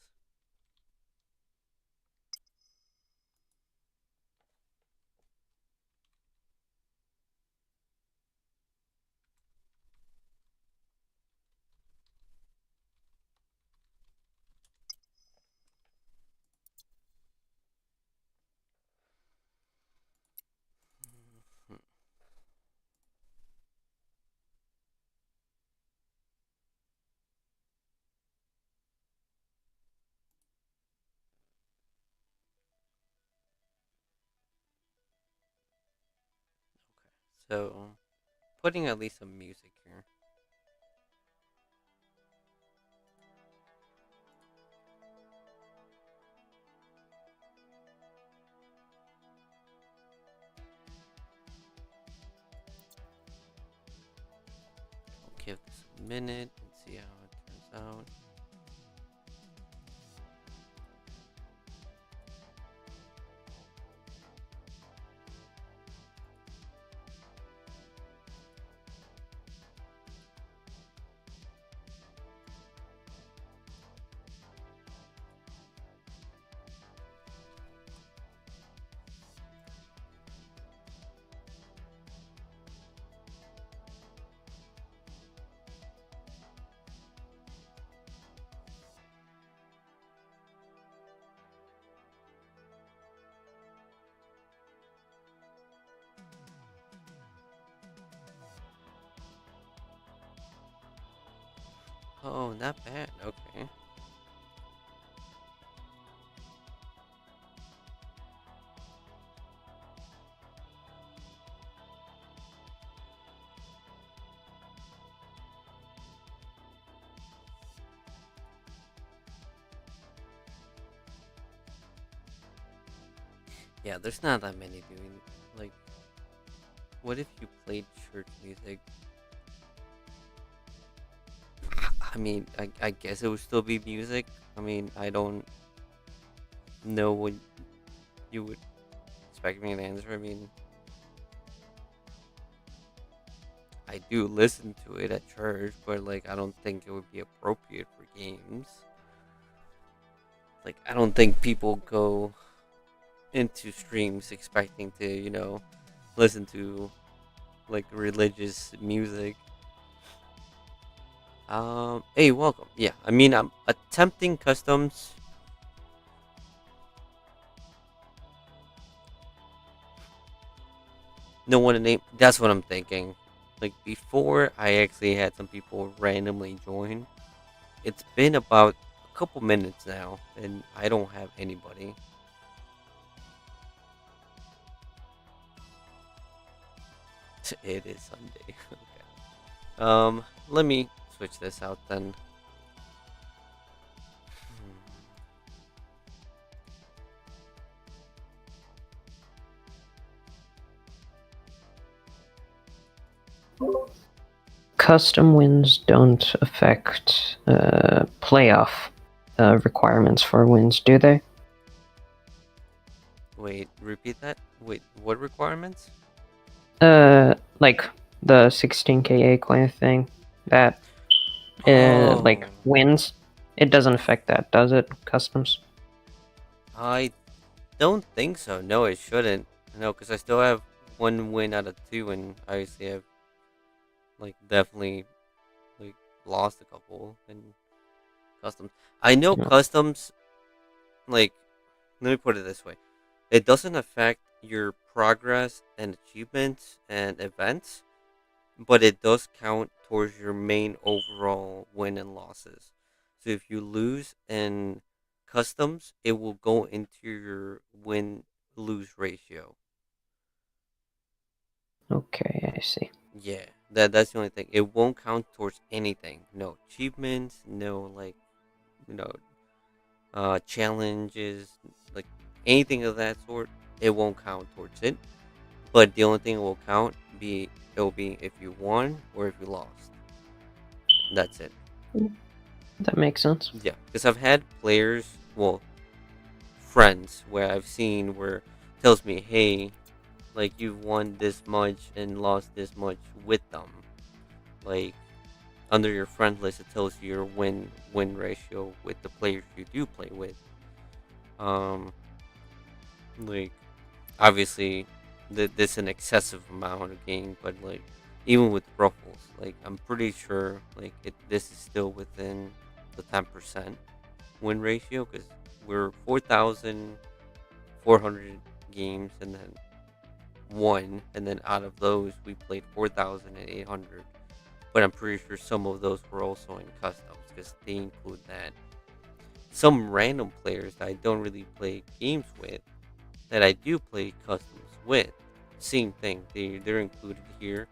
So, putting at least some music here. I'll give this a minute and see how it turns out. Oh, not bad. Okay. Yeah, there's not that many doing. Like, what if you played church music? I mean, I guess it would still be music. I mean, I don't know what you would expect me to answer. I mean, I do listen to it at church, but like, I don't think it would be appropriate for games. Like, I don't think people go into streams expecting to, listen to like religious music. Hey, welcome. Yeah, I mean, I'm attempting customs. No one to name. That's what I'm thinking. Like before, I actually had some people randomly join. It's been about a couple minutes now, and I don't have anybody. It is Sunday. Okay. Let me switch this out then. Custom wins don't affect playoff requirements for wins, do they? Wait, repeat that. Wait, what requirements? Like the 16KA kind of thing. That like Oh, wins. It doesn't affect that, does it? Customs. I don't think so. No, it shouldn't. No, because I still have one win out of two, and I obviously have like definitely like lost a couple in customs. I know No. customs. Like, let me put it this way: it doesn't affect your progress and achievements and events, but it does count towards your main overall win and losses. So if you lose in customs, it will go into your win lose ratio. Okay, I see. Yeah, that's the only thing. It won't count towards anything. No achievements, no like you know challenges, like anything of that sort. It won't count towards it. But the only thing it will count be it will be if you won or if you lost. That's it. That makes sense. Yeah, because I've had players, well, friends, where I've seen where tells me, hey, like you've won this much and lost this much with them. Like under your friend list, it tells you your win ratio with the players you do play with. Um, like obviously, this an excessive amount of game, but like even with ruffles, like I'm pretty sure like this is still within the 10% win ratio because we're 4,400 games and then one, and then out of those we played 4,800. But I'm pretty sure some of those were also in customs because they include that. Some random players that I don't really play games with that I do play customs with. same thing. They're included here,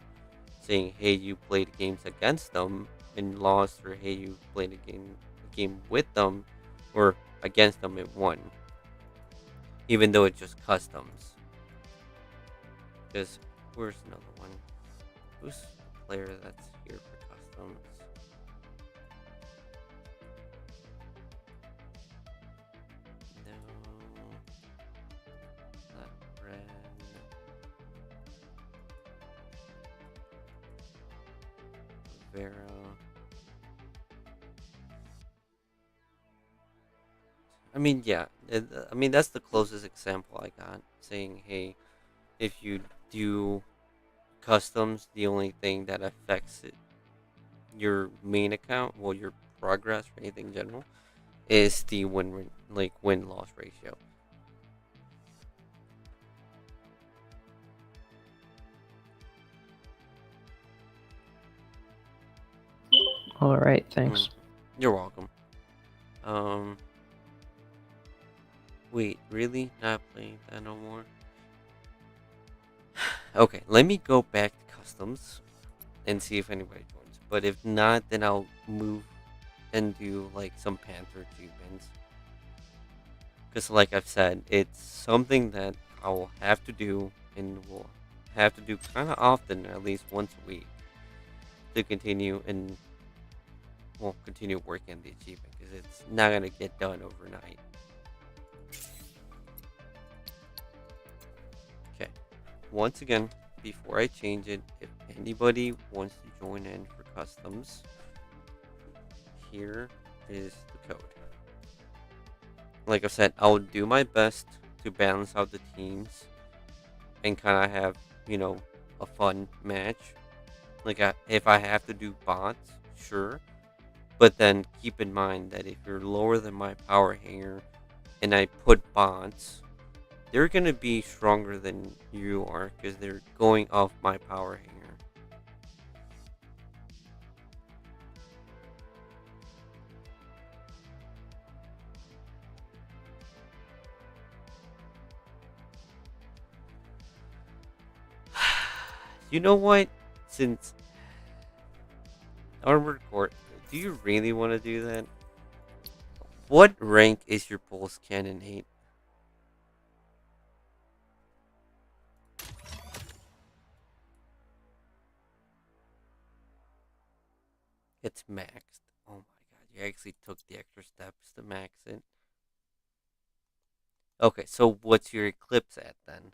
saying, hey, you played games against them and lost, or hey, you played a game with them or against them and won, even though it's just customs. Because where's another one? Who's a player that's here for customs? No, not Ren. Rivera. I mean, yeah. I mean, that's the closest example I got, saying, hey, if you do customs, the only thing that affects it, your main account, well, your progress or anything in general, is the win loss ratio. All right, thanks. You're welcome. Wait, really? Not playing that no more? Okay, let me go back to customs and see if anybody joins. But if not, then I'll move and do like some Panther achievements. Because, like I've said, it's something that I will have to do and will have to do kind of often, at least once a week, to continue and continue working on the achievement, because it's not gonna get done overnight. Okay, once again, before I change it, if anybody wants to join in for customs, here is the code. Like I said, I'll do my best to balance out the teams and kind of have, a fun match. Like, if I have to do bots, sure. But then keep in mind that if you're lower than my power hanger and I put bots, they're going to be stronger than you are because they're going off my power hanger. You know what? Since Armored Core, do you really want to do that? What rank is your pulse cannon 8? It's maxed. Oh my god, you actually took the extra steps to max it. Okay, so what's your eclipse at then?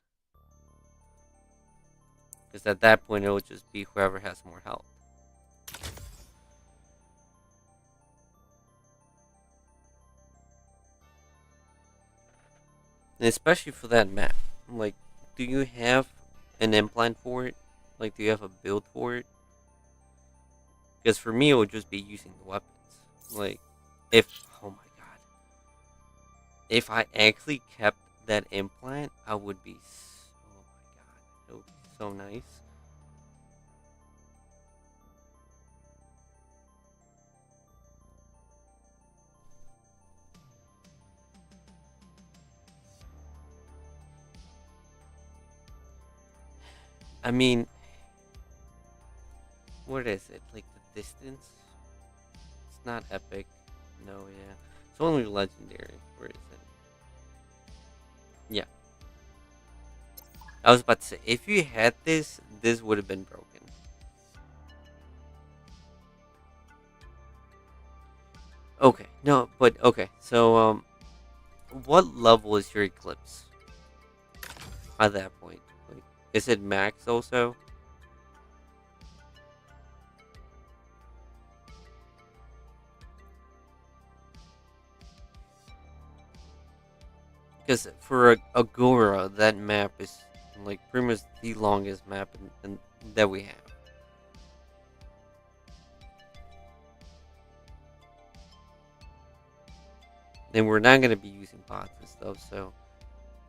Because at that point, it will just be whoever has more health. And especially for that map. Like, do you have an implant for it? Like, do you have a build for it? Because for me, it would just be using the weapons. Like, oh my god. If I actually kept that implant, I would be, oh my god. It would be so nice. I mean, what is it? Like the distance? It's not epic. No, yeah. It's only legendary. Where is it? Yeah. I was about to say, if you had this would have been broken. Okay, no, but okay. So, what level is your eclipse at that point? Like, is it max also? Because for Agora, that map is like pretty much the longest map that we have. And we're not gonna be using bots and stuff, so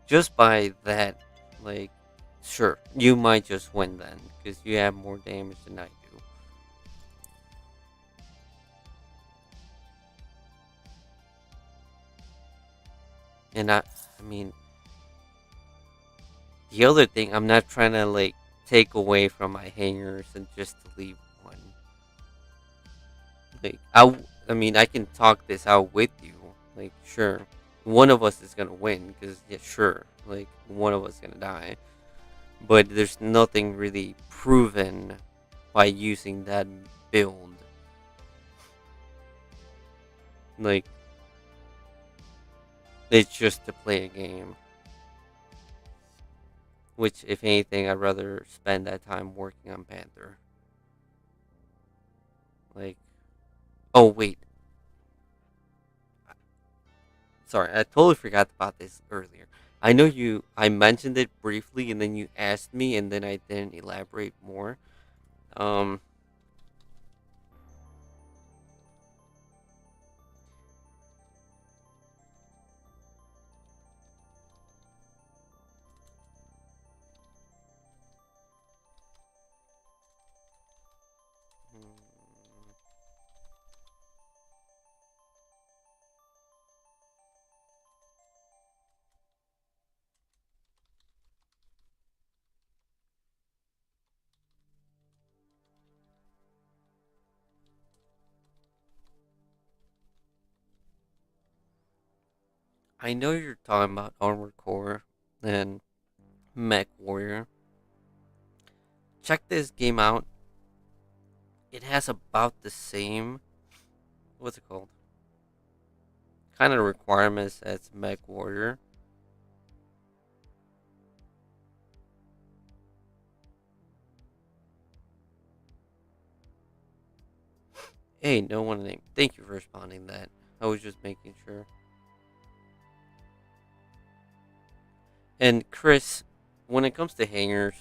just by that, like, sure, you might just win then, because you have more damage than I do. And I mean, The other thing, I'm not trying to like take away from my hangers and just to leave one. Like I mean, I can talk this out with you. Like, sure, one of us is gonna win because yeah, sure, like one of us is gonna die. But there's nothing really proven by using that build. Like, it's just to play a game. Which, if anything, I'd rather spend that time working on Panther. Like, oh wait, sorry, I totally forgot about this earlier. I know I mentioned it briefly, and then you asked me, and then I didn't elaborate more. Um, I know you're talking about Armored Core and Mech Warrior. Check this game out. It has about the same, what's it called? Kind of requirements as Mech Warrior. Hey, no one name. Thank you for responding to that. I was just making sure. And Chris, when it comes to hangers,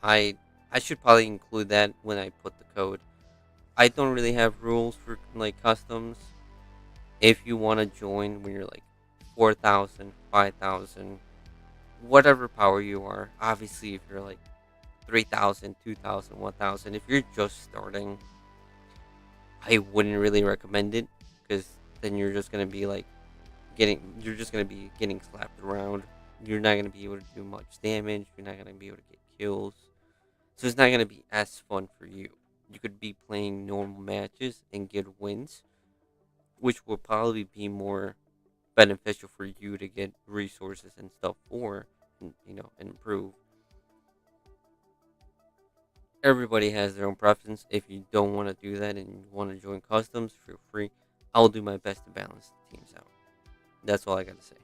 I should probably include that when I put the code. I don't really have rules for like customs. If you want to join when you're like 4,000, 5,000, whatever power you are. Obviously, if you're like 3,000, 2,000, 1,000, if you're just starting, I wouldn't really recommend it because then you're just gonna be like you're just gonna be getting slapped around. You're not gonna be able to do much damage. You're not gonna be able to get kills. So it's not gonna be as fun for you. You could be playing normal matches and get wins, which will probably be more beneficial for you to get resources and stuff for, and, and improve. Everybody has their own preference. If you don't want to do that and you want to join customs, feel free. I'll do my best to balance the teams out. That's all I gotta say.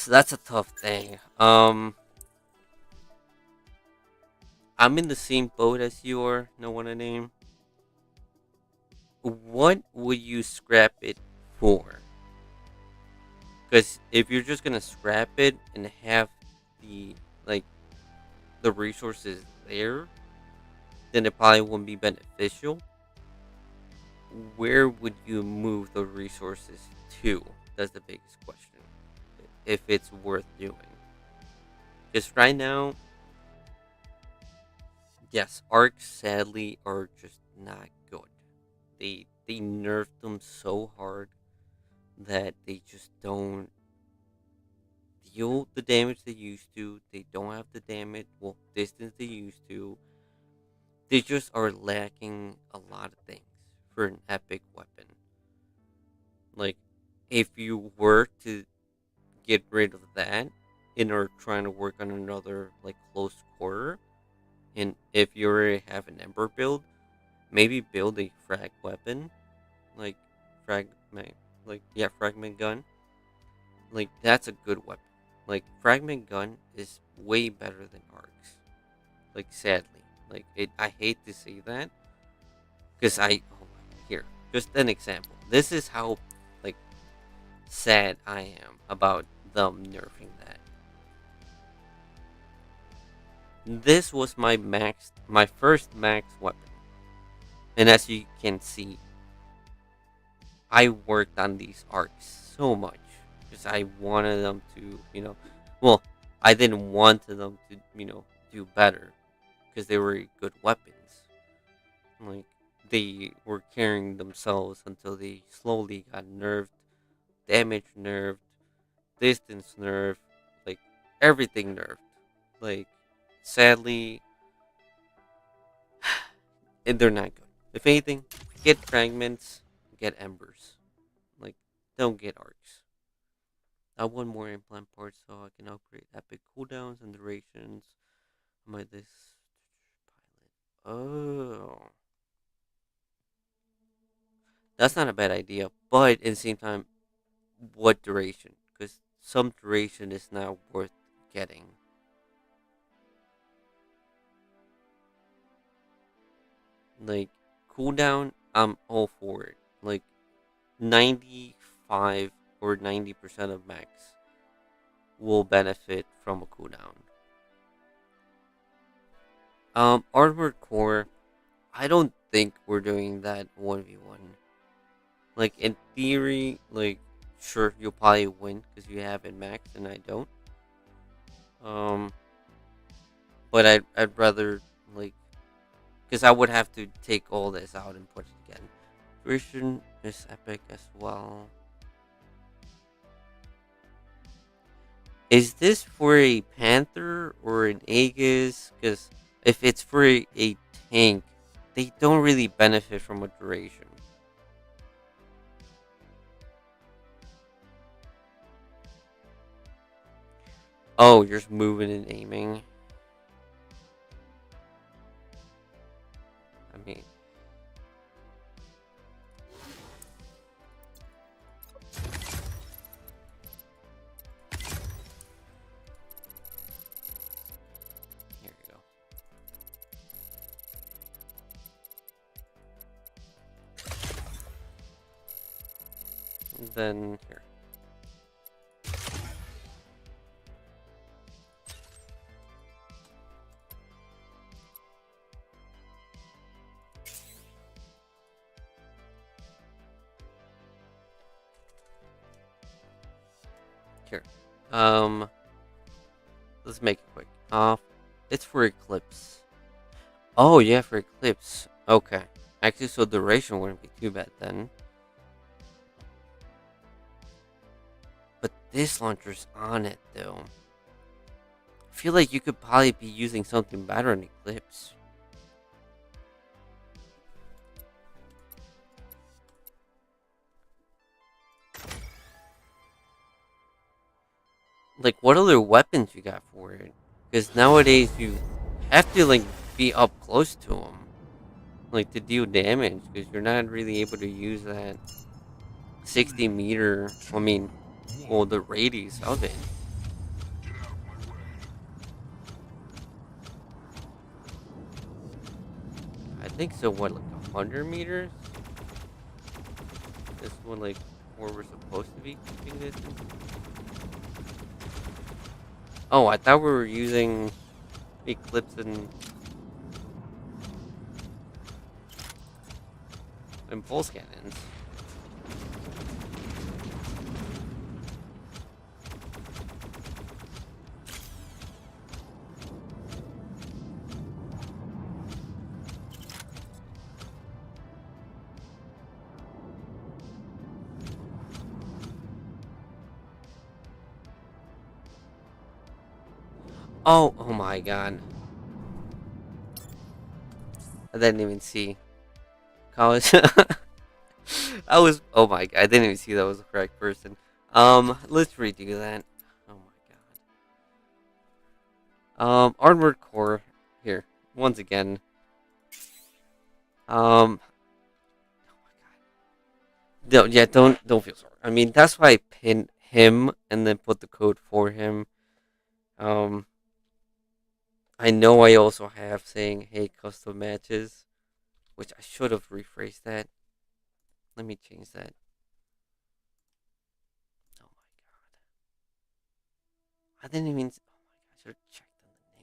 That's a tough thing. I'm in the same boat as you are. No one to name. What would you scrap it for? Because if you're just gonna scrap it and have the like the resources there, then it probably wouldn't be beneficial. Where would you move the resources to? That's the biggest question. If it's worth doing. Because right now, yes, arcs sadly are just not good. They nerfed them so hard that they just don't deal the damage they used to. They don't have the damage, well, distance they used to. They just are lacking a lot of things for an epic weapon. Like, if you were to get rid of that and are trying to work on another, like, close quarter, and if you already have an Ember build, maybe build a frag weapon, like, fragment, fragment gun. Like, that's a good weapon. Like, fragment gun is way better than arcs. Like, sadly. Like, I hate to say that, because here, just an example. This is how, like, sad I am about them nerfing that. This was my first max weapon. And as you can see, I worked on these arcs so much because I wanted them to, well, I didn't want them to, do better because they were good weapons. Like, they were carrying themselves until they slowly got nerfed, damage nerfed, distance nerfed, like everything nerfed. Like, sadly, and they're not good. If anything, get fragments, get embers. Like, don't get arcs. I want more implant parts so I can upgrade epic cooldowns and durations. My this pilot. Oh, that's not a bad idea. But at the same time, what duration? Because some duration is not worth getting. Like, cooldown, I'm all for it. Like, 95 or 90% of mechs will benefit from a cooldown. Armored core, I don't think we're doing that 1v1. Like, in theory, like, sure, you'll probably win because you have it max and I don't. Um, but I'd rather, like, because I would have to take all this out and put it again. Duration is epic as well. Is this for a Panther or an Aegis? Because if it's for a tank, they don't really benefit from a duration. Oh, you're just moving and aiming. I mean, here you go. And then here. Here. Let's make it quick. It's for Eclipse. Oh yeah, for Eclipse. Okay. Actually, so duration wouldn't be too bad then. But this launcher's on it though. I feel like you could probably be using something better in Eclipse. Like, what other weapons you got for it? Because nowadays you have to like be up close to them, like to deal damage. Because you're not really able to use that 60 meter. I mean, well, the radius of it. I think so. What, like 100 meters? This one, like, where we're supposed to be keeping this. Oh, I thought we were using Eclipse and pulse cannons. Oh my god. I didn't even see. College. I was. Oh my god. I didn't even see that was the correct person. Let's redo that. Oh my god. Armored core. Here. Once again. Um. No, yeah. Don't feel sorry. I mean, that's why I pinned him and then put the code for him. Um. I know I also have saying, hey, custom matches, which I should have rephrased that. Let me change that. Oh my god. I didn't even. Oh my god, I should have checked on the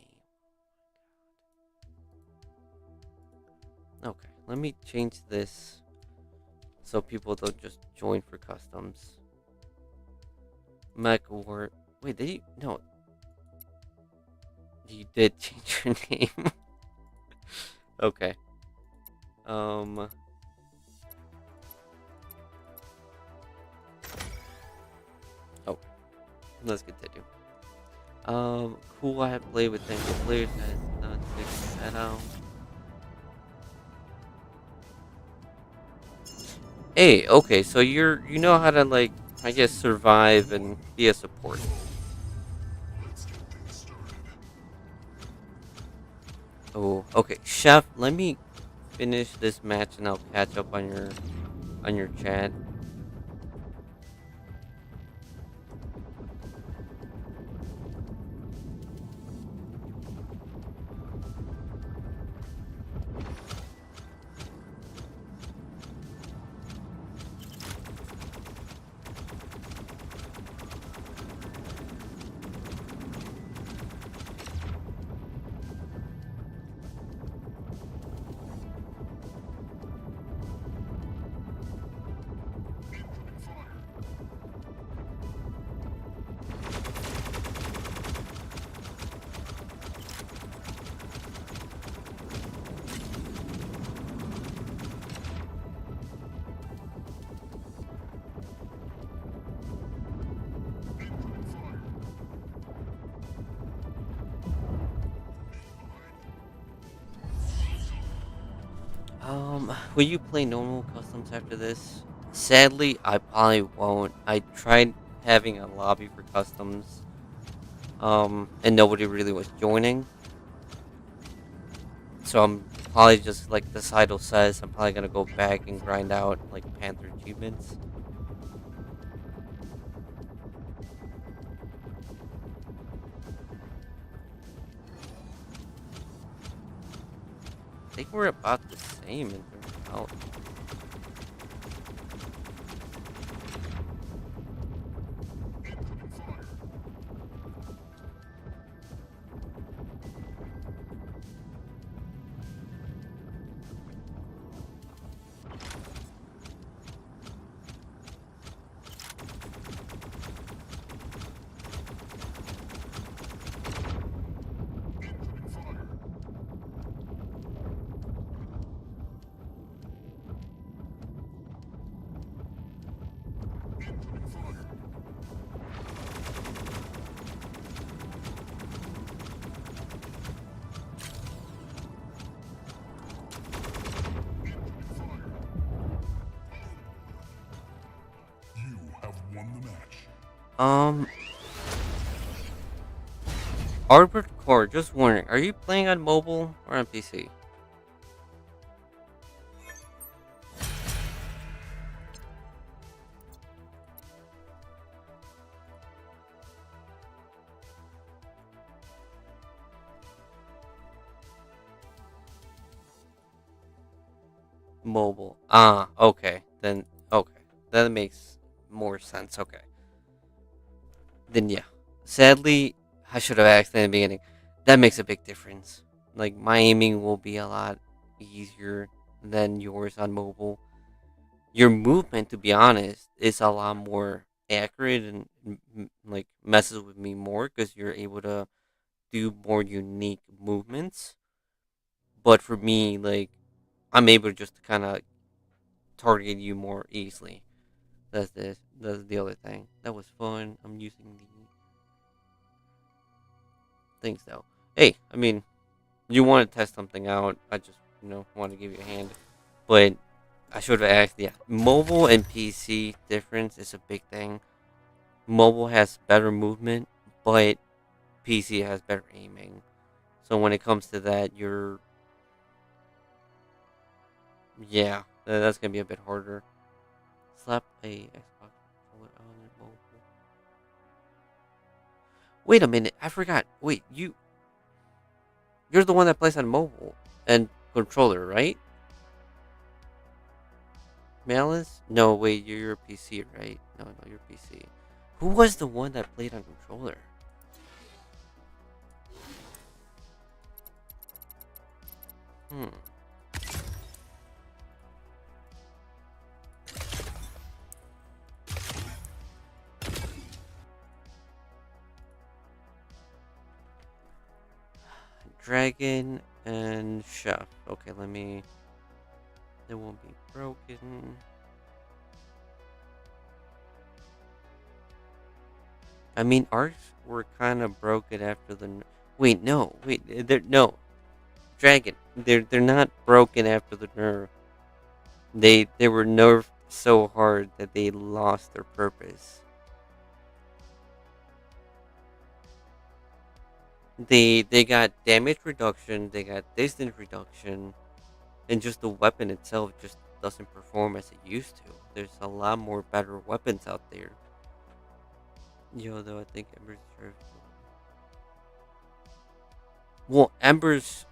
name. Okay, let me change this so people don't just join for customs. Mech or. Wait, did you. No. You did change your name. Okay. let's continue. Cool. I have played with tango players and not figured that out. Hey, okay, so you know how to like I guess survive and be a support. Let's get things started. Oh, okay, chef. Let me finish this match and I'll catch up on your chat. Will you play normal customs after this? Sadly, I probably won't. I tried having a lobby for customs, and nobody really was joining. So I'm probably just like the title says, I'm probably gonna go back and grind out like Panther achievements. I think we're about the same in terms of health. You have won the match. Um, Arbor Core, just wondering, are you playing on mobile or on PC? Mobile. Ah, okay. Then okay. That makes more sense. Okay. Then yeah. Sadly, I should have asked in the beginning. That makes a big difference. Like my aiming will be a lot easier than yours on mobile. Your movement, to be honest, is a lot more accurate and like messes with me more because you're able to do more unique movements. But for me, like I'm able just to kind of target you more easily. That's this. That's the other thing. That was fun. I'm using the things though. Hey, I mean, you want to test something out? I just want to give you a hand, but I should have asked. Yeah, mobile and PC difference is a big thing. Mobile has better movement, but PC has better aiming. So when it comes to that, yeah, that's gonna be a bit harder. Slap a Xbox controller on your mobile. Wait a minute, I forgot. Wait, you're the one that plays on mobile and controller, right? Malice? No, wait, you're your PC, right? No, you're PC. Who was the one that played on controller? Hmm. Dragon and Chef. Okay, let me. They won't be broken. I mean, ours were kind of broken after the. Wait, no, wait, they're no dragon. They're not broken after the nerf. They were nerfed so hard that they lost their purpose. They got damage reduction, they got distance reduction, and just the weapon itself just doesn't perform as it used to. There's a lot more better weapons out there. Yo, though I think Embers deserves. Well, Embers,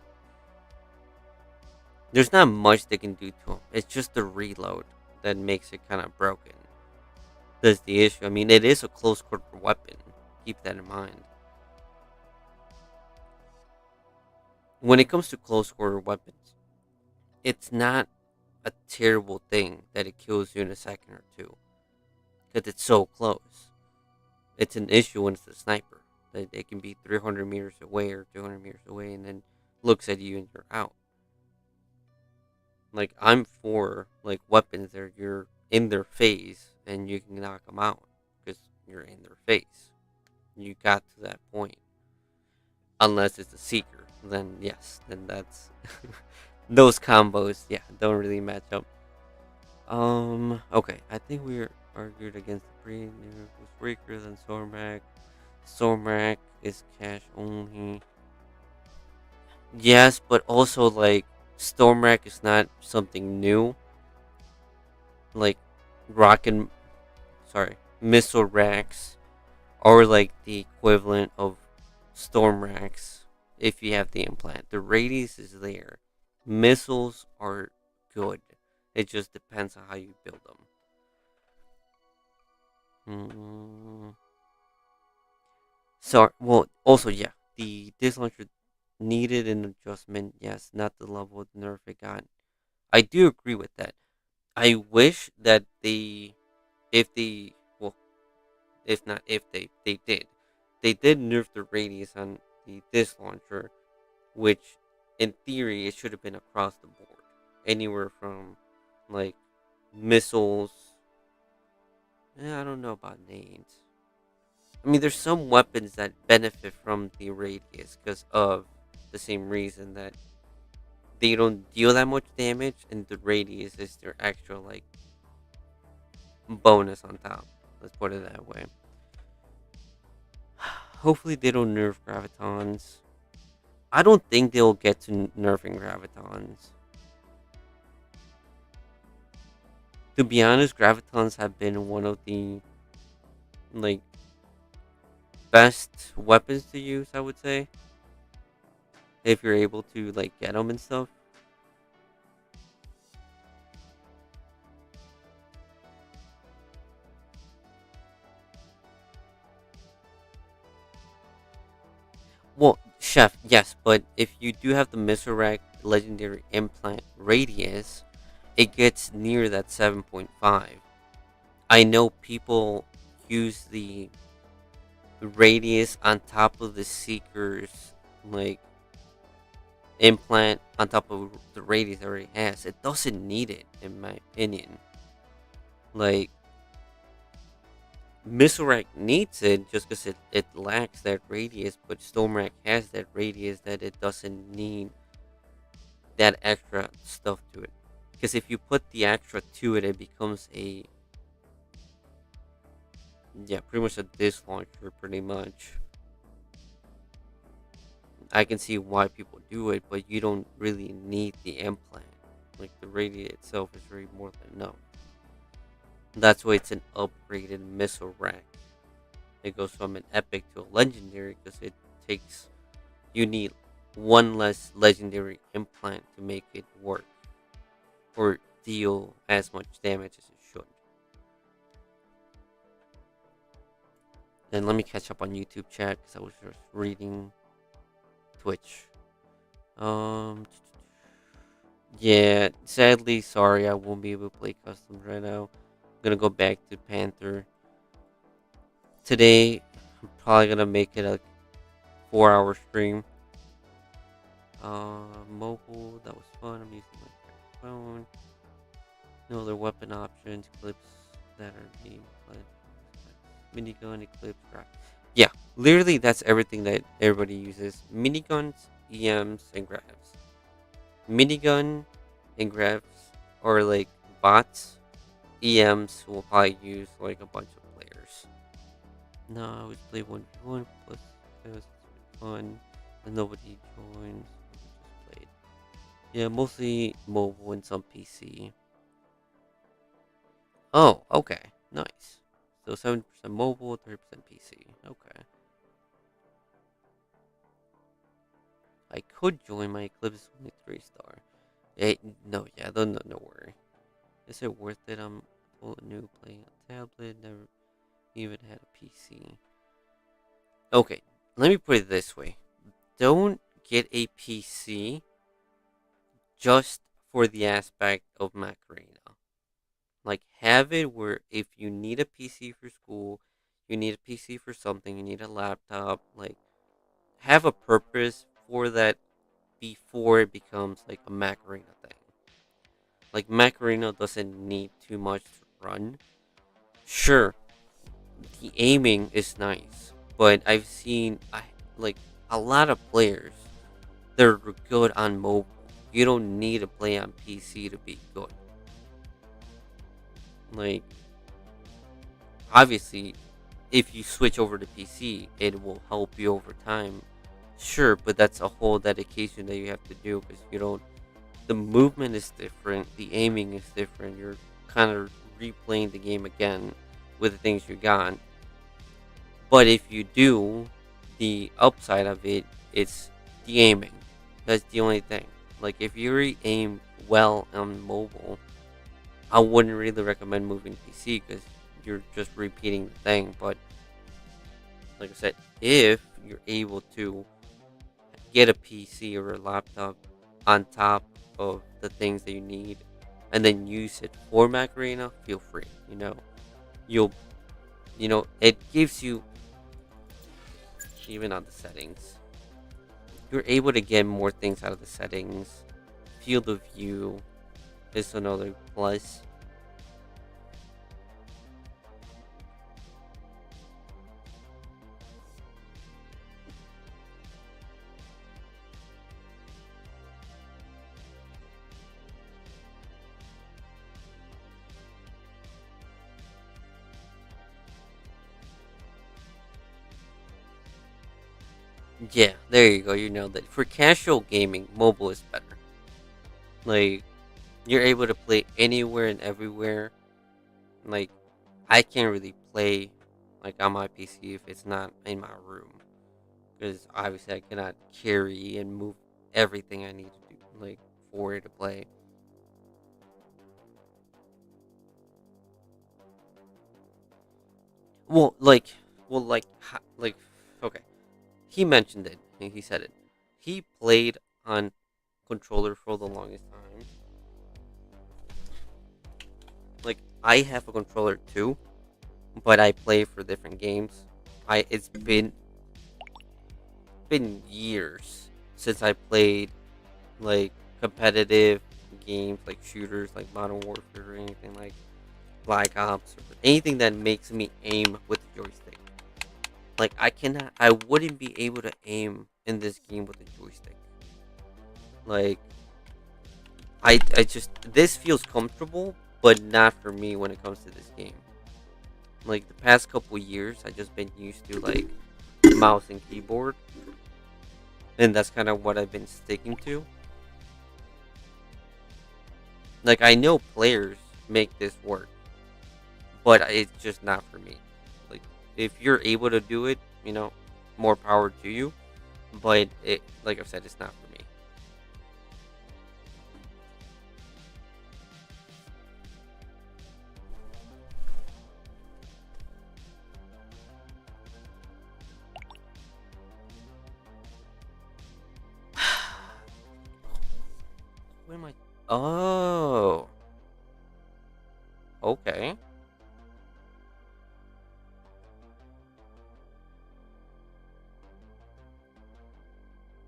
there's not much they can do to him. It's just the reload that makes it kind of broken. That's the issue. I mean, it is a close quarter weapon. Keep that in mind. When it comes to close quarter weapons, it's not a terrible thing that it kills you in a second or two because it's so close. It's an issue when it's a sniper. That it can be 300 meters away or 200 meters away and then looks at you and you're out. Like, I'm for like weapons that you're in their face and you can knock them out because you're in their face. You got to that point. Unless it's a seeker, then yes, then that's those combos. Yeah, don't really match up. Okay, I think we're argued against the breed. Was weaker than Sormac. Sormac is cash only. Yes, but also like Stormrack is not something new. Like rocket, sorry, missile racks are like the equivalent of storm racks if you have the implant. The radius is there. Missiles are good. It just depends on how you build them. So, well, also, yeah, this launcher needed an adjustment. Yes, not the level of nerf it got. I do agree with that. I wish that if they, well, if not, if they did nerf the radius on the this launcher, which in theory it should have been across the board, anywhere from like missiles. I don't know about nades. I mean, there's some weapons that benefit from the radius because of the same reason that they don't deal that much damage, and the radius is their extra like bonus on top. Let's put it that way. Hopefully, they don't nerf gravitons. I don't think they'll get to nerfing gravitons. To be honest, gravitons have been one of the like best weapons to use, I would say, if you're able to like get them and stuff. Well, chef, yes, but if you do have the Miserac legendary implant radius, it gets near that 7.5. I know people use the radius on top of the seeker's like implant on top of the radius it already has. It doesn't need it, in my opinion. Like, Miserac needs it just because it lacks that radius, but Stormrack has that radius that it doesn't need that extra stuff to it. Because if you put the extra to it, it becomes a, yeah, pretty much a disc launcher, pretty much. I can see why people do it, but you don't really need the implant. Like, the radius itself is really more than enough. That's why it's an upgraded missile rack. It goes from an epic to a legendary because it takes, you need one less legendary implant to make it work or deal as much damage as it should. And let me catch up on YouTube chat because I was just reading Twitch. Yeah, sadly, sorry, I won't be able to play customs right now. I'm gonna go back to Panther. Today, I'm probably gonna make it a 4-hour stream. Mobile, that was fun. I'm using my phone. No other weapon options, clips that are being played. Minigun, eclipse, Yeah, literally that's everything that everybody uses. Miniguns, EMs, and grabs. Minigun and grabs are like bots. EMs will probably use like a bunch of players. No, I would play 1v1 plus fun, and nobody joins. We just played. Yeah, mostly mobile and some PC. Oh, okay, nice. So 7% mobile, 30% PC. Okay. I could join my Eclipse is only 3-star. No, yeah, no worry. Is it worth it? I'm full new playing a tablet, never even had a PC. Okay, let me put it this way. Don't get a PC just for the aspect of Macarena. Like, have it where if you need a PC for school, you need a PC for something, you need a laptop, like, have a purpose for that before it becomes like a Macarena thing. Like, Macarena doesn't need too much to run. Sure, the aiming is nice, but I've seen like a lot of players that are good on mobile. You don't need to play on PC to be good. Like, obviously, if you switch over to PC, it will help you over time. Sure, but that's a whole dedication that you have to do because you don't. The movement is different, the aiming is different. You're kind of replaying the game again with the things you got. But if you do, the upside of it, it's the aiming. That's the only thing. Like, if you aim well on mobile, I wouldn't really recommend moving PC because you're just repeating the thing. But like I said, if you're able to get a PC or a laptop on top of the things that you need and then use it for Macarena, feel free. You'll, it gives you, even on the settings, you're able to get more things out of the settings. Field of view is another plus. Yeah, there you go. You know that for casual gaming, mobile is better. Like, you're able to play anywhere and everywhere. Like, I can't really play like on my PC if it's not in my room because obviously I cannot carry and move everything I need to do like for it to play. Well, like, like, okay. He mentioned it. He said it. He played on controller for the longest time. Like, I have a controller too, but I play for different games. It's been years since I played like competitive games like shooters like Modern Warfare or anything like Black Ops or anything that makes me aim with the joystick. Like, I wouldn't be able to aim in this game with a joystick. Like, I just, this feels comfortable, but not for me when it comes to this game. Like, the past couple years, I just been used to like mouse and keyboard, and that's kind of what I've been sticking to. Like, I know players make this work, but it's just not for me. Like, if you're able to do it, more power to you. But it, like I've said, it's not for me. Where am I? Oh, okay.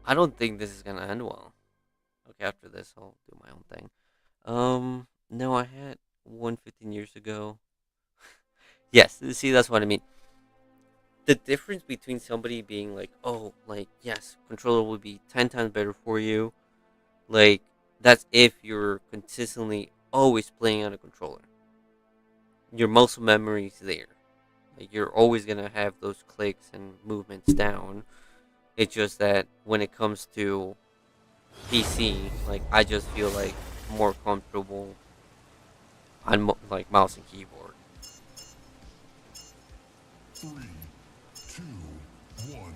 I don't think this is gonna end well. Okay, after this, I'll do my own thing. No, I had one 15 years ago. Yes, see, that's what I mean. the difference between somebody being like, oh, like, yes, controller will be 10 times better for you, like, that's if you're consistently always playing on a controller. Your muscle memory is there. Like, you're always going to have those clicks and movements down. It's just that when it comes to PC, like, I just feel like more comfortable on like mouse and keyboard. 3, 2, 1.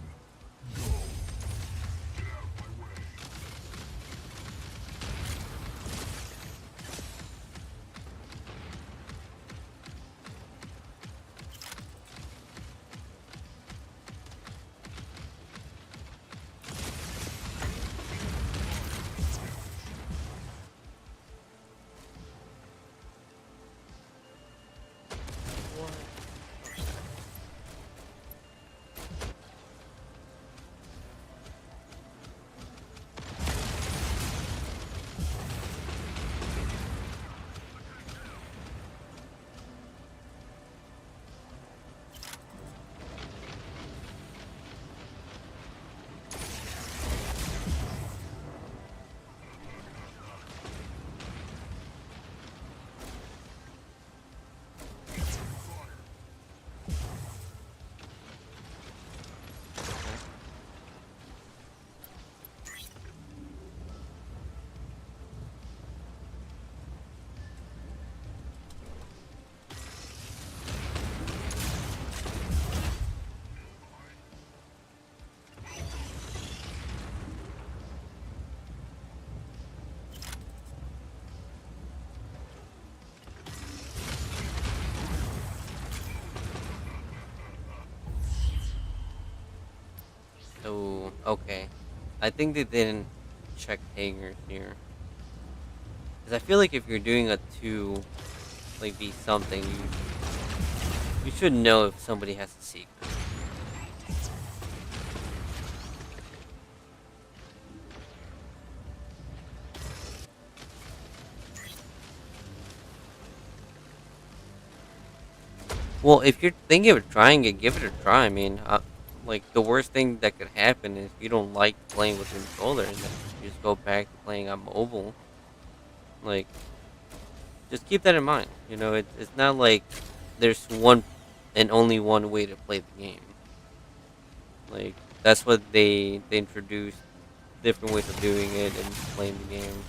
Oh, okay. I think they didn't check hangers here. Because I feel like if you're doing a 2, like, be something, you should know if somebody has a secret. Well, if you're thinking of trying it, give it a try. I mean, like, the worst thing that could happen is if you don't like playing with a controller, then you just go back to playing on mobile. Like, just keep that in mind. You know, it's not like there's one and only one way to play the game. Like, that's what they introduced different ways of doing it and playing the game.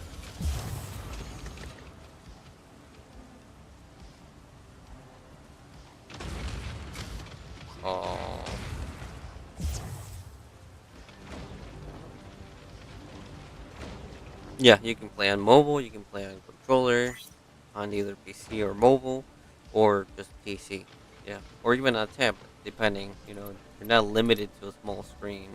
Oh, yeah, you can play on mobile. You can play on controller, on either PC or mobile, or just PC. Yeah, or even on tablet, depending. You know, you're not limited to a small screen.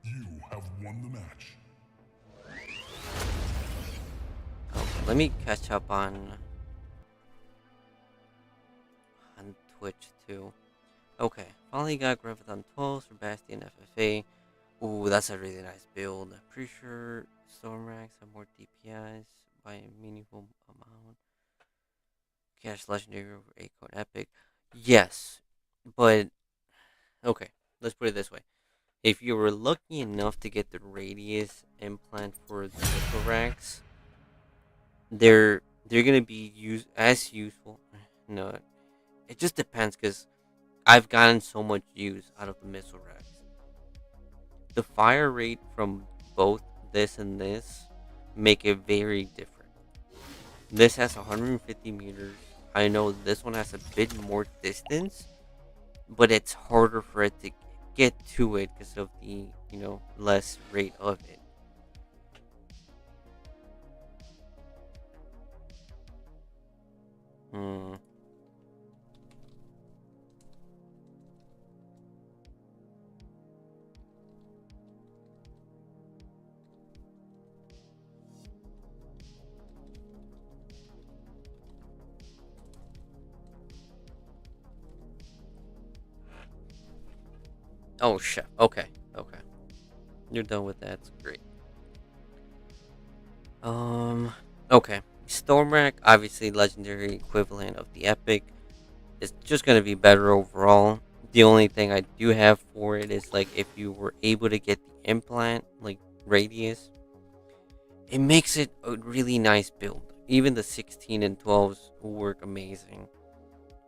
You have won the match. Let me catch up on Twitch too. Okay, finally got Graviton 12 for Bastion FFA. Ooh, that's a really nice build. I'm pretty sure Storm Racks have more DPIs by a meaningful amount. Cash Legendary over Acorn Epic. Yes, but okay, let's put it this way. If you were lucky enough to get the radius implant for the missile racks, they're gonna be as useful. No, it just depends because I've gotten so much use out of the missile racks. The fire rate from both this and this make it very different. This has 150 meters. I know this one has a bit more distance, but it's harder for it to get to it because of the less rate of it. Hmm. Oh, chef. Okay. Okay. You're done with that. That's great. Um. Okay. Stormrack, obviously legendary equivalent of the epic. It's just gonna be better overall. The only thing I do have for it is like if you were able to get the implant, like radius, it makes it a really nice build. Even the 16 and 12s will work amazing.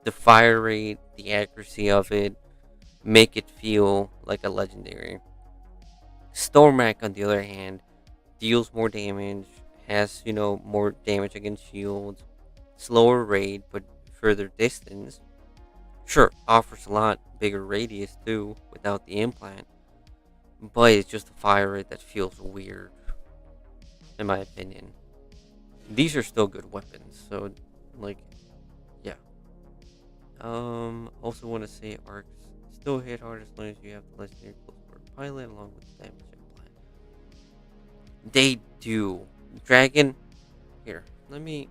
The fire rate, the accuracy of it, make it feel like a legendary. Stormrack, on the other hand, deals more damage, has, more damage against shields, slower rate, but further distance. Sure, offers a lot bigger radius too, without the implant, but it's just a fire rate that feels weird, in my opinion. These are still good weapons, so, like, yeah. Also want to say arcs still hit hard as long as you have the legendary close quarter pilot along with the damage implant. They do. Dragon, here, let me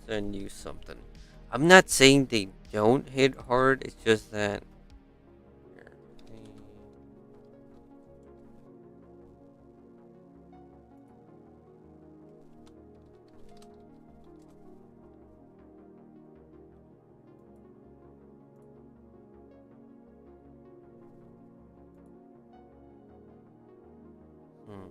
send you something. I'm not saying they don't hit hard, it's just that. Here, hmm.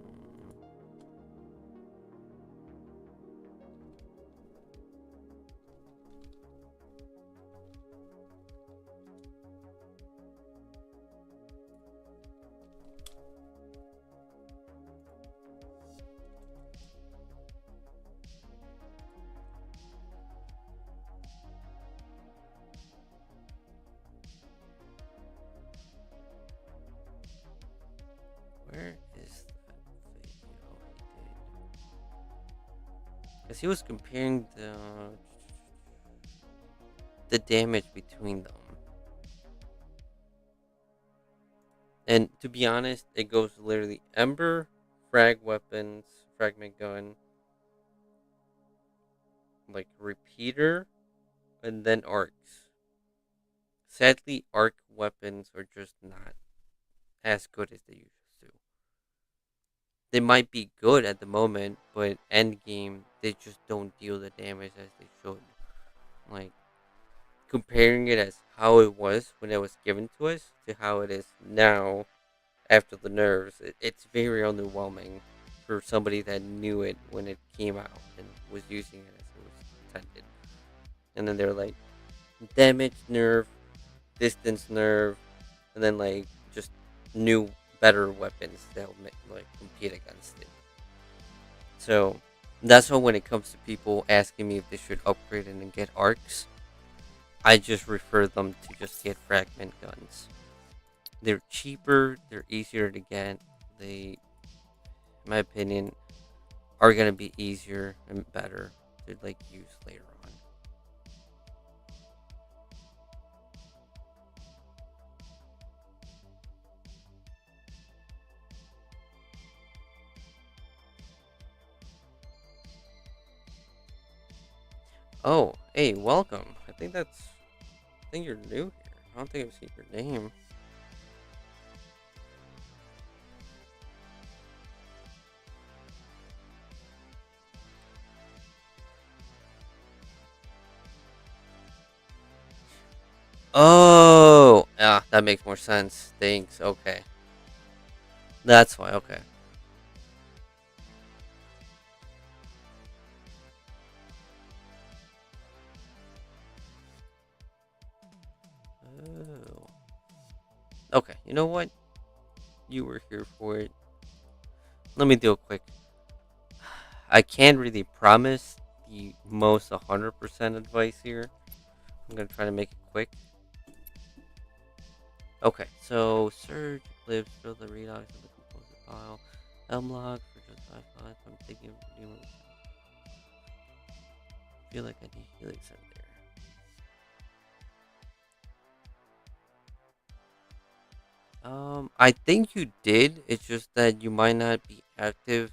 Where is that video he did? Because he was comparing the damage between them. And to be honest, it goes literally Ember, frag weapons, fragment gun, like repeater, and then arcs. Sadly, arc weapons are just not as good as they used to. They might be good at the moment, but end game they just don't deal the damage as they should. Like comparing it as how it was when it was given to us to how it is now after the nerves, it's very underwhelming for somebody that knew it when it came out and was using it as it was intended. And then they're like damage nerve, distance nerve, and then like just new better weapons that'll like compete against it. So that's why when it comes to people asking me if they should upgrade and then get arcs, I just refer them to just get fragment guns. They're cheaper, they're easier to get. They, in my opinion, are gonna be easier and better to like use later on. Oh, hey, welcome. I think you're new here. I don't think I've seen your name. Oh, yeah, that makes more sense. Thanks. Okay, that's why. Okay. Oh. Okay. You know what? You were here for it. Let me do it quick. I can't really promise the most 100% advice here. I'm gonna try to make it quick. Okay, so Surge, Eclipse, fill the redox of the composer file. Mlog for just 5 I'm thinking of doing. Feel like I need Helix in there. I think you did. It's just that you might not be active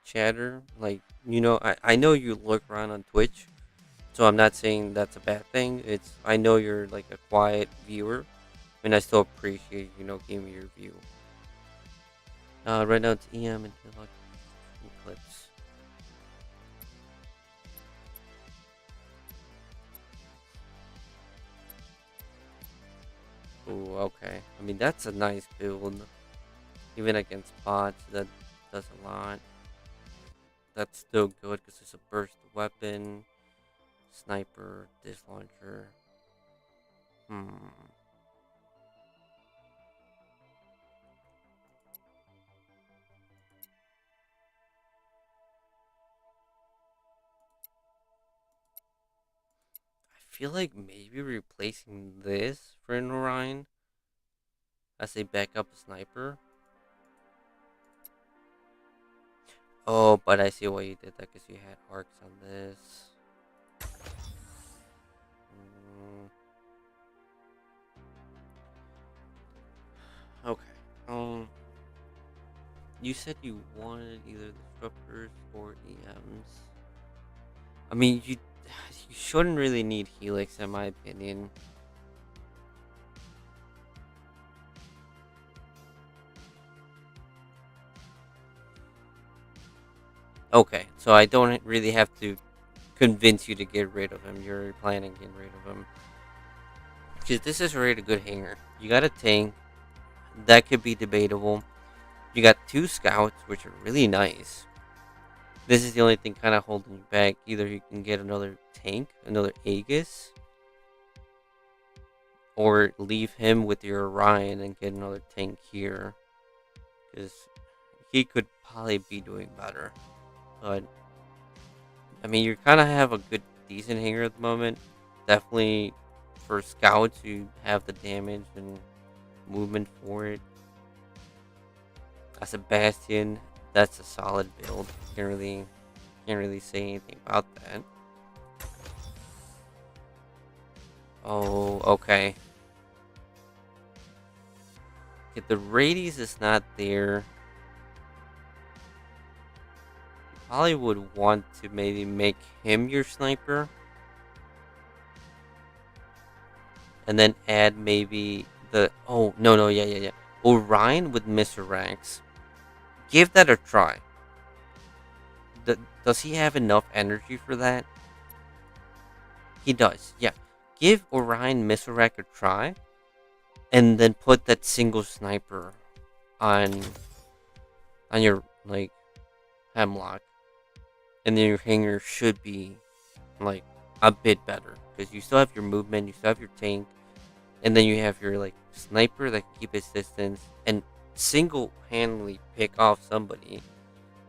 chatter. Like, I know you look around on Twitch, so I'm not saying that's a bad thing. I know you're like a quiet viewer, mean, I still appreciate, giving me your view. Right now it's EM and Hillock clips. Ooh, okay. I mean, that's a nice build. Even against bots, that does a lot. That's still good because it's a burst weapon, sniper, disc launcher. Hmm. I feel like maybe replacing this for an Orion as a backup sniper. Oh, but I see why you did that because you had arcs on this. Mm, okay. You said you wanted either disruptors or EMs. I mean, you shouldn't really need Helix in my opinion. Okay, so I don't really have to convince you to get rid of him. You're planning getting rid of him. Because this is already a good hanger. You got a tank. That could be debatable. You got 2 scouts, which are really nice. This is the only thing kind of holding you back. Either you can get another tank, another Aegis, or leave him with your Orion and get another tank here. Because he could probably be doing better. But, I mean, you kind of have a good, decent hanger at the moment. Definitely for scouts who have the damage and movement for it. As a Bastion, that's a solid build. Can't really say anything about that. Oh, okay. If the radius is not there, you probably would want to maybe make him your sniper. And then add maybe the... Oh, no, yeah. Orion with Miserax. Give that a try. Does he have enough energy for that? He does, yeah. Give Orion Miserac a try. And then put that single sniper on your, like, Hemlock. And then your hanger should be, like, a bit better. Because you still have your movement, you still have your tank. And then you have your, like, sniper that can keep his distance. And single-handedly pick off somebody.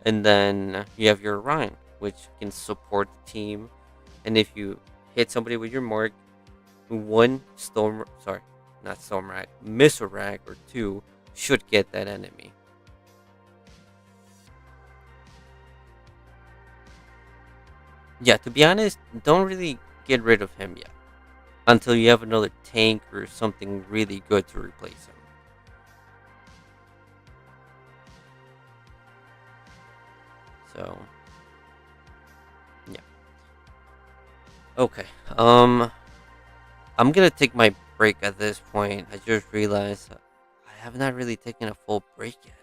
And then you have your Orion, which can support the team. And if you hit somebody with your mark, one storm, sorry, not Stormrack, Miserac or 2 should get that enemy. Yeah, to be honest, don't really get rid of him yet. Until you have another tank or something really good to replace him. So, yeah. Okay. I'm gonna take my break at this point. I just realized I have not really taken a full break yet.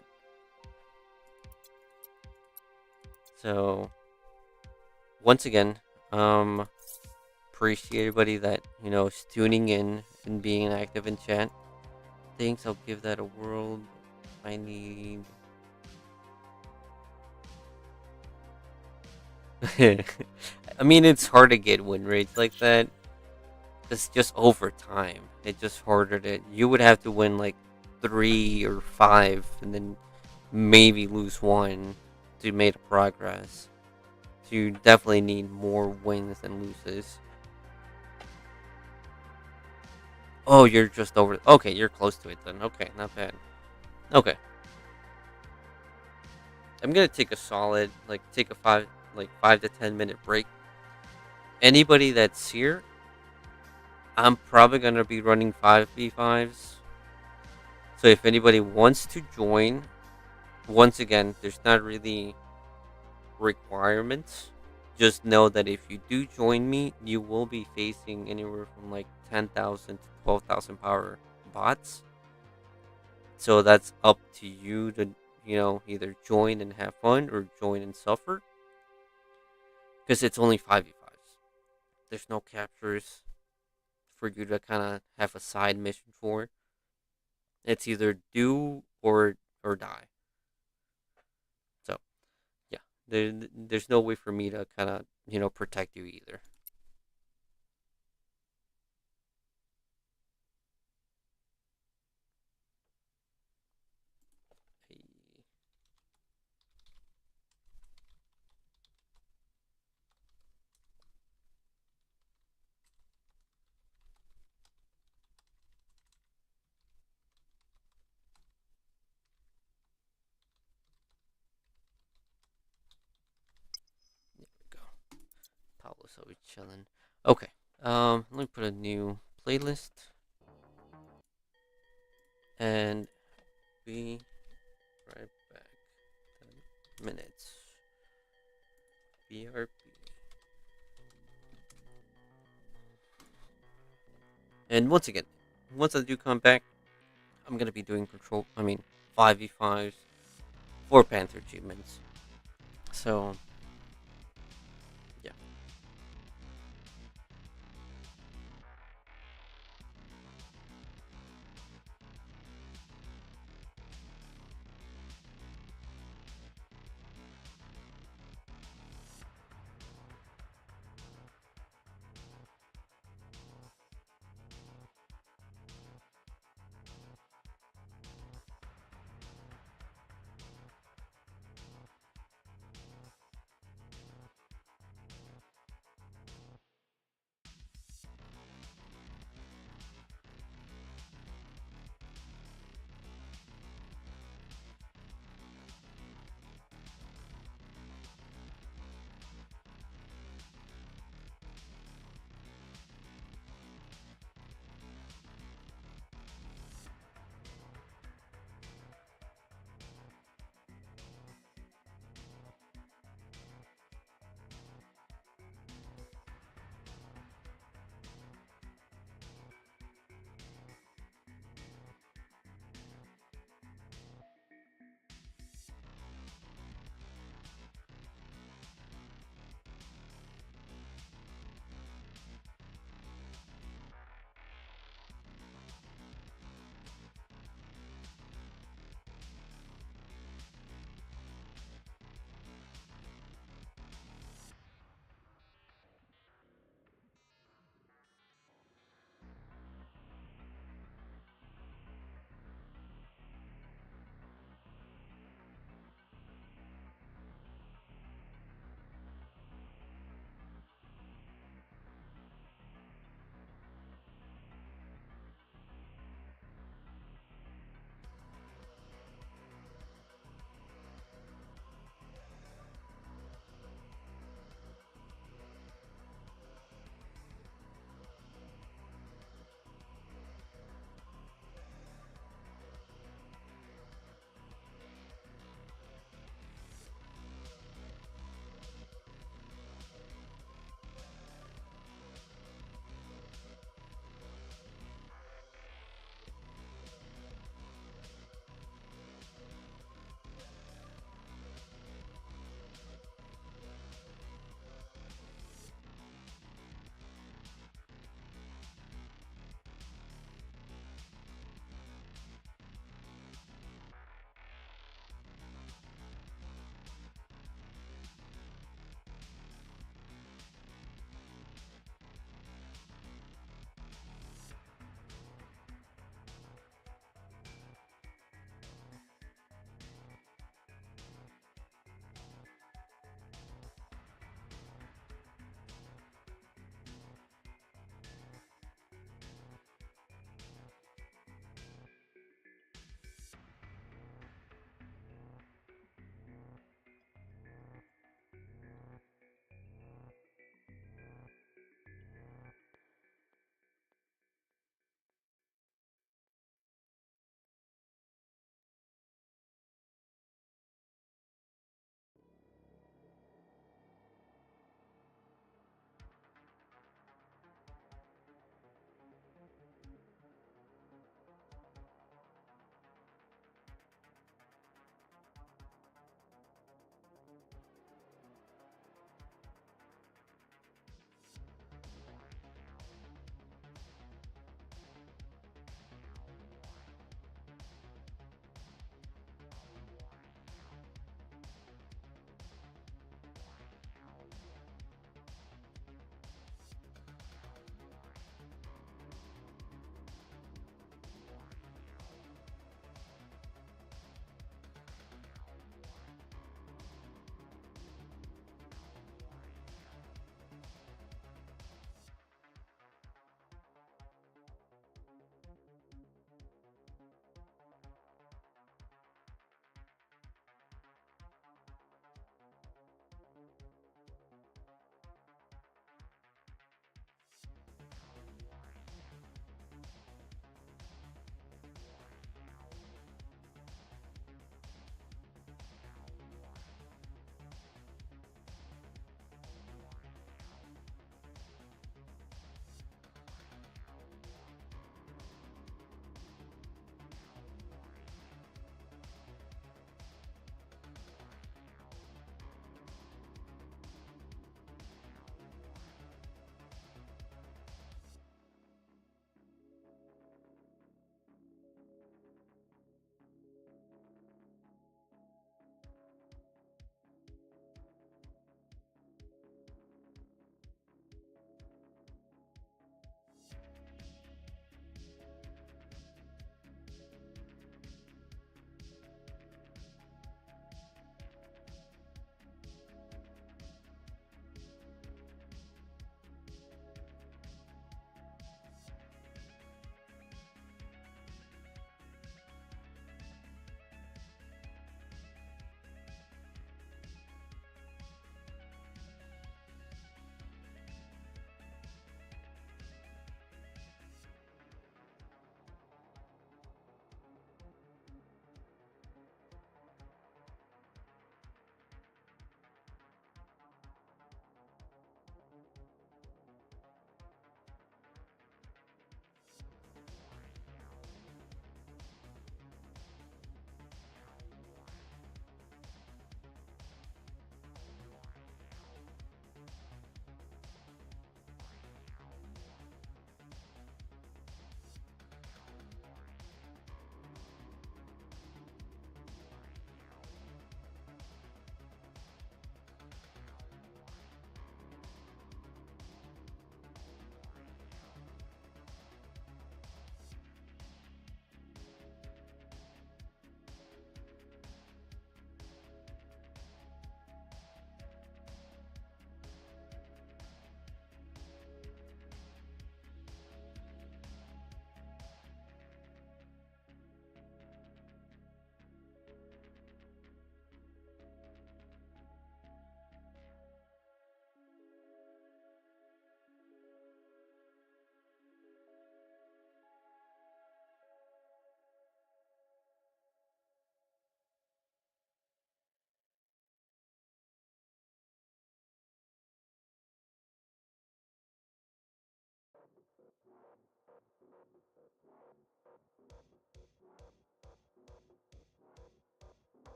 So, once again, appreciate everybody that is tuning in and being active in chat. Thanks. I'll give that a whirl. I need. I mean, it's hard to get win rates like that. It's just over time. It's just harder to. You would have to win like 3 or 5, and then maybe lose 1 to make progress. So you definitely need more wins than loses. Oh, you're just over. Okay, you're close to it then. Okay, not bad. Okay. I'm gonna take a solid, take a 5 to 10 minute break. Anybody that's here, I'm probably gonna be running 5v5s. So if anybody wants to join, once again, there's not really requirements. Just know that if you do join me, you will be facing anywhere from like 10,000 to 12,000 power bots. So that's up to you to, either join and have fun or join and suffer. Because it's only 5v5s. There's no captures for you to kind of have a side mission for. It's either do or die. So yeah, there's no way for me to kind of protect you either. There we go. Pablo's always chilling. Okay. Let me put a new playlist and be right back. 10 minutes. BRB. And once again, once I do come back, I'm gonna be doing 5v5s for Panther achievements. So yeah.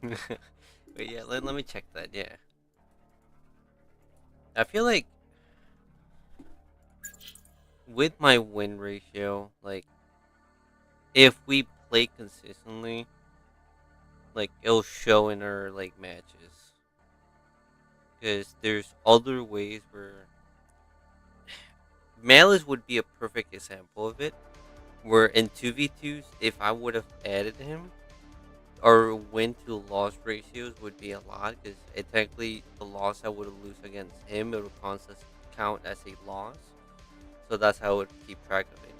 But yeah, let me check that. Yeah, I feel like with my win ratio, like if we play consistently, like it'll show in our like matches. Because there's other ways where Malice would be a perfect example of it. Where in 2v2s, if I would have added him, our win to loss ratios would be a lot because it technically the loss I would lose against him it would count as a loss. So that's how I would keep track of it.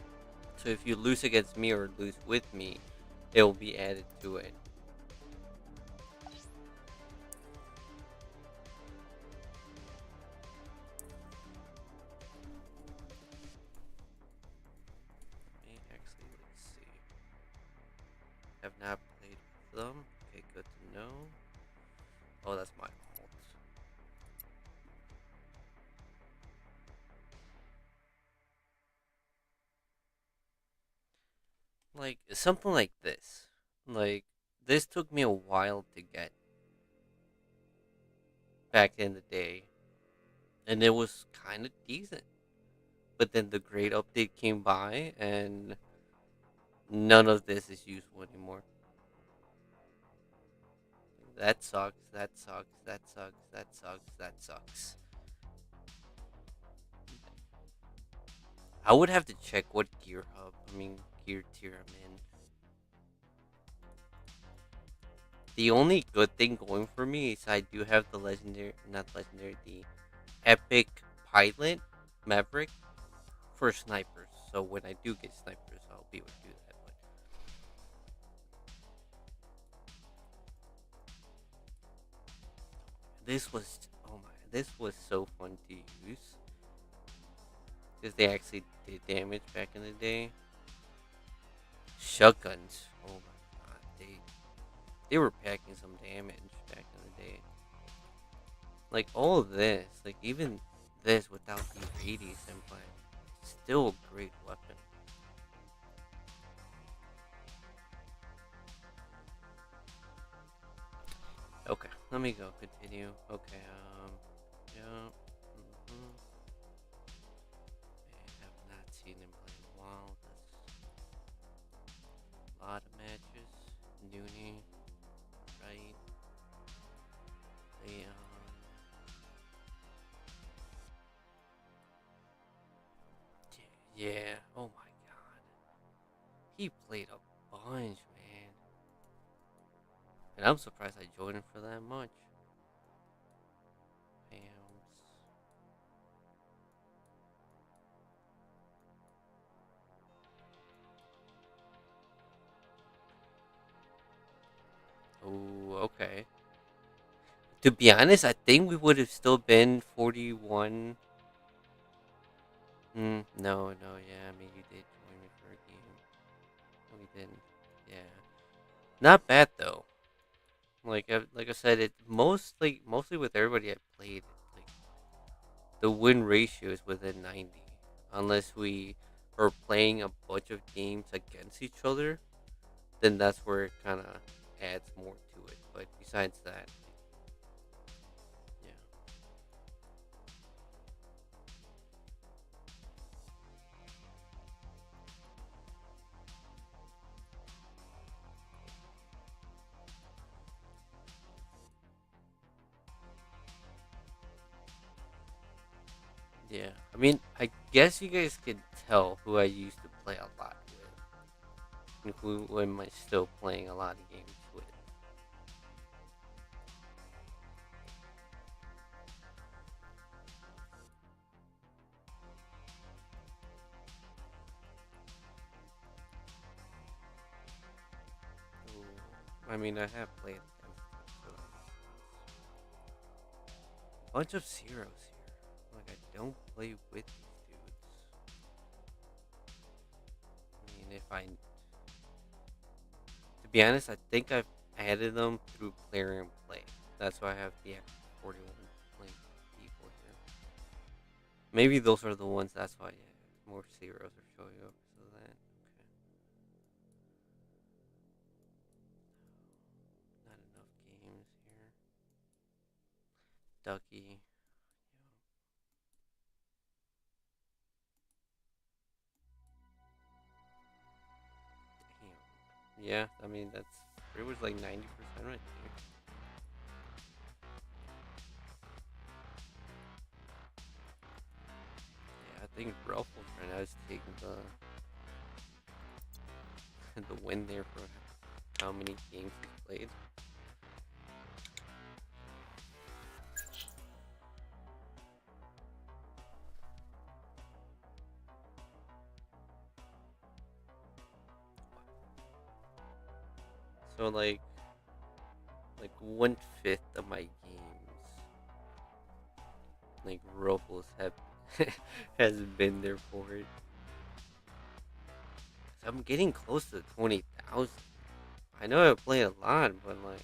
So if you lose against me or lose with me, it will be added to it. Actually, let's see. Have not played with them. Okay, good to know. Oh, that's my fault. Like something like this. Like this took me a while to get back in the day, and it was kind of decent. But then the great update came by, and none of this is useful anymore. That sucks. That sucks. That sucks. That sucks. That sucks. I would have to check what gear tier I'm in. The only good thing going for me is I do have the the epic pilot Maverick for snipers. So when I do get snipers, I'll be able to do that. But this was so fun to use because they actually did damage back in the day. Shotguns, oh my god, they were packing some damage back in the day. Like all of this, like even this without the radius implant, still a great weapon. Okay, let me go continue. Okay, yeah. Mm-hmm. I have not seen him play in a while. That's a lot of matches. Noonie, right? Leon. Yeah. Oh my god. He played a bunch, man. And I'm surprised I joined him for that much. Pams. Oh, okay. To be honest, I think we would have still been 41. No, no, yeah, I mean, you did join me for a game. No, we didn't. Yeah. Not bad, though. Like I said, it mostly with everybody I played, like, the win ratio is within 90. Unless we are playing a bunch of games against each other, then that's where it kind of adds more to it. But besides that, yeah. Yeah, I mean, I guess you guys can tell who I used to play a lot with, and who am I still playing a lot of games with. I mean, I have played against them, so bunch of zeros here. Like I don't play with these dudes. I mean, if I, to be honest, I think I've added them through Plarium Play. That's why I have the extra 41 playing people here. Maybe those are the ones. That's why yeah, more zeros are showing up. So that okay, not enough Ducky. Damn. Yeah, I mean that's it was like 90% right there. Yeah, I think Ruffles right now is taking the win there for how many games he's played. So like 1/5 of my games, like Ruffles have has been there for it. So I'm getting close to 20,000. I know I play a lot, but like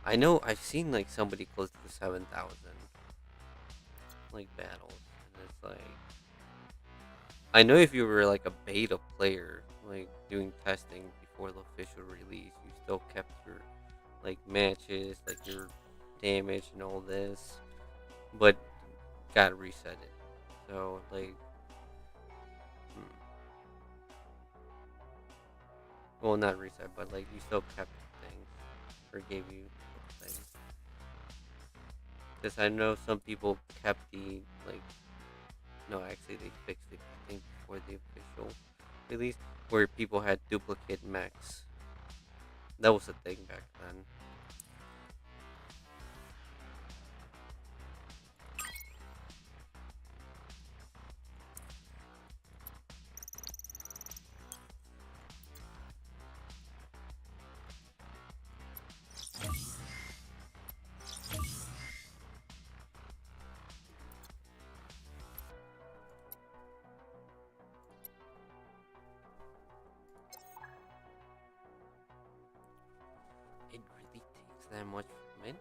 I know I've seen like somebody close to 7,000 like battles, and it's like I know if you were like a beta player, like doing testing before the official release, you still kept your like matches, like your damage and all this, but gotta reset it. So like, hmm, well not reset, but like you still kept things or gave you things. Because I know some people kept the like, no, actually they fixed it. I think before the official release, where people had duplicate mechs. That was a thing back then. It really takes that much from it.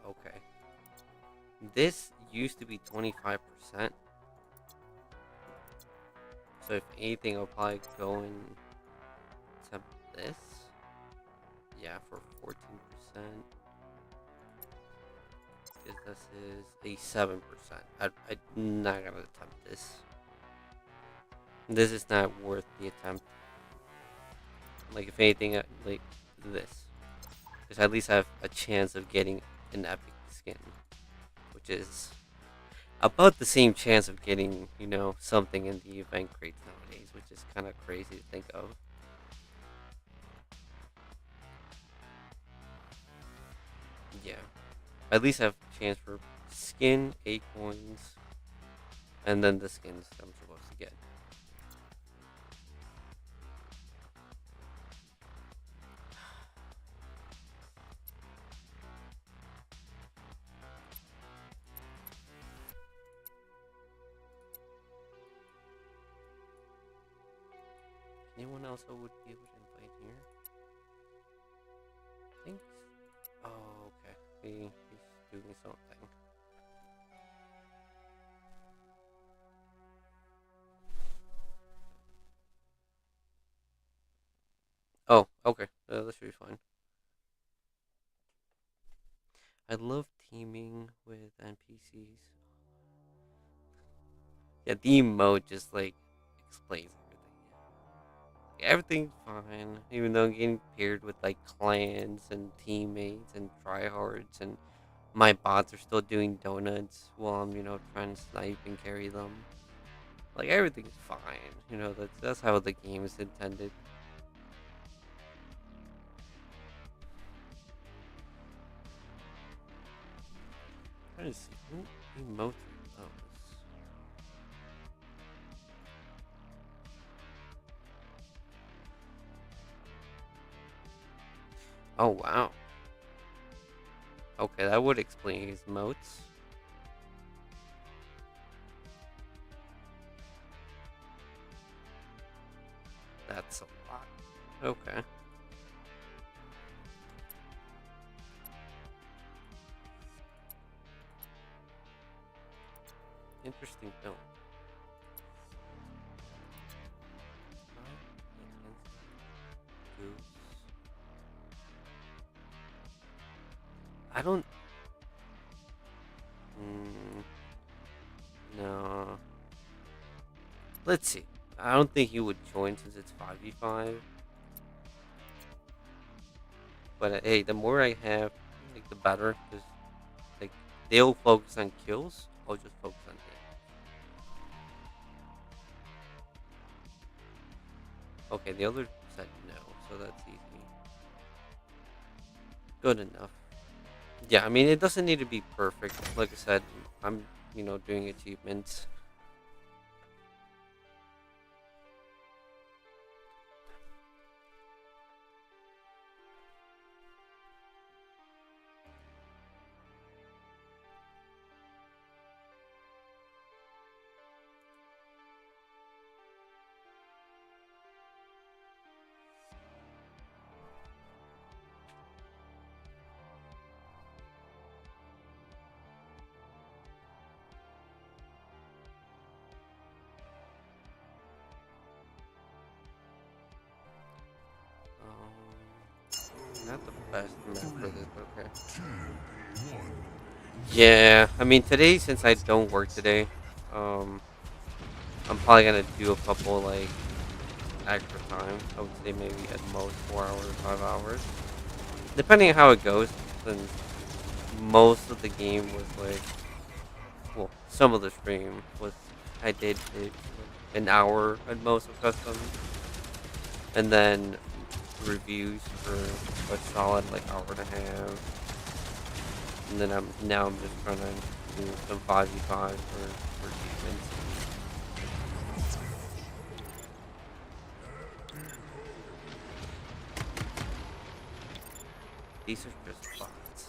Okay. This used to be 25%. So if anything, I'll probably go and attempt this. Yeah, for 14%. Because this is a 7%. I'm not gonna attempt this. This is not worth the attempt. Like, if anything, like this. Because at least I have a chance of getting an epic skin. Which is about the same chance of getting, you know, something in the event crates nowadays. Which is kind of crazy to think of. Yeah. At least I have a chance for skin, 8 coins, and then the skins I'm supposed to get. Anyone else I would be able to invite here? I think. Oh, okay. He's doing something. Oh, okay. That should be fine. I love teaming with NPCs. Yeah, the emote just like explains everything. Everything's fine, even though I'm getting paired with like clients and teammates and tryhards, and my bots are still doing donuts while I'm, you know, trying to snipe and carry them. Like everything's fine, you know. That's how the game is intended. Trying to see who emotes are those. Oh wow. Okay, that would explain his moats. That's a lot. Okay. Interesting film. Goose. Let's see. I don't think he would join since it's 5v5. But hey, the more I have, like, the better. Because, like, they'll focus on kills. I'll just focus on damage. Okay, the other said no, so that's easy. Good enough. Yeah, I mean, it doesn't need to be perfect. Like I said, I'm, doing achievements. Not the best map for this, but okay. Yeah, I mean, today, since I don't work today, um, I'm probably gonna do a couple, like, extra time. I would say maybe at most 4 hours, 5 hours, depending on how it goes. Since most of the game was like, well, some of the stream was, I did it an hour at most of custom, and then reviews for a solid like hour and a half, and then I'm just trying to do some 5v5 for achievements. These are just bots.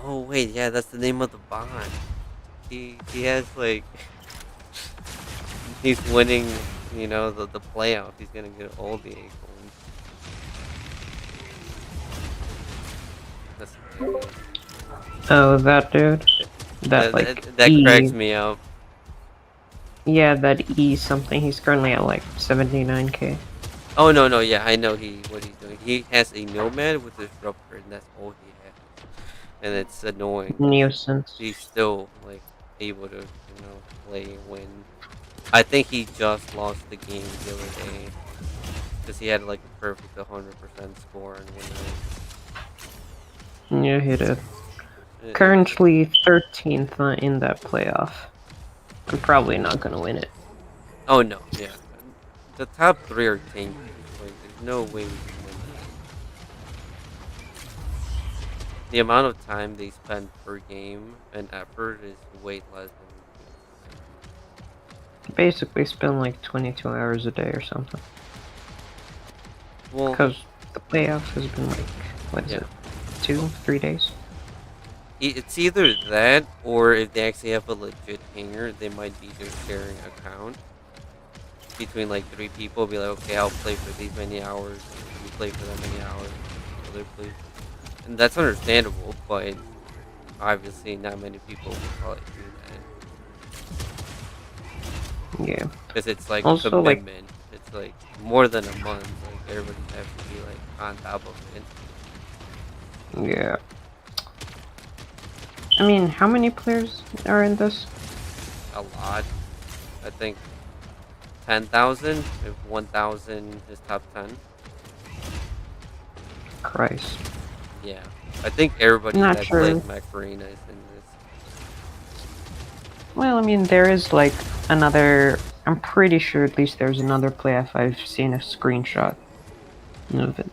Oh wait, yeah, that's the name of the bot. He has like he's winning, the playoff. He's gonna get all the acorns. That's hilarious. Oh, that dude. That like That cracks E. me up. Yeah, that E something. He's currently at like 79k. Oh no, yeah, I know what he's doing. He has a nomad with his disruptor, and that's all he has. And it's annoying. Nuisance. He's still like able to, play and win. I think he just lost the game the other day because he had like a perfect 100% score and win Yeah, he did. it. Currently 13th in that playoff. I'm probably not gonna win it. Oh no, yeah, the top three are tankers. Like, there's no way we can win that. The amount of time they spend per game and effort is way less than. Basically spend like 22 hours a day or something. Well, Because the playoff has been like, what is yeah. it? 2-3 days? It's either that, or if they actually have a legit hanger, they might be just sharing an account between like 3 people. Be like, okay, I'll play for these many hours, and you play for that many hours, other play, and that's understandable. But obviously, not many people will probably do that Yeah. because it's like Also, commitment. It's like more than a month. Like everybody has to be like on top of it. Yeah. I mean, how many players are in this? A lot. I think 10,000. If 1,000 is top 10. Christ. Yeah, I think everybody Not that sure. plays Mech Arena is in this. Well, I mean, there is like another. I'm pretty sure at least there's another playoff I've seen a screenshot of it.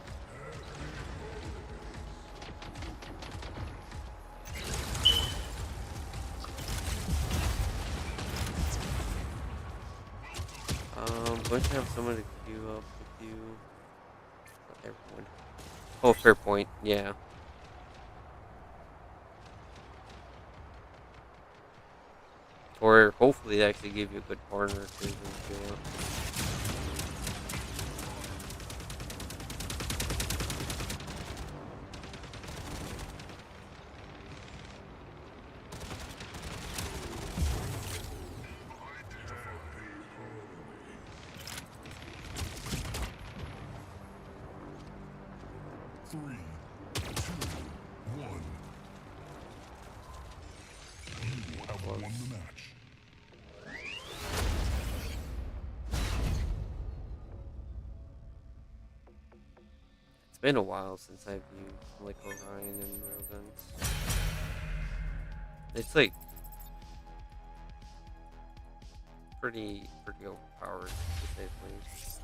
Going to have someone to queue up with you. Not everyone. Oh, fair point. Yeah. Or hopefully they actually give you a good partner to queue up. won close. the match. It's been a while since I've used like Orion in their events. It's like pretty overpowered to say the least.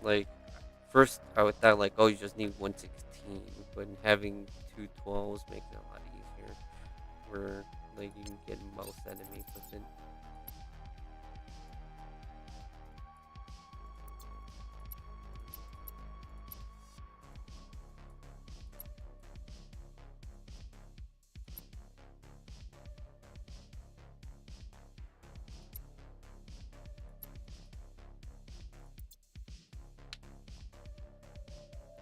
Like first I thought like, oh, you just need 116, but having 212s makes it a lot easier. Where like you can get most enemies with it.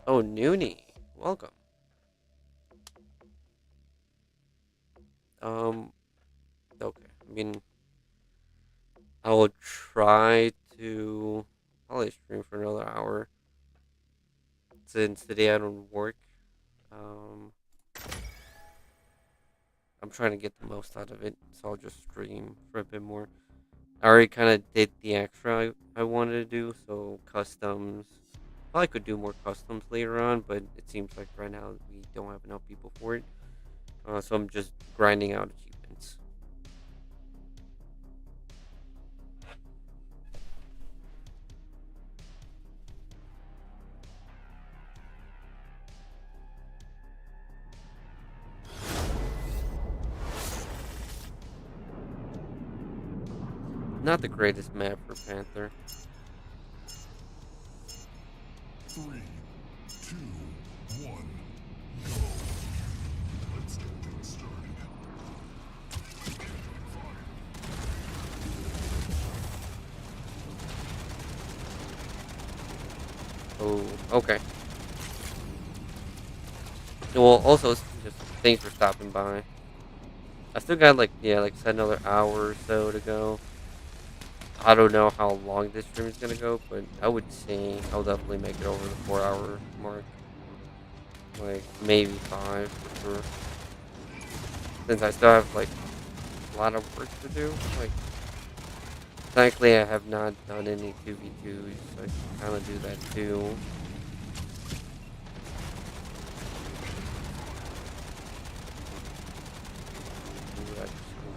Oh, Noonie, welcome. Okay. I mean, I will try to probably stream for another hour since today I don't work. Um, I'm trying to get the most out of it, so I'll just stream for a bit more. I already kind of did the extra I wanted to do, so customs. Probably could do more customs later on, but it seems like right now we don't have enough people for it. So I'm just grinding out achievements. Not the greatest map for Panther. 3, 2, 1, go. Let's get things started. Oh, okay. Well, also, just thanks for stopping by. I still got like, yeah, like I said, another hour or so to go. I don't know how long this stream is gonna go, but I would say I'll definitely make it over the 4 hour mark. Like maybe 5 for sure. Since I still have like a lot of work to do. Like, thankfully I have not done any 2v2s, so I can kind of do that too. Ooh, that's cool.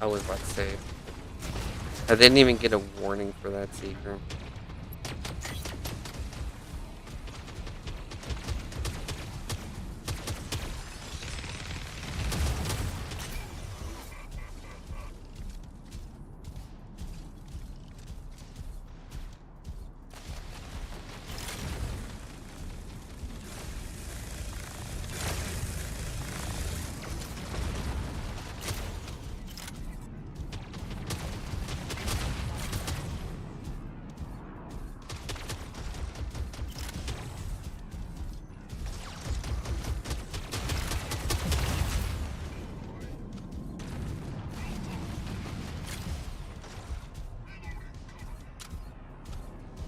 I was about to say, I didn't even get a warning for that seeker.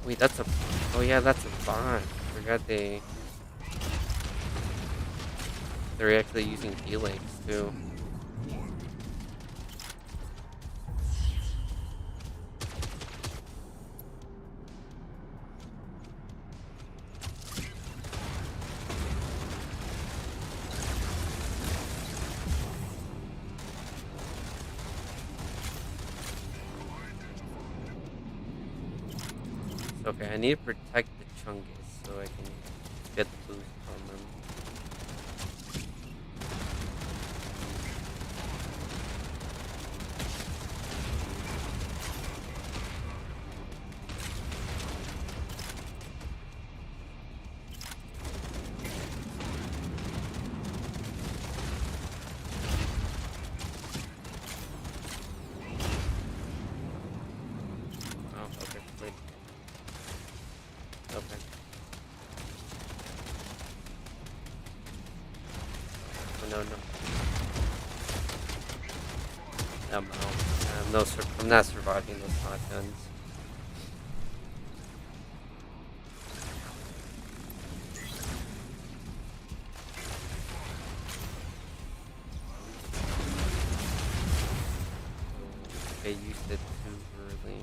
Wait, that's a. Oh yeah, that's a bot. I forgot they're actually using Helix too. Okay, I need to protect the Chungus so I can get the boost from them. Oh, okay, wait. Okay. Oh, no. I'm out. I'm not surviving those shotguns. I used it too early.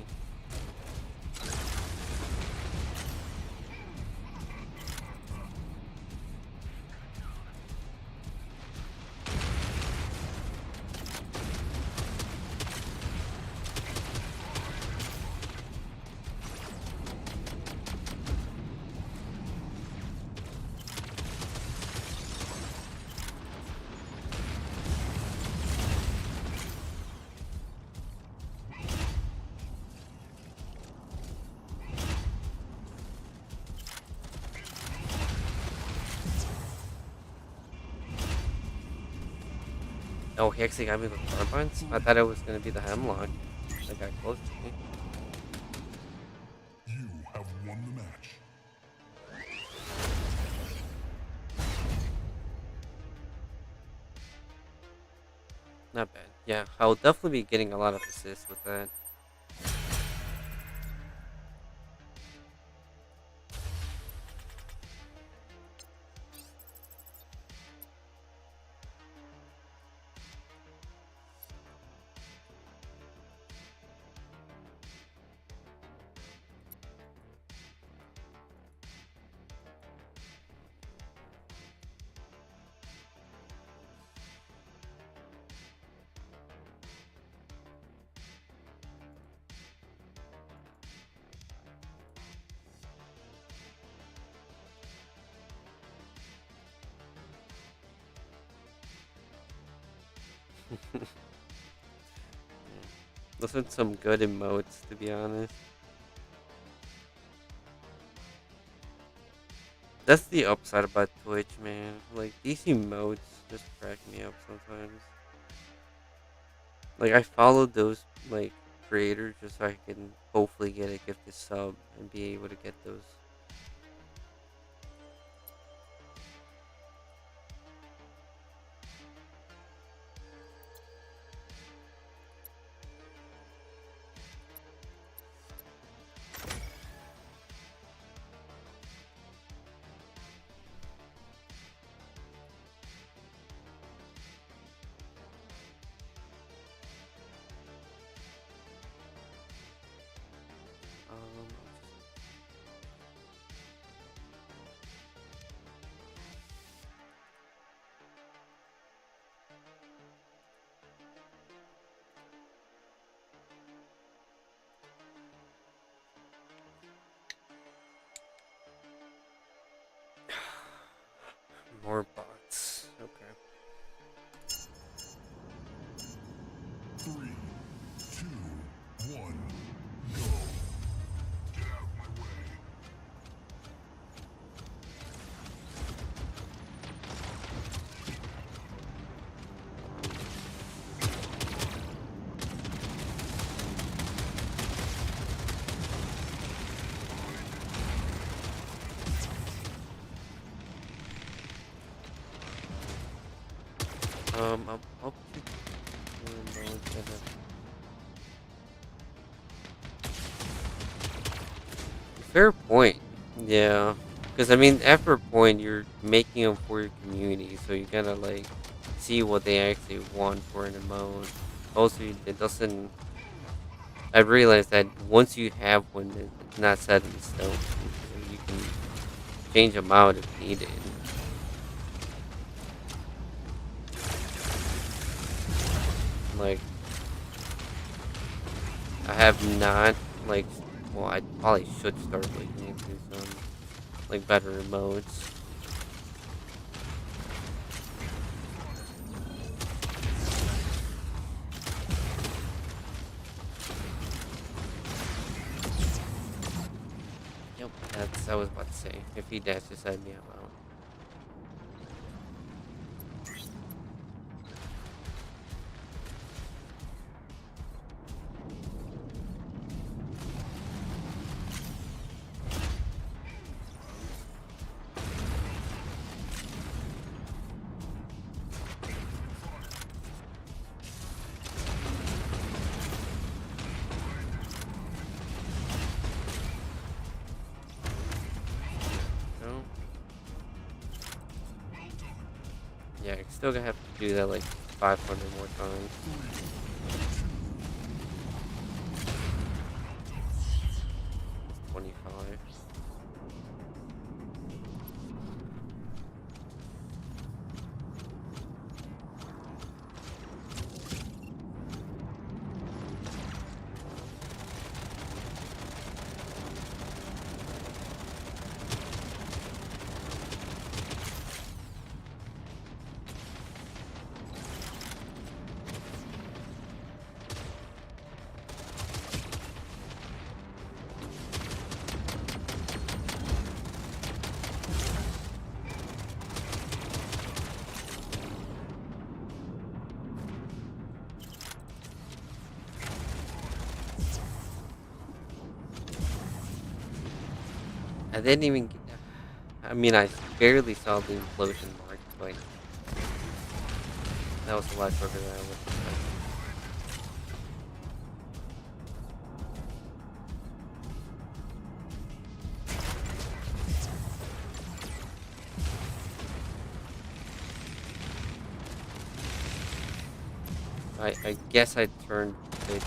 Oh, he actually got me with carbines? I thought it was gonna be the hemlock. That got close to me. You have won the match. Not bad. Yeah, I'll definitely be getting a lot of assists with that. Those are some good emotes, to be honest. That's the upside about Twitch, man. Like, these emotes just crack me up sometimes. Like, I follow those, like, creators just so I can hopefully get a gifted sub and be able to get those. Um, More bots. Okay. 3, 2, 1, go. Get out of my way. I'll keep doing emotes and then fair point. Yeah. Because, I mean, after a point, you're making them for your community, so you gotta, like, see what they actually want for an emote. Also, it doesn't. I realized that once you have one, it's not set in stone. You can change them out if needed. Like, I have not, like, well, I probably should start looking into some, like, better emotes. Yep, that's, I was about to say. If he dashes at me, I'm out. Yeah, I still gonna have to do that like 500 more times. 25. I didn't even. I mean, I barely saw the implosion mark, but that was a lot quicker than I would expect. I guess I turned it.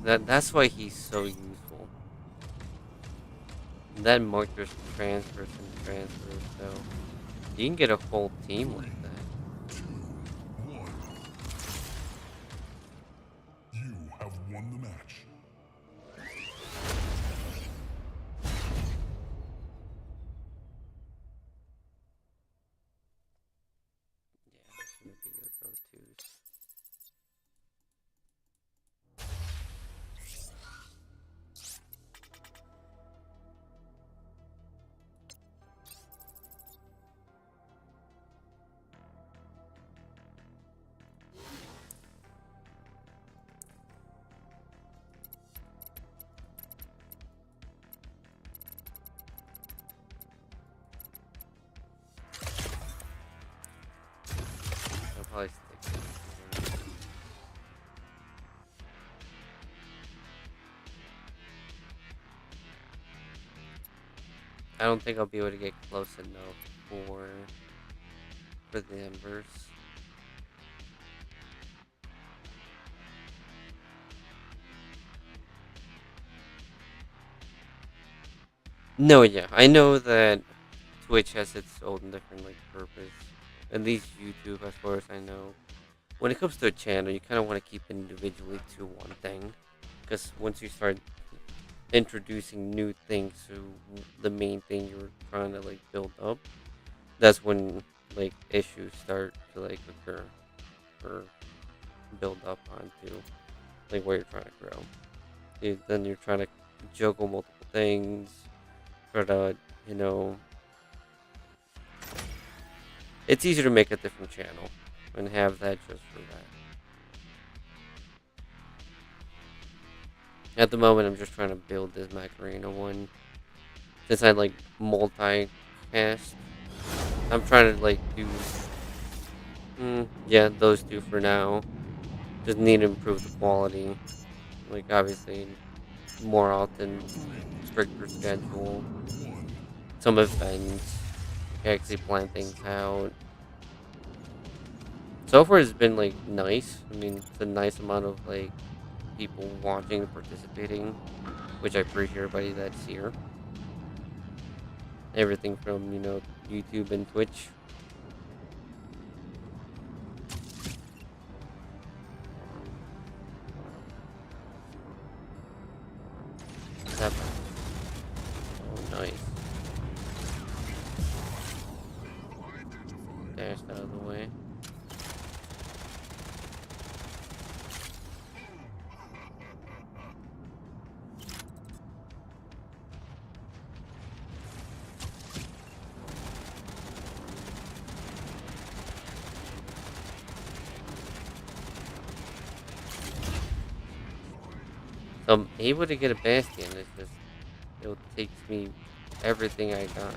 Yeah, that's why he's so useful. That markers transfers and transfers, so you can get a whole team like that. 2, 1. You have won the match. Yeah, this should be your go-tos. I'll probably stick to this. I don't think I'll be able to get close enough for the embers. No, yeah, I know that Twitch has its own different like purpose. At least YouTube, as far as I know. When it comes to a channel, you kind of want to keep individually to one thing, because once you start introducing new things to the main thing you're trying to like build up, that's when like issues start to like occur or build up onto like where you're trying to grow. Then you're trying to juggle multiple things, try to, you know, it's easier to make a different channel and have that just for that. At the moment, I'm just trying to build this Macarena one. Since I like multi-cast, I'm trying to like do, yeah, those two for now. Just need to improve the quality. Like obviously, more often, stricter schedule, some events, actually plan things out. So far, it's been like nice. I mean, it's a nice amount of like people watching and participating, which I appreciate everybody that's here. Everything from, you know, YouTube and Twitch. That, oh, nice. Dashed out of the way. I'm able to get a bastion. It's just it takes me everything I got.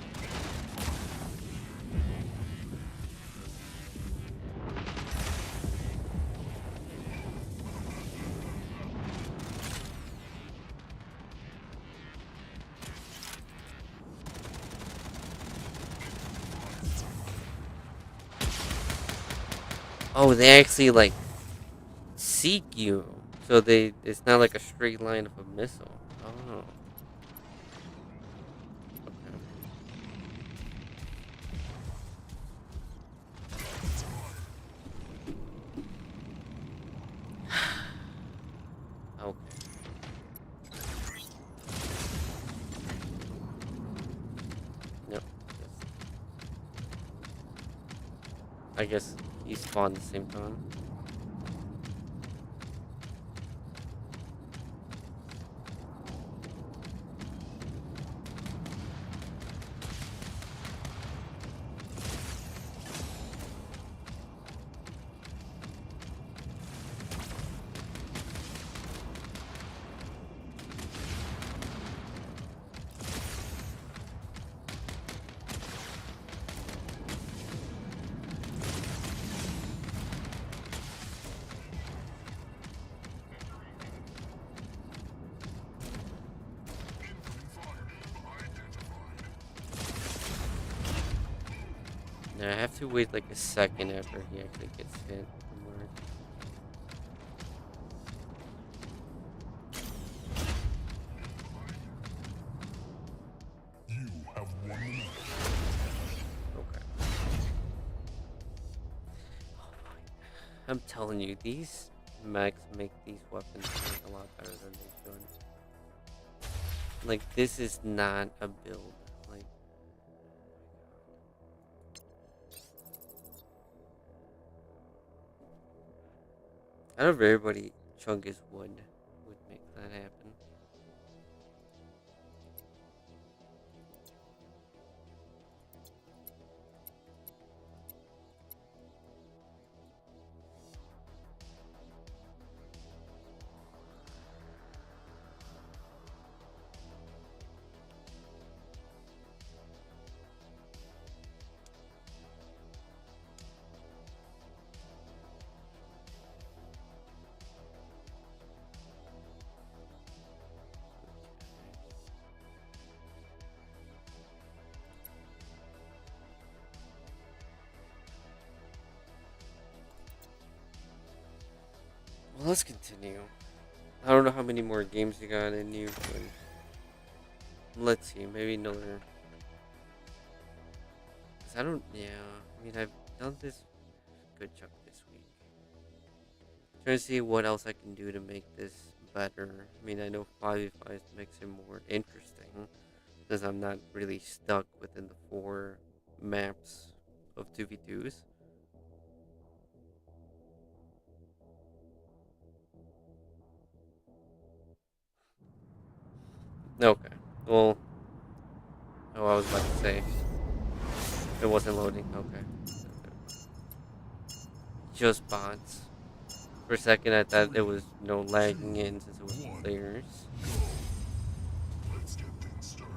Oh, they actually like seek you, so it's not like a straight line of a missile. Oh, okay. Okay. Yep. I guess he spawned at the same time. Yeah, I have to wait like a second after he actually gets hit. From where- You have won the match. Okay. I'm telling you, these mechs make these weapons a lot better than they should. Like, this is not a build. Like, out of everybody, Chungus would make that happen. Well, let's continue. I don't know how many more games you got in you, but let's see. Maybe another. Cause I don't. Yeah. I mean, I've done this good chunk this week. Trying to see what else I can do to make this better. I mean, I know 5v5 makes it more interesting because I'm not really stuck within the 4 maps of 2v2s. Okay. Well, oh, I was about to say it wasn't loading. Okay. Just bots. For a second, I thought it was no lagging in since it was players. Let's get things started.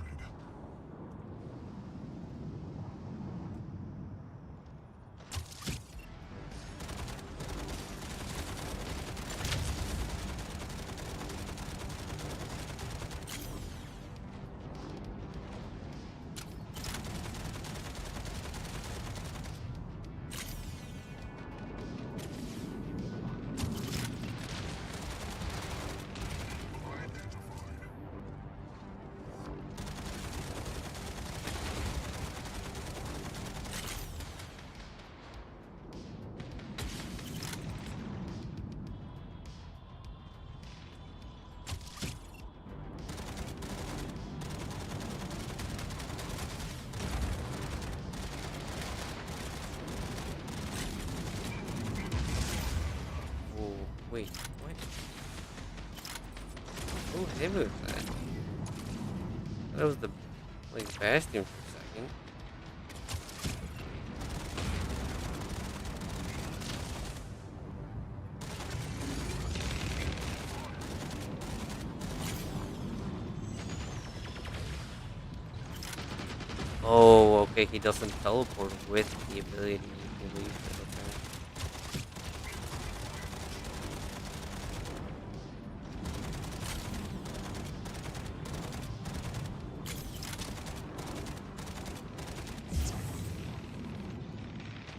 Oh, wait, what? Oh, hit me with that. That was the like bastion for a second. Oh, okay, he doesn't teleport with the ability to release it, okay.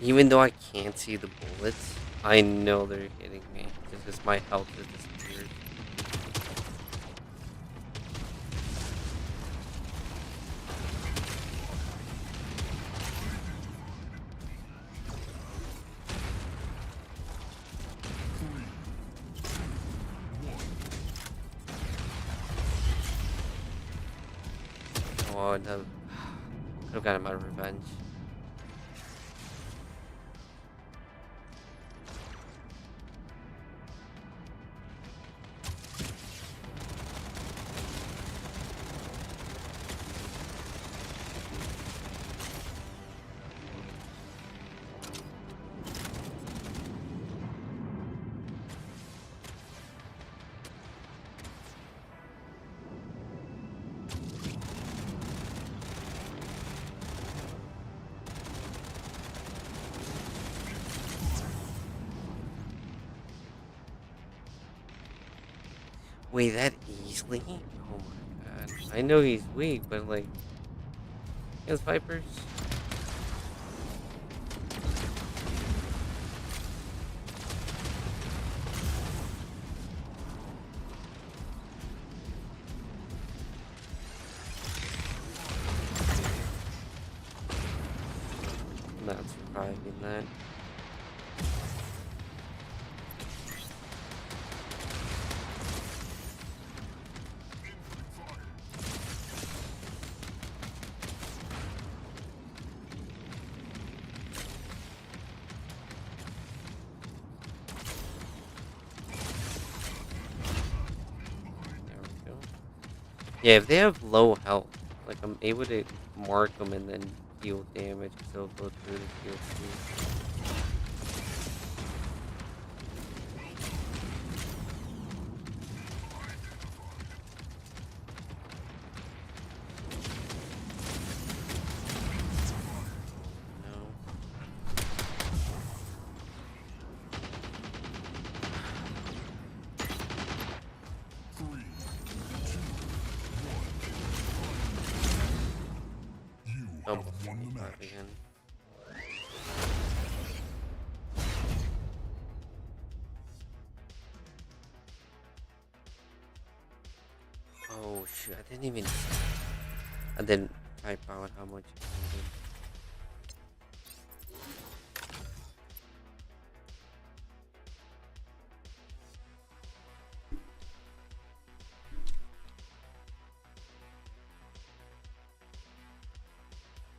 Even though I can't see the bullets, I know they're hitting me, just because my health has disappeared. Oh, no. Could have gotten my revenge. Wait, that easily? Oh my god. I know he's weak, but like, against Vipers? Not surviving that. There we go. Yeah, if they have low health, like I'm able to mark them and then deal damage, so go through the field too. No. Three, two, one. You Oh, have won the match. again. Oh shoot, I didn't even. I didn't type out how much it needed.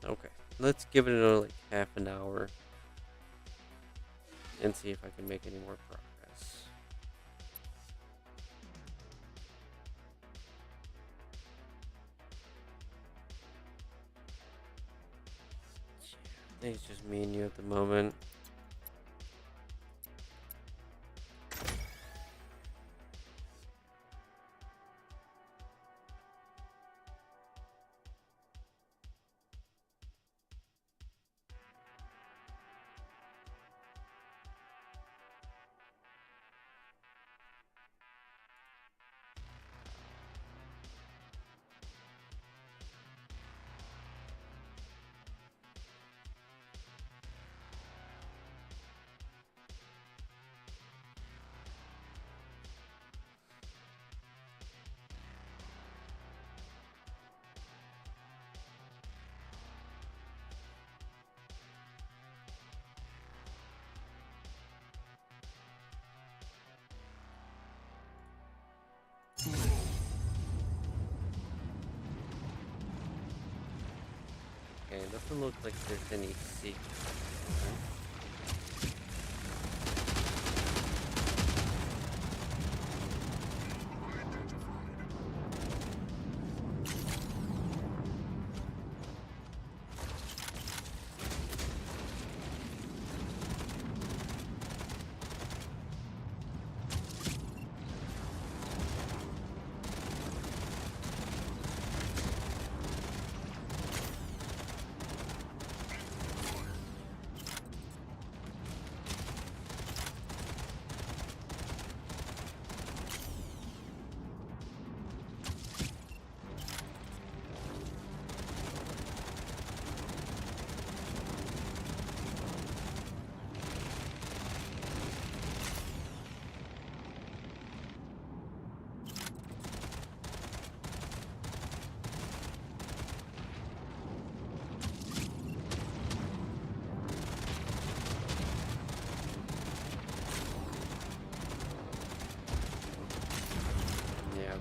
Okay, let's give it another like half an hour and see if I can make any more progress. I think it's just me and you at the moment. Okay, it doesn't look like there's any secrets.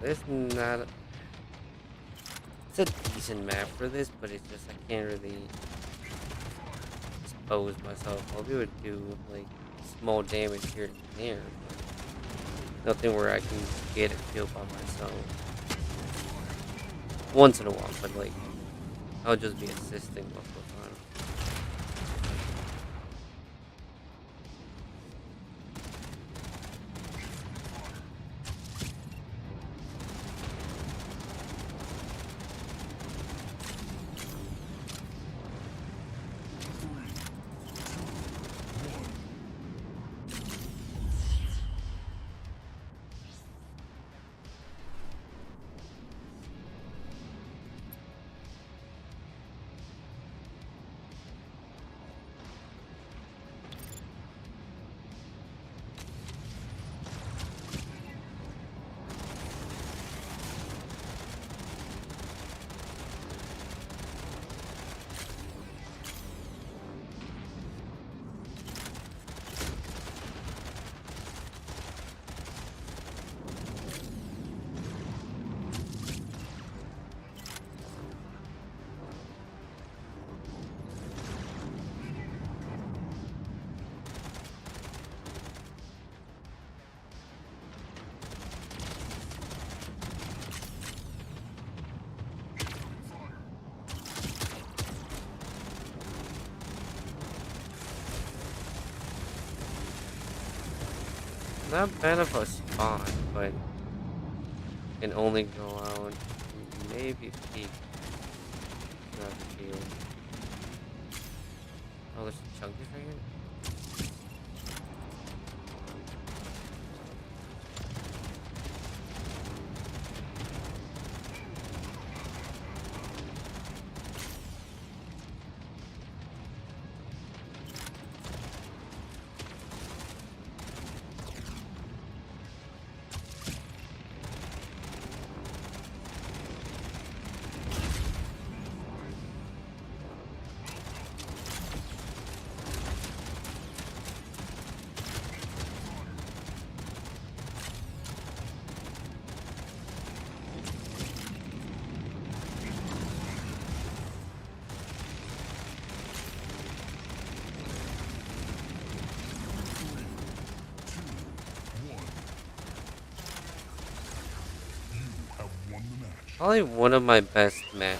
There's not. It's a decent map for this, but it's just I can't really expose myself. I'll be able to do like small damage here and there, but nothing where I can get a kill by myself. Once in a while, but like I'll just be assisting most of the time. Not bad of a spot, but can only go out maybe peek. Not here. Oh, there's some chunkies right here. Probably one of my best matches.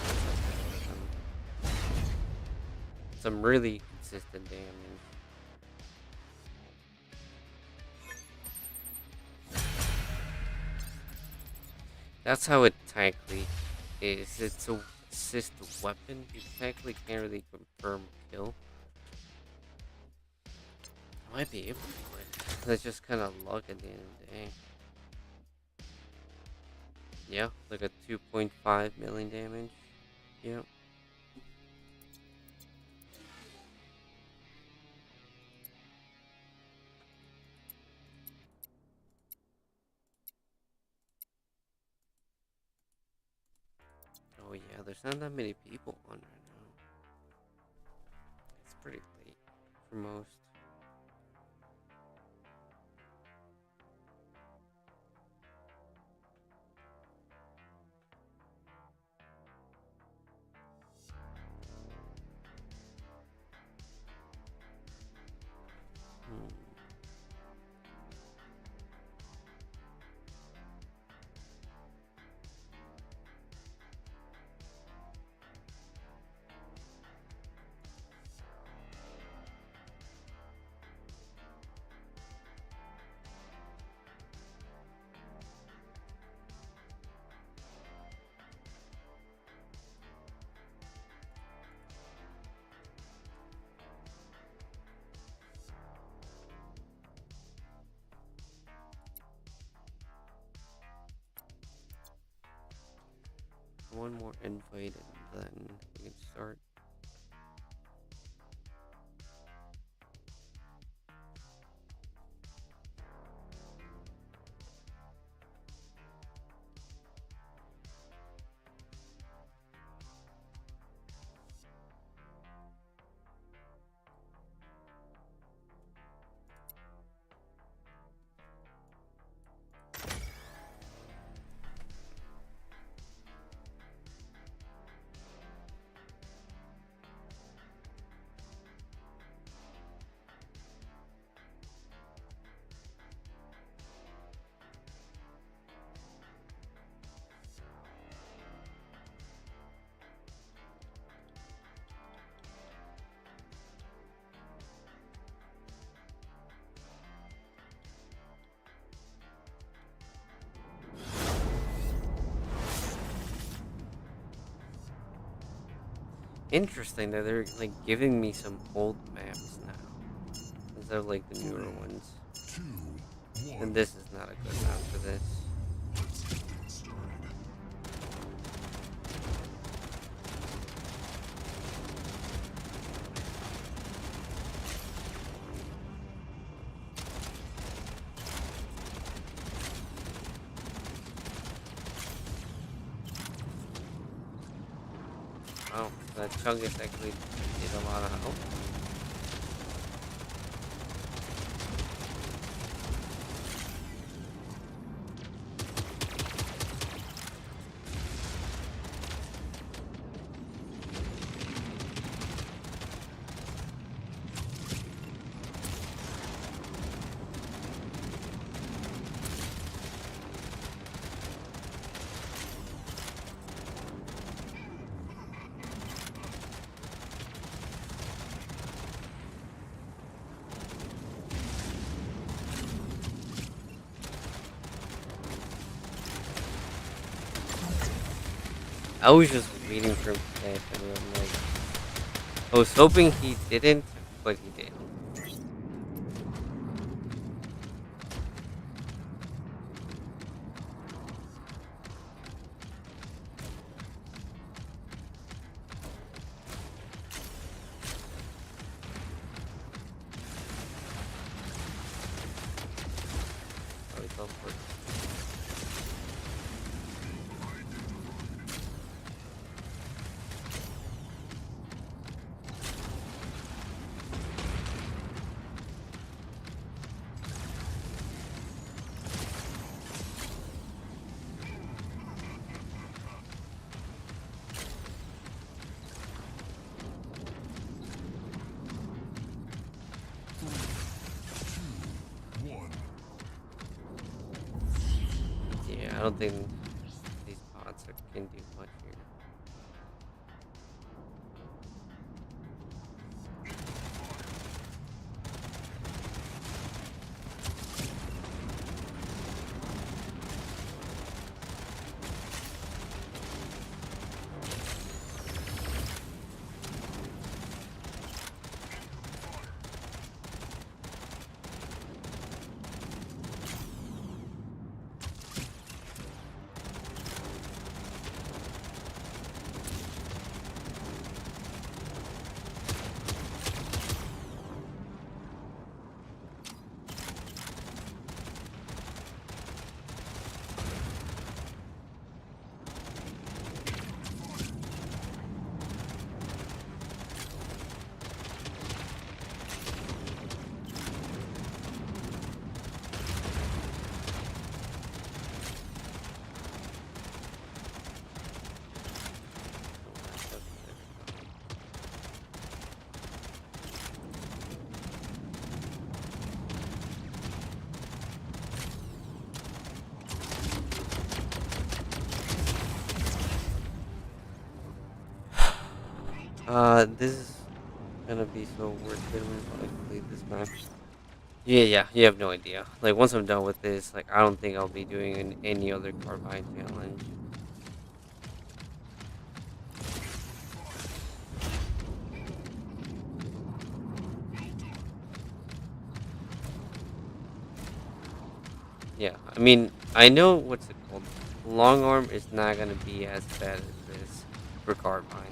Some really consistent damage. That's how it technically is. It's a assist weapon. You technically can't really confirm kill. I might be able to, but that's just kind of luck at the end of the day. Yeah, like a 2.5 million damage. Yep. Oh yeah, there's not that many people on right now. It's pretty late for most. One more invite and then we can start. interesting that they're like giving me some old maps now instead of like the newer ones. 2, 1. And this is not a good map for this. Let's get things started. Oh, that Chungus actually did a lot of help. I was just waiting for him to catch and I'm like, I was hoping he didn't, but he did. Oh, he fell for it. Yeah, I don't think these bots can do much here. This is gonna be so worth it when I complete this map. Yeah, you have no idea. Like, once I'm done with this, like, I don't think I'll be doing any other Carbine challenge. Yeah, I mean, I know what's it called. Long arm is not gonna be as bad as this for Carbines.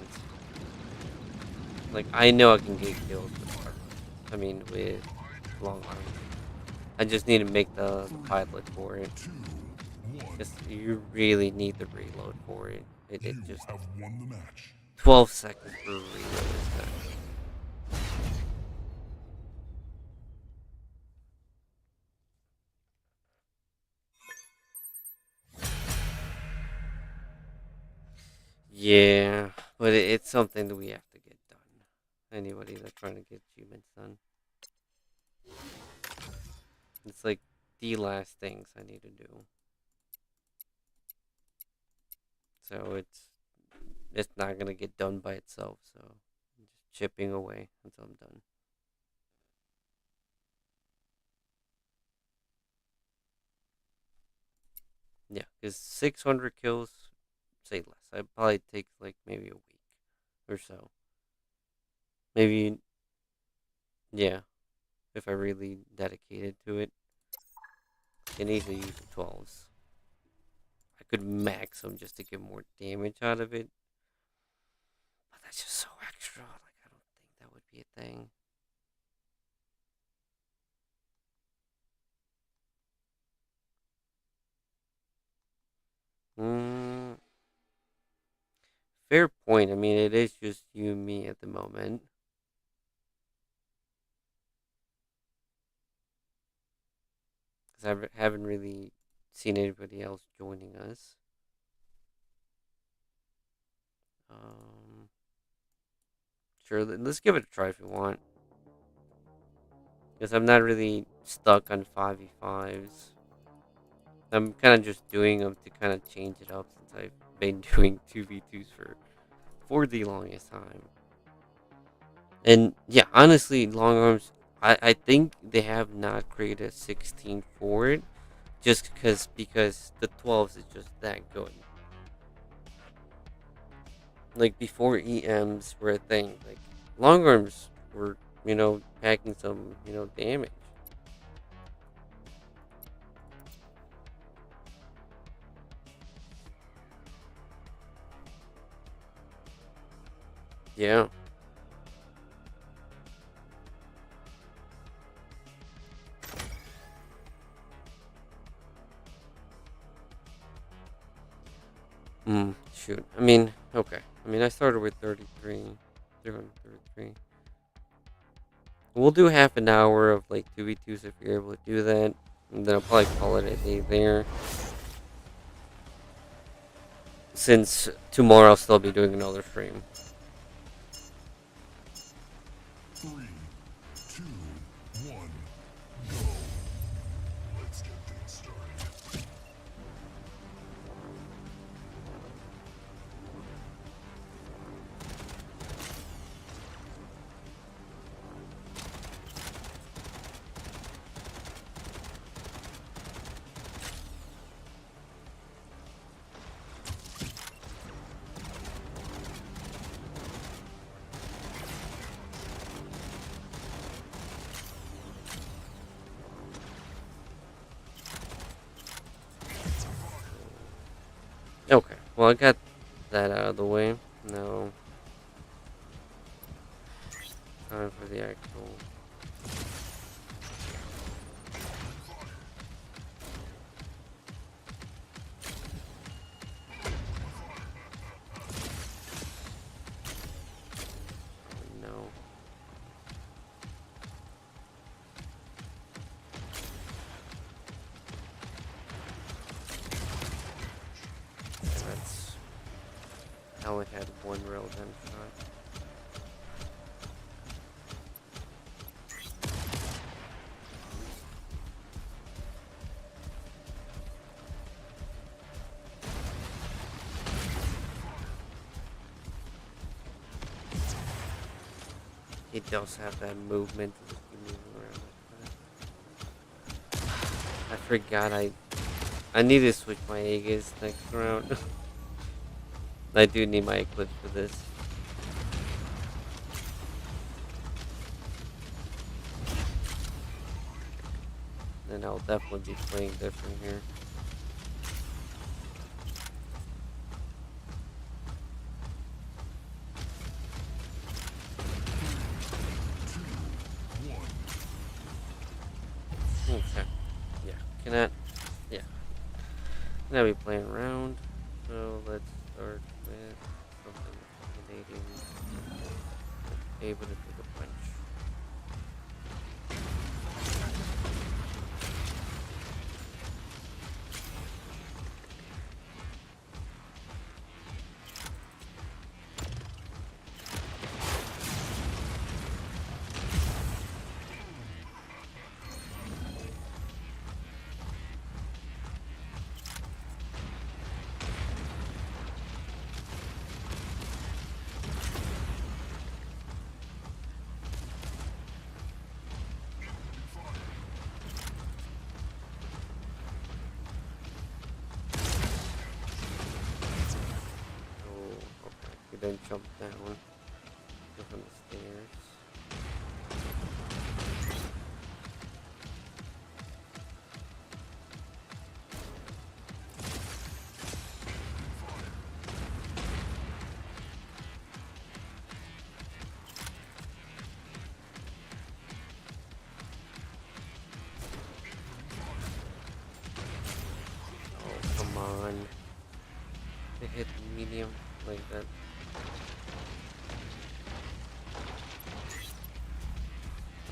Like, I know I can get kills with Carbines. I mean, with long arm. I just need to make the pilot for it. 2, 1. Because you really need the reload for it. It You just have won the match. 12 seconds for a reload is nuts. Yeah, but it's something that we have to get done. Anybody that's trying to get achievements done. It's like the last things I need to do. So it's not gonna get done by itself. So I'm just chipping away until I'm done. Yeah, because 600 kills, say less. I'd probably take like maybe a week or so. Maybe, yeah, if I really dedicated to it, I can easily use the 12s. I could max them just to get more damage out of it, but that's just so extra. Like, I don't think that would be a thing. Mm, fair point. I mean, it is just you and me at the moment. Because I haven't really seen anybody else joining us. Um, sure, let's give it a try if you want. Because I'm not really stuck on 5v5s. I'm kind of just doing them to kind of change it up since I've been doing 2v2s for the longest time. And yeah, honestly, long arms, I think they have not created a 16 for it just because the 12s is just that good. Like before EMs were a thing, like long arms were, packing some, damage. Yeah. Shoot. I mean, okay. I mean, I started with 33, 333. We'll do half an hour of like 2v2s if you're able to do that. And then I'll probably call it a day there. Since tomorrow I'll still be doing another stream. 3, 2, 1, go. Let's get things started. Okay, well I got that out of the way. Now, time for the actual. No. That's. I only had one real gun shot. He does have that movement to just be moving around like that. I forgot I need to switch my Aegis next round. I do need my Eclipse for this. And I'll definitely be playing different here. Okay. Yeah. Yeah. Can I be playing around? So let's start with something intimidating. Able to take a punch. Oh, okay. You didn't jump down. Go from the stairs. medium like that.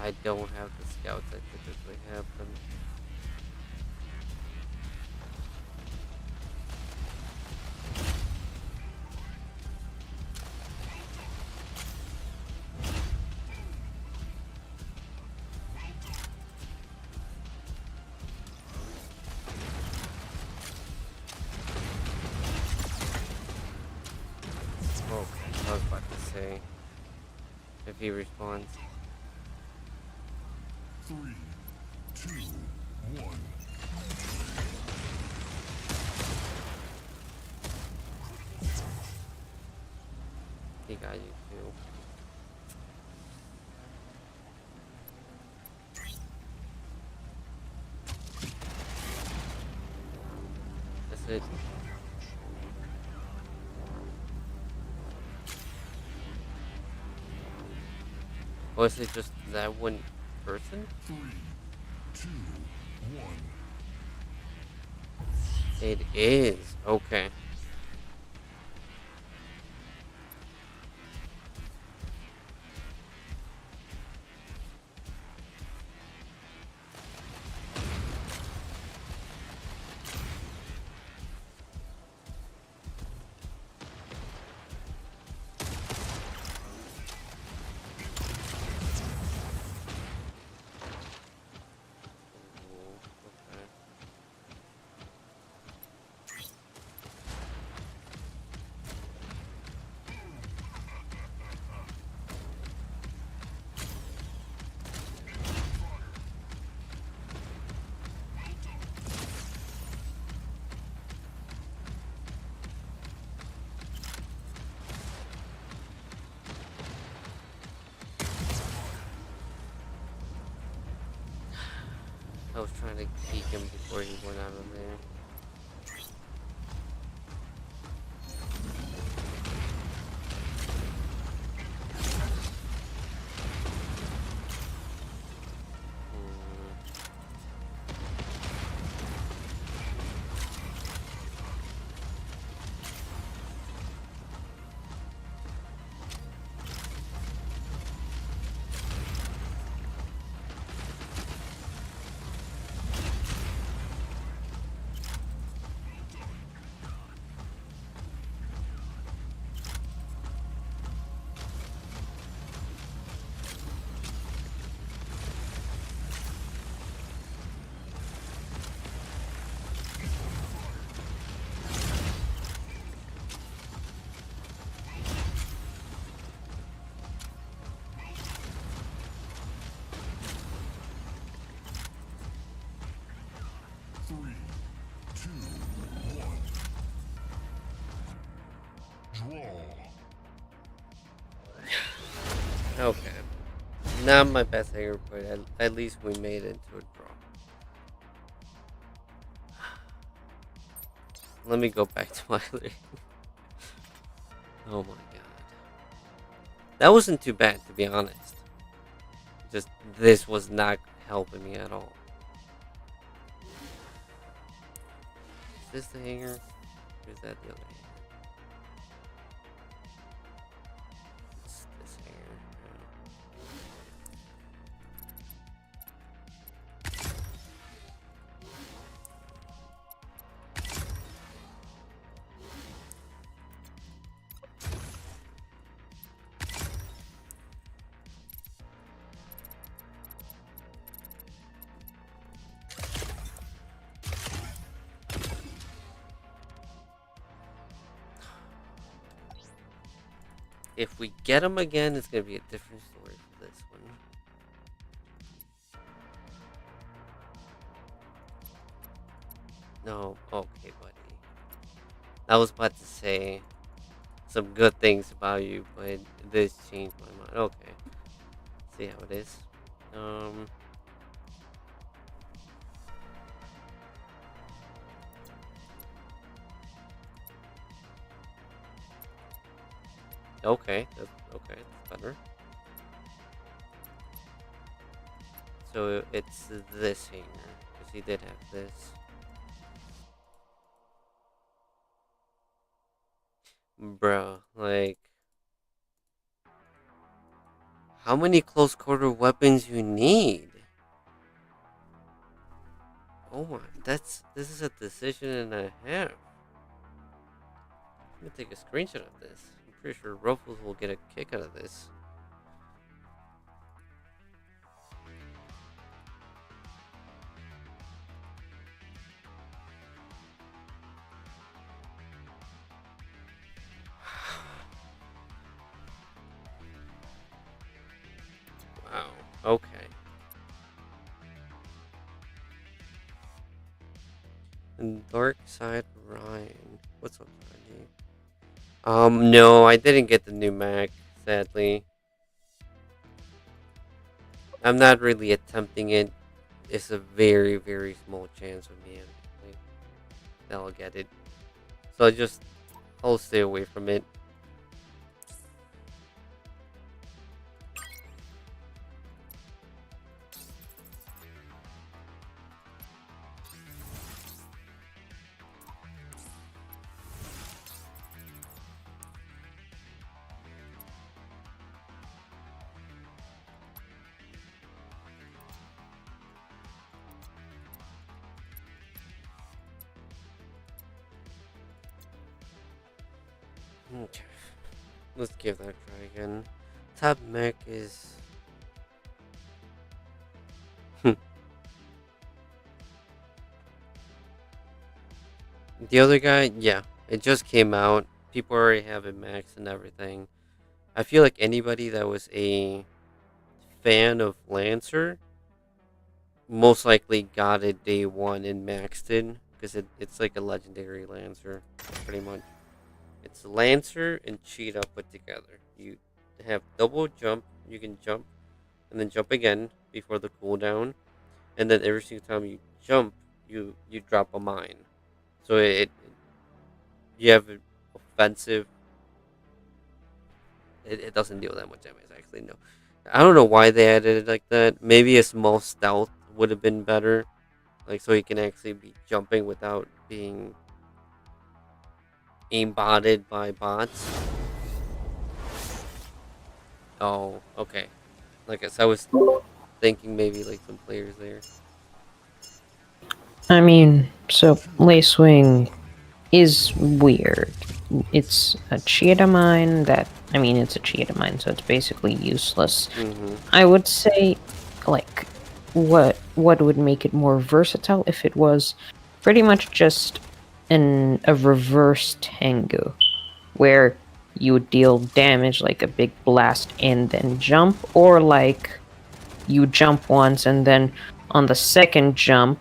I don't have the scouts I typically have them. Oh, I was about to say, if he responds. 3, 2, 1. He got you too. That's it. Or is it just that one person? 3, 2, 1. It is. Okay. Ooh, okay. I was trying to peek him before he went out of there. Hmm. Three, two, one. Draw. Okay. Not my best hanger, but at least we made it to a draw. Let me go back to my league. Oh my god. That wasn't too bad, to be honest. Just, this was not helping me at all. Is this the hanger? Or is that the other hanger? It's this hanger. If we get him again, it's gonna be a different story for this one. No, okay, buddy. I was about to say some good things about you, but this changed my mind. Okay, see how it is. Okay, okay, that's better. So it's this hanger, because he did have this. Bruh, like, how many close quarter weapons you need? Oh my, this is a decision and a half. Let me take a screenshot of this. I'm pretty sure Ruffles will get a kick out of this. Wow. Okay. And Dark Side Ryan. What's up, Ryan? No, I didn't get the new Mech, sadly. I'm not really attempting it. It's a very, very small chance of me like, that I'll get it. So I'll stay away from it. Okay. Let's give that a try again. Top Mech is... The other guy, yeah, it just came out. People already have it maxed and everything. I feel like anybody that was a fan of Lancer most likely got it day one and maxed it because it's like a legendary Lancer, pretty much. It's Lancer and Cheetah put together. You have double jump, you can jump and then jump again before the cooldown, and then every single time you jump, you drop a mine. So you have an offensive. It doesn't deal that much damage actually. No, I don't know why they added it like that. Maybe a small stealth would have been better, like so he can actually be jumping without being aimbotted by bots. Oh, okay. Like I said, I was thinking maybe like some players there. I mean, so Lacewing is weird. It's a cheetah mine that, I mean, it's a cheetah mine, so it's basically useless. Mm-hmm. I would say, like, what would make it more versatile if it was pretty much just a reverse tango, where you would deal damage like a big blast and then jump, or like you jump once and then on the second jump,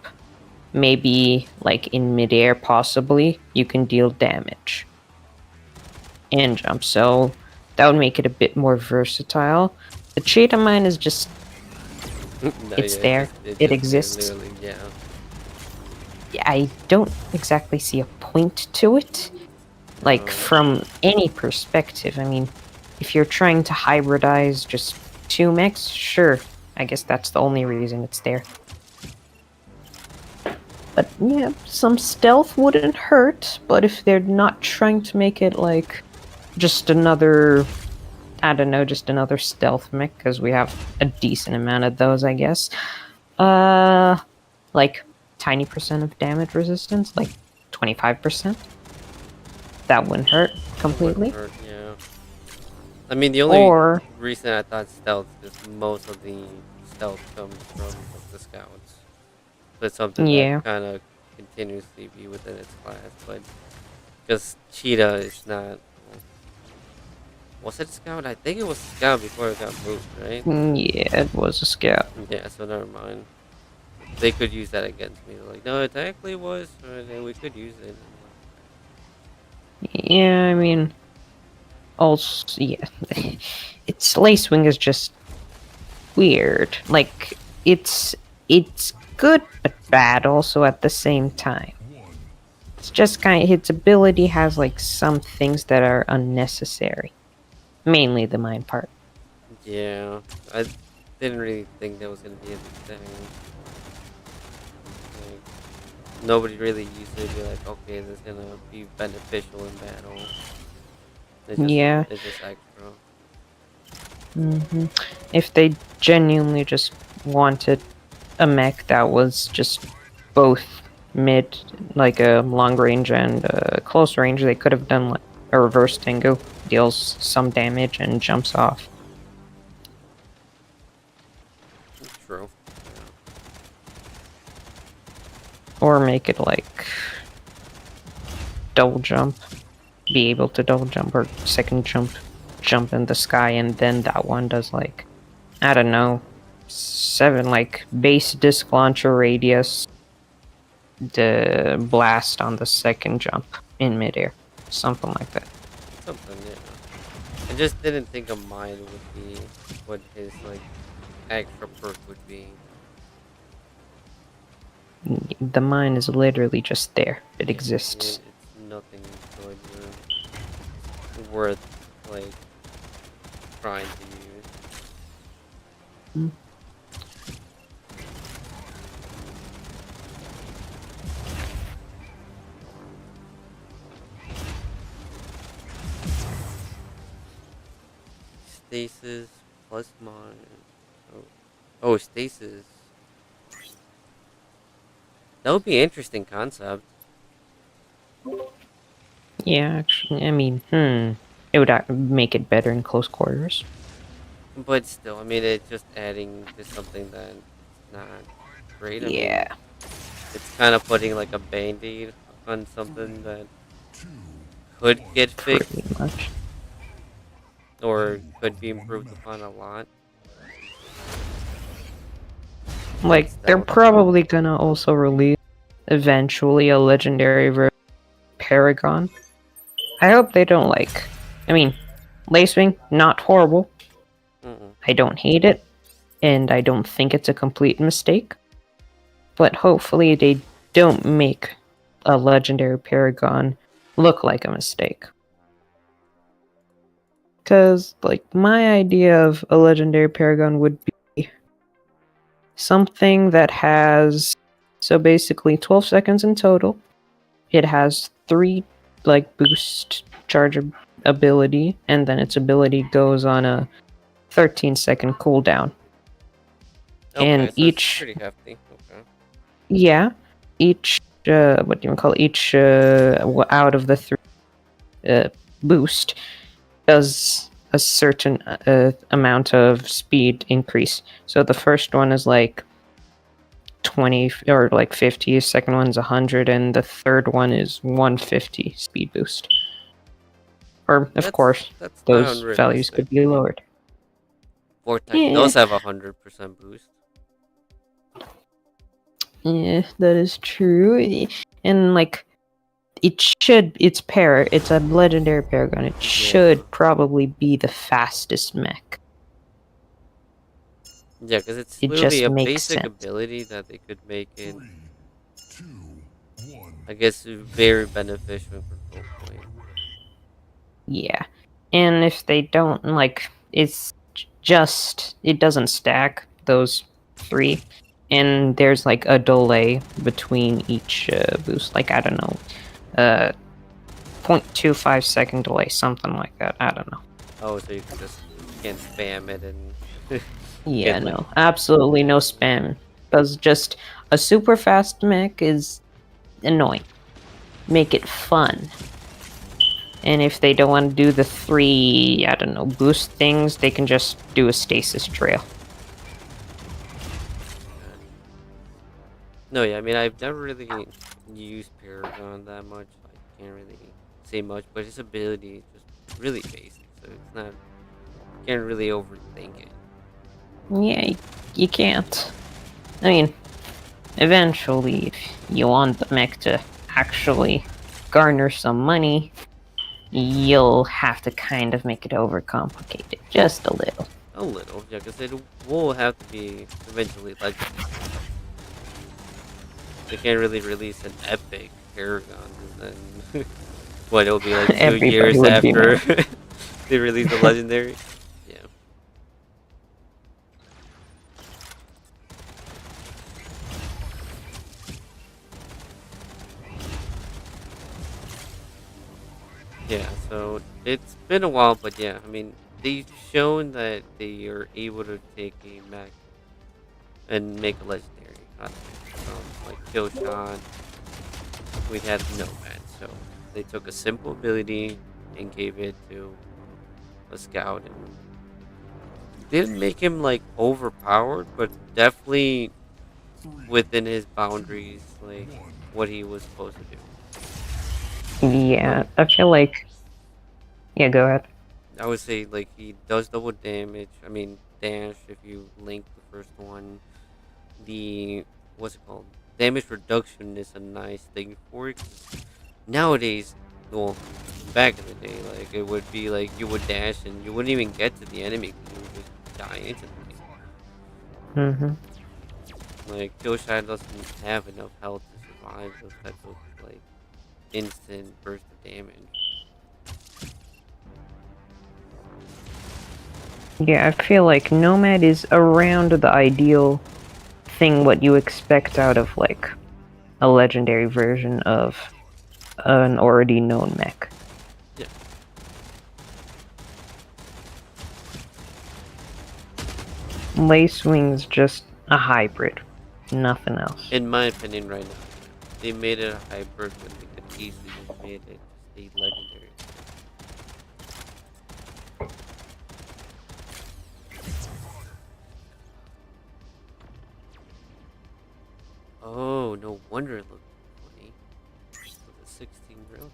maybe like in midair possibly, you can deal damage and jump. So that would make it a bit more versatile. The cheetah mine is just No, it's yeah, there. It just exists. literally, yeah. I don't exactly see a point to it. Like, No. from any perspective. I mean, if you're trying to hybridize just two mechs, sure. I guess that's the only reason it's there. But yeah, some stealth wouldn't hurt, but if they're not trying to make it like just another, I don't know, just another stealth mech, because we have a decent amount of those, I guess. Like tiny percent of damage resistance, like 25%. That wouldn't hurt completely. Wouldn't hurt, yeah. I mean, the only Or reason I thought stealth is most of the stealth comes from the scouts. So it's something yeah, that kind of continuously be within its class, but just cheetah is not. Was it scout? I think it was scout before it got moved, right? yeah, it was a scout. Yeah, so never mind. They could use that against me. They're like, no, it technically was, and we could use it. Yeah, I mean, also, yeah, its Lacewing is just weird. Like, it's good but bad also at the same time. It's just kind of, its ability has like some things that are unnecessary. Mainly the mine part. Yeah, I didn't really think that was gonna be a thing. Like, nobody really used it to be like, okay, this is gonna be beneficial in battle. Yeah. It's just extra. If they genuinely just wanted a mech that was just both mid, like a long range and close range, they could have done like a reverse Tengu, deals some damage and jumps off. True. Or make it like double jump, be able to double jump or second jump in the sky, and then that one does like, I don't know, 7 like base disc launcher radius, the blast on the second jump in midair, something like that. Something, yeah. I just didn't think a mine would be what his like extra perk would be. The mine is literally just there. It Yeah, exists. it's nothing good worth like trying to use. Stasis plus mine. Oh, stasis. That would be an interesting concept. Yeah, actually, I mean, it would make it better in close quarters. But still, I mean, it's just adding to something that's not great. I mean, Yeah, it's kind of putting like a band-aid on something that could get fixed pretty much. or could be improved upon a lot. Like, they're probably gonna also release eventually a legendary Paragon. I hope they don't like. I mean, Lacewing, not horrible. I don't hate it, and I don't think it's a complete mistake. But hopefully they don't make a legendary Paragon look like a mistake. Because, like, my idea of a legendary Paragon would be something that has, so basically 12 seconds in total. It has 3, like, boost charge ability, and then its ability goes on a 13-second cooldown. Okay, And so it's each, pretty hefty. Okay. yeah, each, what do you call it? Each out of the 3 boost does a certain amount of speed increase. So the first one is like 20 or like 50, second one's 100, and the third one is 150 speed boost. Or, of course, that's those not values could be lowered. Vortex Yeah. does have 100% boost. Yeah, that is true. And like, it's a legendary Paragon. It should probably be the fastest mech. Yeah, because it's It literally just a makes basic sense. ability that they could make it, 3, 2, 1. I guess, very beneficial in control point. Yeah. And if they don't, like, it's just, it doesn't stack those 3. And there's, like, a delay between each boost. Like, I don't know, 0.25 second delay, something like that. I don't know. Oh, so you can't spam it and Yeah, get, like, no, absolutely no spam. Because just a super fast mech is annoying. Make it fun. And if they don't want to do the 3, I don't know, boost things, they can just do a stasis trail. No, yeah, I mean, I've never really used Paragon that much. I can't really say much, but his ability is just really basic, so it's not, you can't really overthink it. Yeah, you can't. I mean, eventually, if you want the mech to actually garner some money, you'll have to kind of make it overcomplicated. Just a little. A little, yeah, because it will have to be eventually legendary. They can't really release an epic Paragon, and then what, it'll be like 2 Everybody years would be after they release the legendary. Yeah. Yeah, so It's been a while, but yeah, I mean, they've shown that they are able to take a mech and make a legendary out of it. Like kill shot, we had Nomad, so they took a simple ability and gave it to a scout, and didn't make him like overpowered, but definitely Three, within his boundaries, like one. what he was supposed to do. Yeah, Like I feel like. Yeah, go ahead. I would say, like he does double damage. I mean, dash if you link the first one. The what's it called? Damage reduction is a nice thing for it. 'Cause nowadays, well, back in the day, like it would be like you would dash and you wouldn't even get to the enemy because you would just die instantly. Mm-hmm. Like Killshot doesn't have enough health to survive those types of like instant burst of damage. Yeah, I feel like Nomad is around the ideal thing what you expect out of like a legendary version of an already known mech. Yeah. Lacewing's just a hybrid, nothing else. In my opinion, right now, they made it a hybrid when they could easily just made it just a legendary. Oh, no wonder it looked funny. With a 16 grill.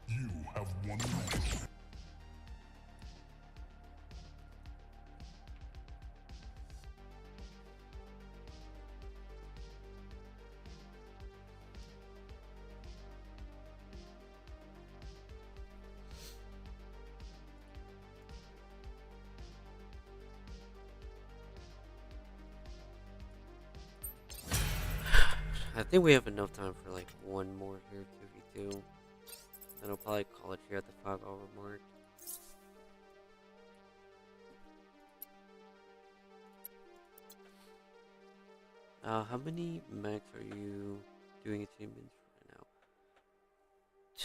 You have won the match. I think we have enough time for like one more here, 2v2. Then I'll probably call it here at the 5-hour mark. How many mechs are you doing achievements for right now?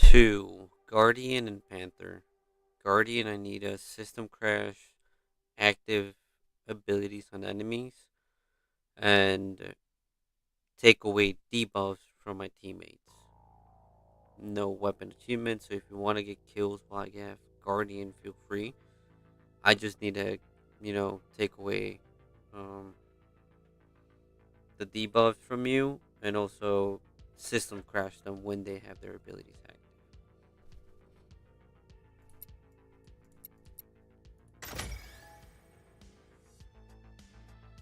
2. Guardian and Panther. Guardian, I need a system crash, active abilities on enemies, and take away debuffs from my teammates. No weapon achievements, so if you want to get kills while I have Guardian, feel free. I just need to, take away um, the debuffs from you and also system crash them when they have their abilities active.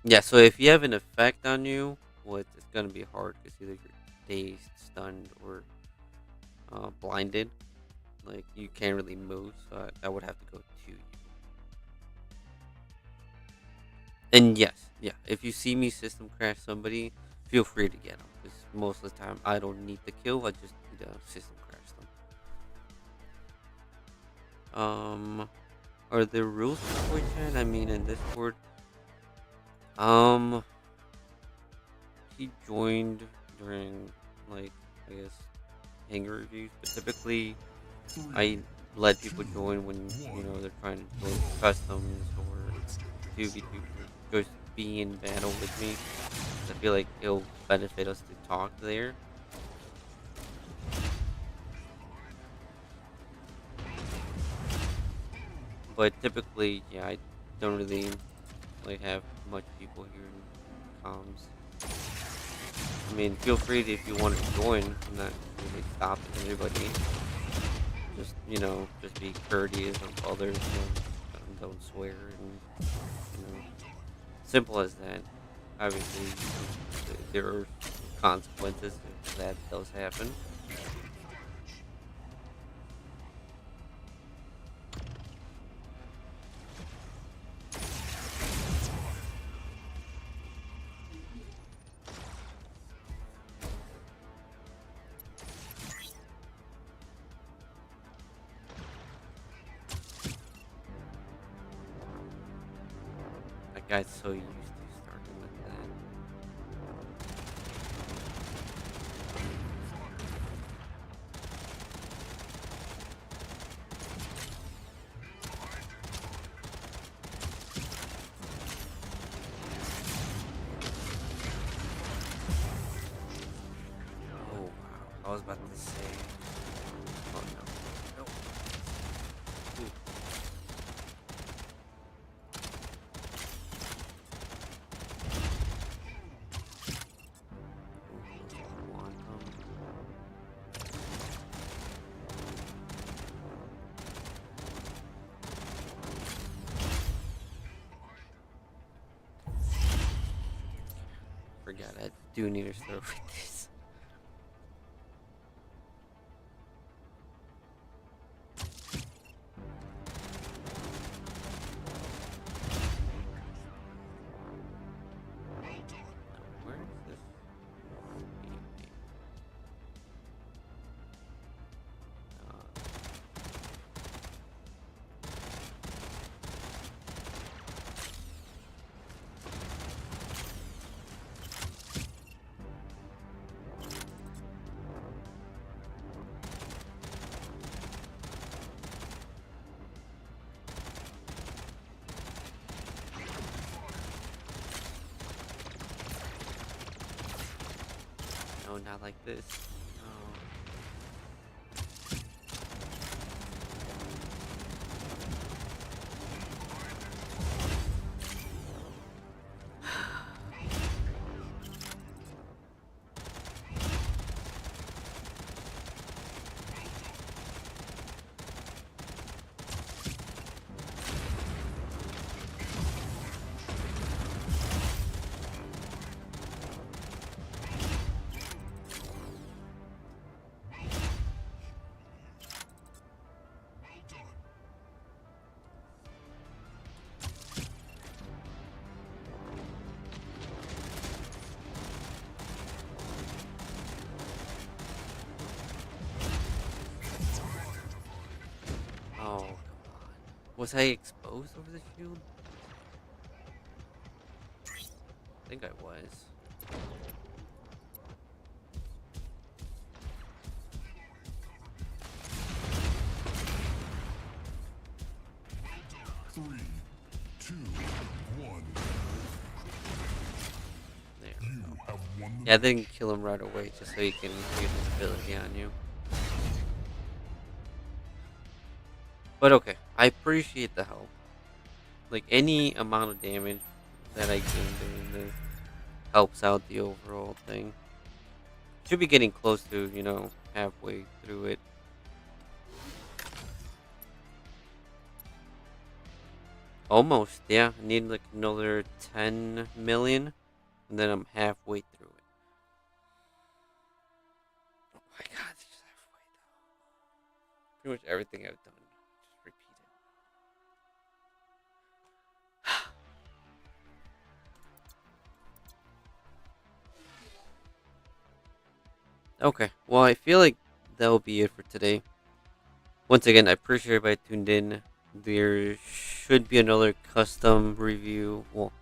Yeah, so if you have an effect on you, well, it's gonna be hard because either you're dazed, stunned, or blinded. Like you can't really move, so I would have to go to you. And yes, yeah, if you see me system crash somebody, feel free to get them because most of the time I don't need the kill. I just need to system crash them. Are there rules for chat? I mean, in Discord, um, he joined during like I guess hangar reviews, but typically I let people join when they're trying to join customs or 2v2 just be in battle with me. I feel like it'll benefit us to talk there. But typically, yeah, I don't really like have much people here in comms. I mean, feel free to, if you want to join. I'm not really stopping anybody. Just, just be courteous of others and don't swear and, simple as that. Obviously, there are consequences if that does happen. That guy's so used to starting with that. Oh wow! I was about to say. Oh no! No! Ooh. Ooh, quantum. Forgot I do need to start with this. Where is this? No, not like this. No. Oh, come on. Was I exposed over the shield? I think I was. 3, 2, 1. There. You have won the Yeah, I didn't kill him right away just so he can use his ability on you. But okay, I appreciate the help. Like, any amount of damage that I gain doing this helps out the overall thing. Should be getting close to, halfway through it. Almost, yeah. I need like another 10 million, and then I'm halfway through it. Oh my god, it's just halfway though. Pretty much everything I've done. Just repeat it. Okay, well, I feel like that'll be it for today. Once again, I appreciate everybody tuned in. There should be another custom review. Well,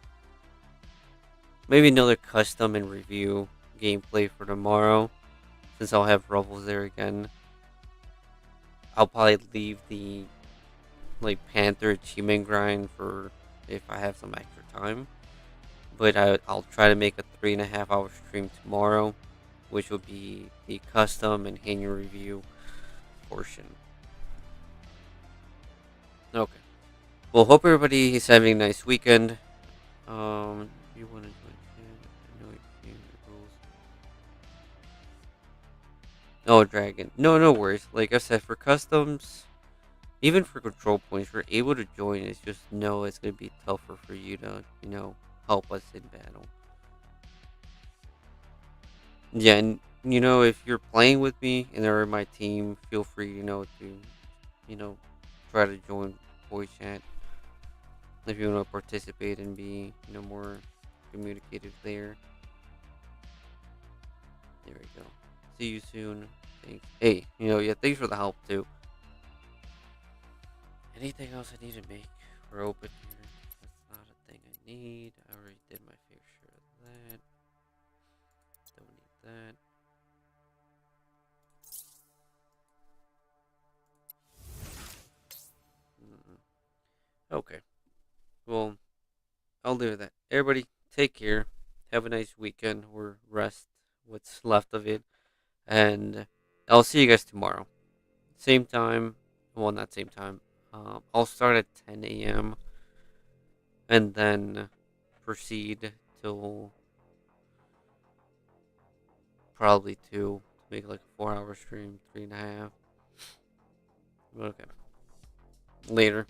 maybe another custom and review gameplay for tomorrow, since I'll have Rubbles there again. I'll probably leave the Panther achievement grind for if I have some extra time. But I'll try to make a 3.5 hour stream tomorrow, which will be the custom and hangar review portion. Okay. Well, hope everybody is having a nice weekend. You want to join? I know your rules. Oh, Dragon. No, no worries. Like I said, for customs, even for control points, we're able to join. It's just no, it's gonna be tougher for you to, help us in battle. Yeah, and if you're playing with me and they're in my team, feel free, to, you know, try to join voice chat if you want to participate and be, more communicative there. There we go. See you soon. Thanks. Hey, yeah, thanks for the help too. Anything else I need to make? We're open here. That's not a thing I need. I already did my fair share of that. Don't need that. Mm-mm. Okay. Well, I'll leave it at that. Everybody, take care. Have a nice weekend or rest what's left of it. And I'll see you guys tomorrow. Same time. Well, not same time. I'll start at 10 a.m. and then proceed till probably 2 to make like a 4-hour stream, 3.5. Okay. Later.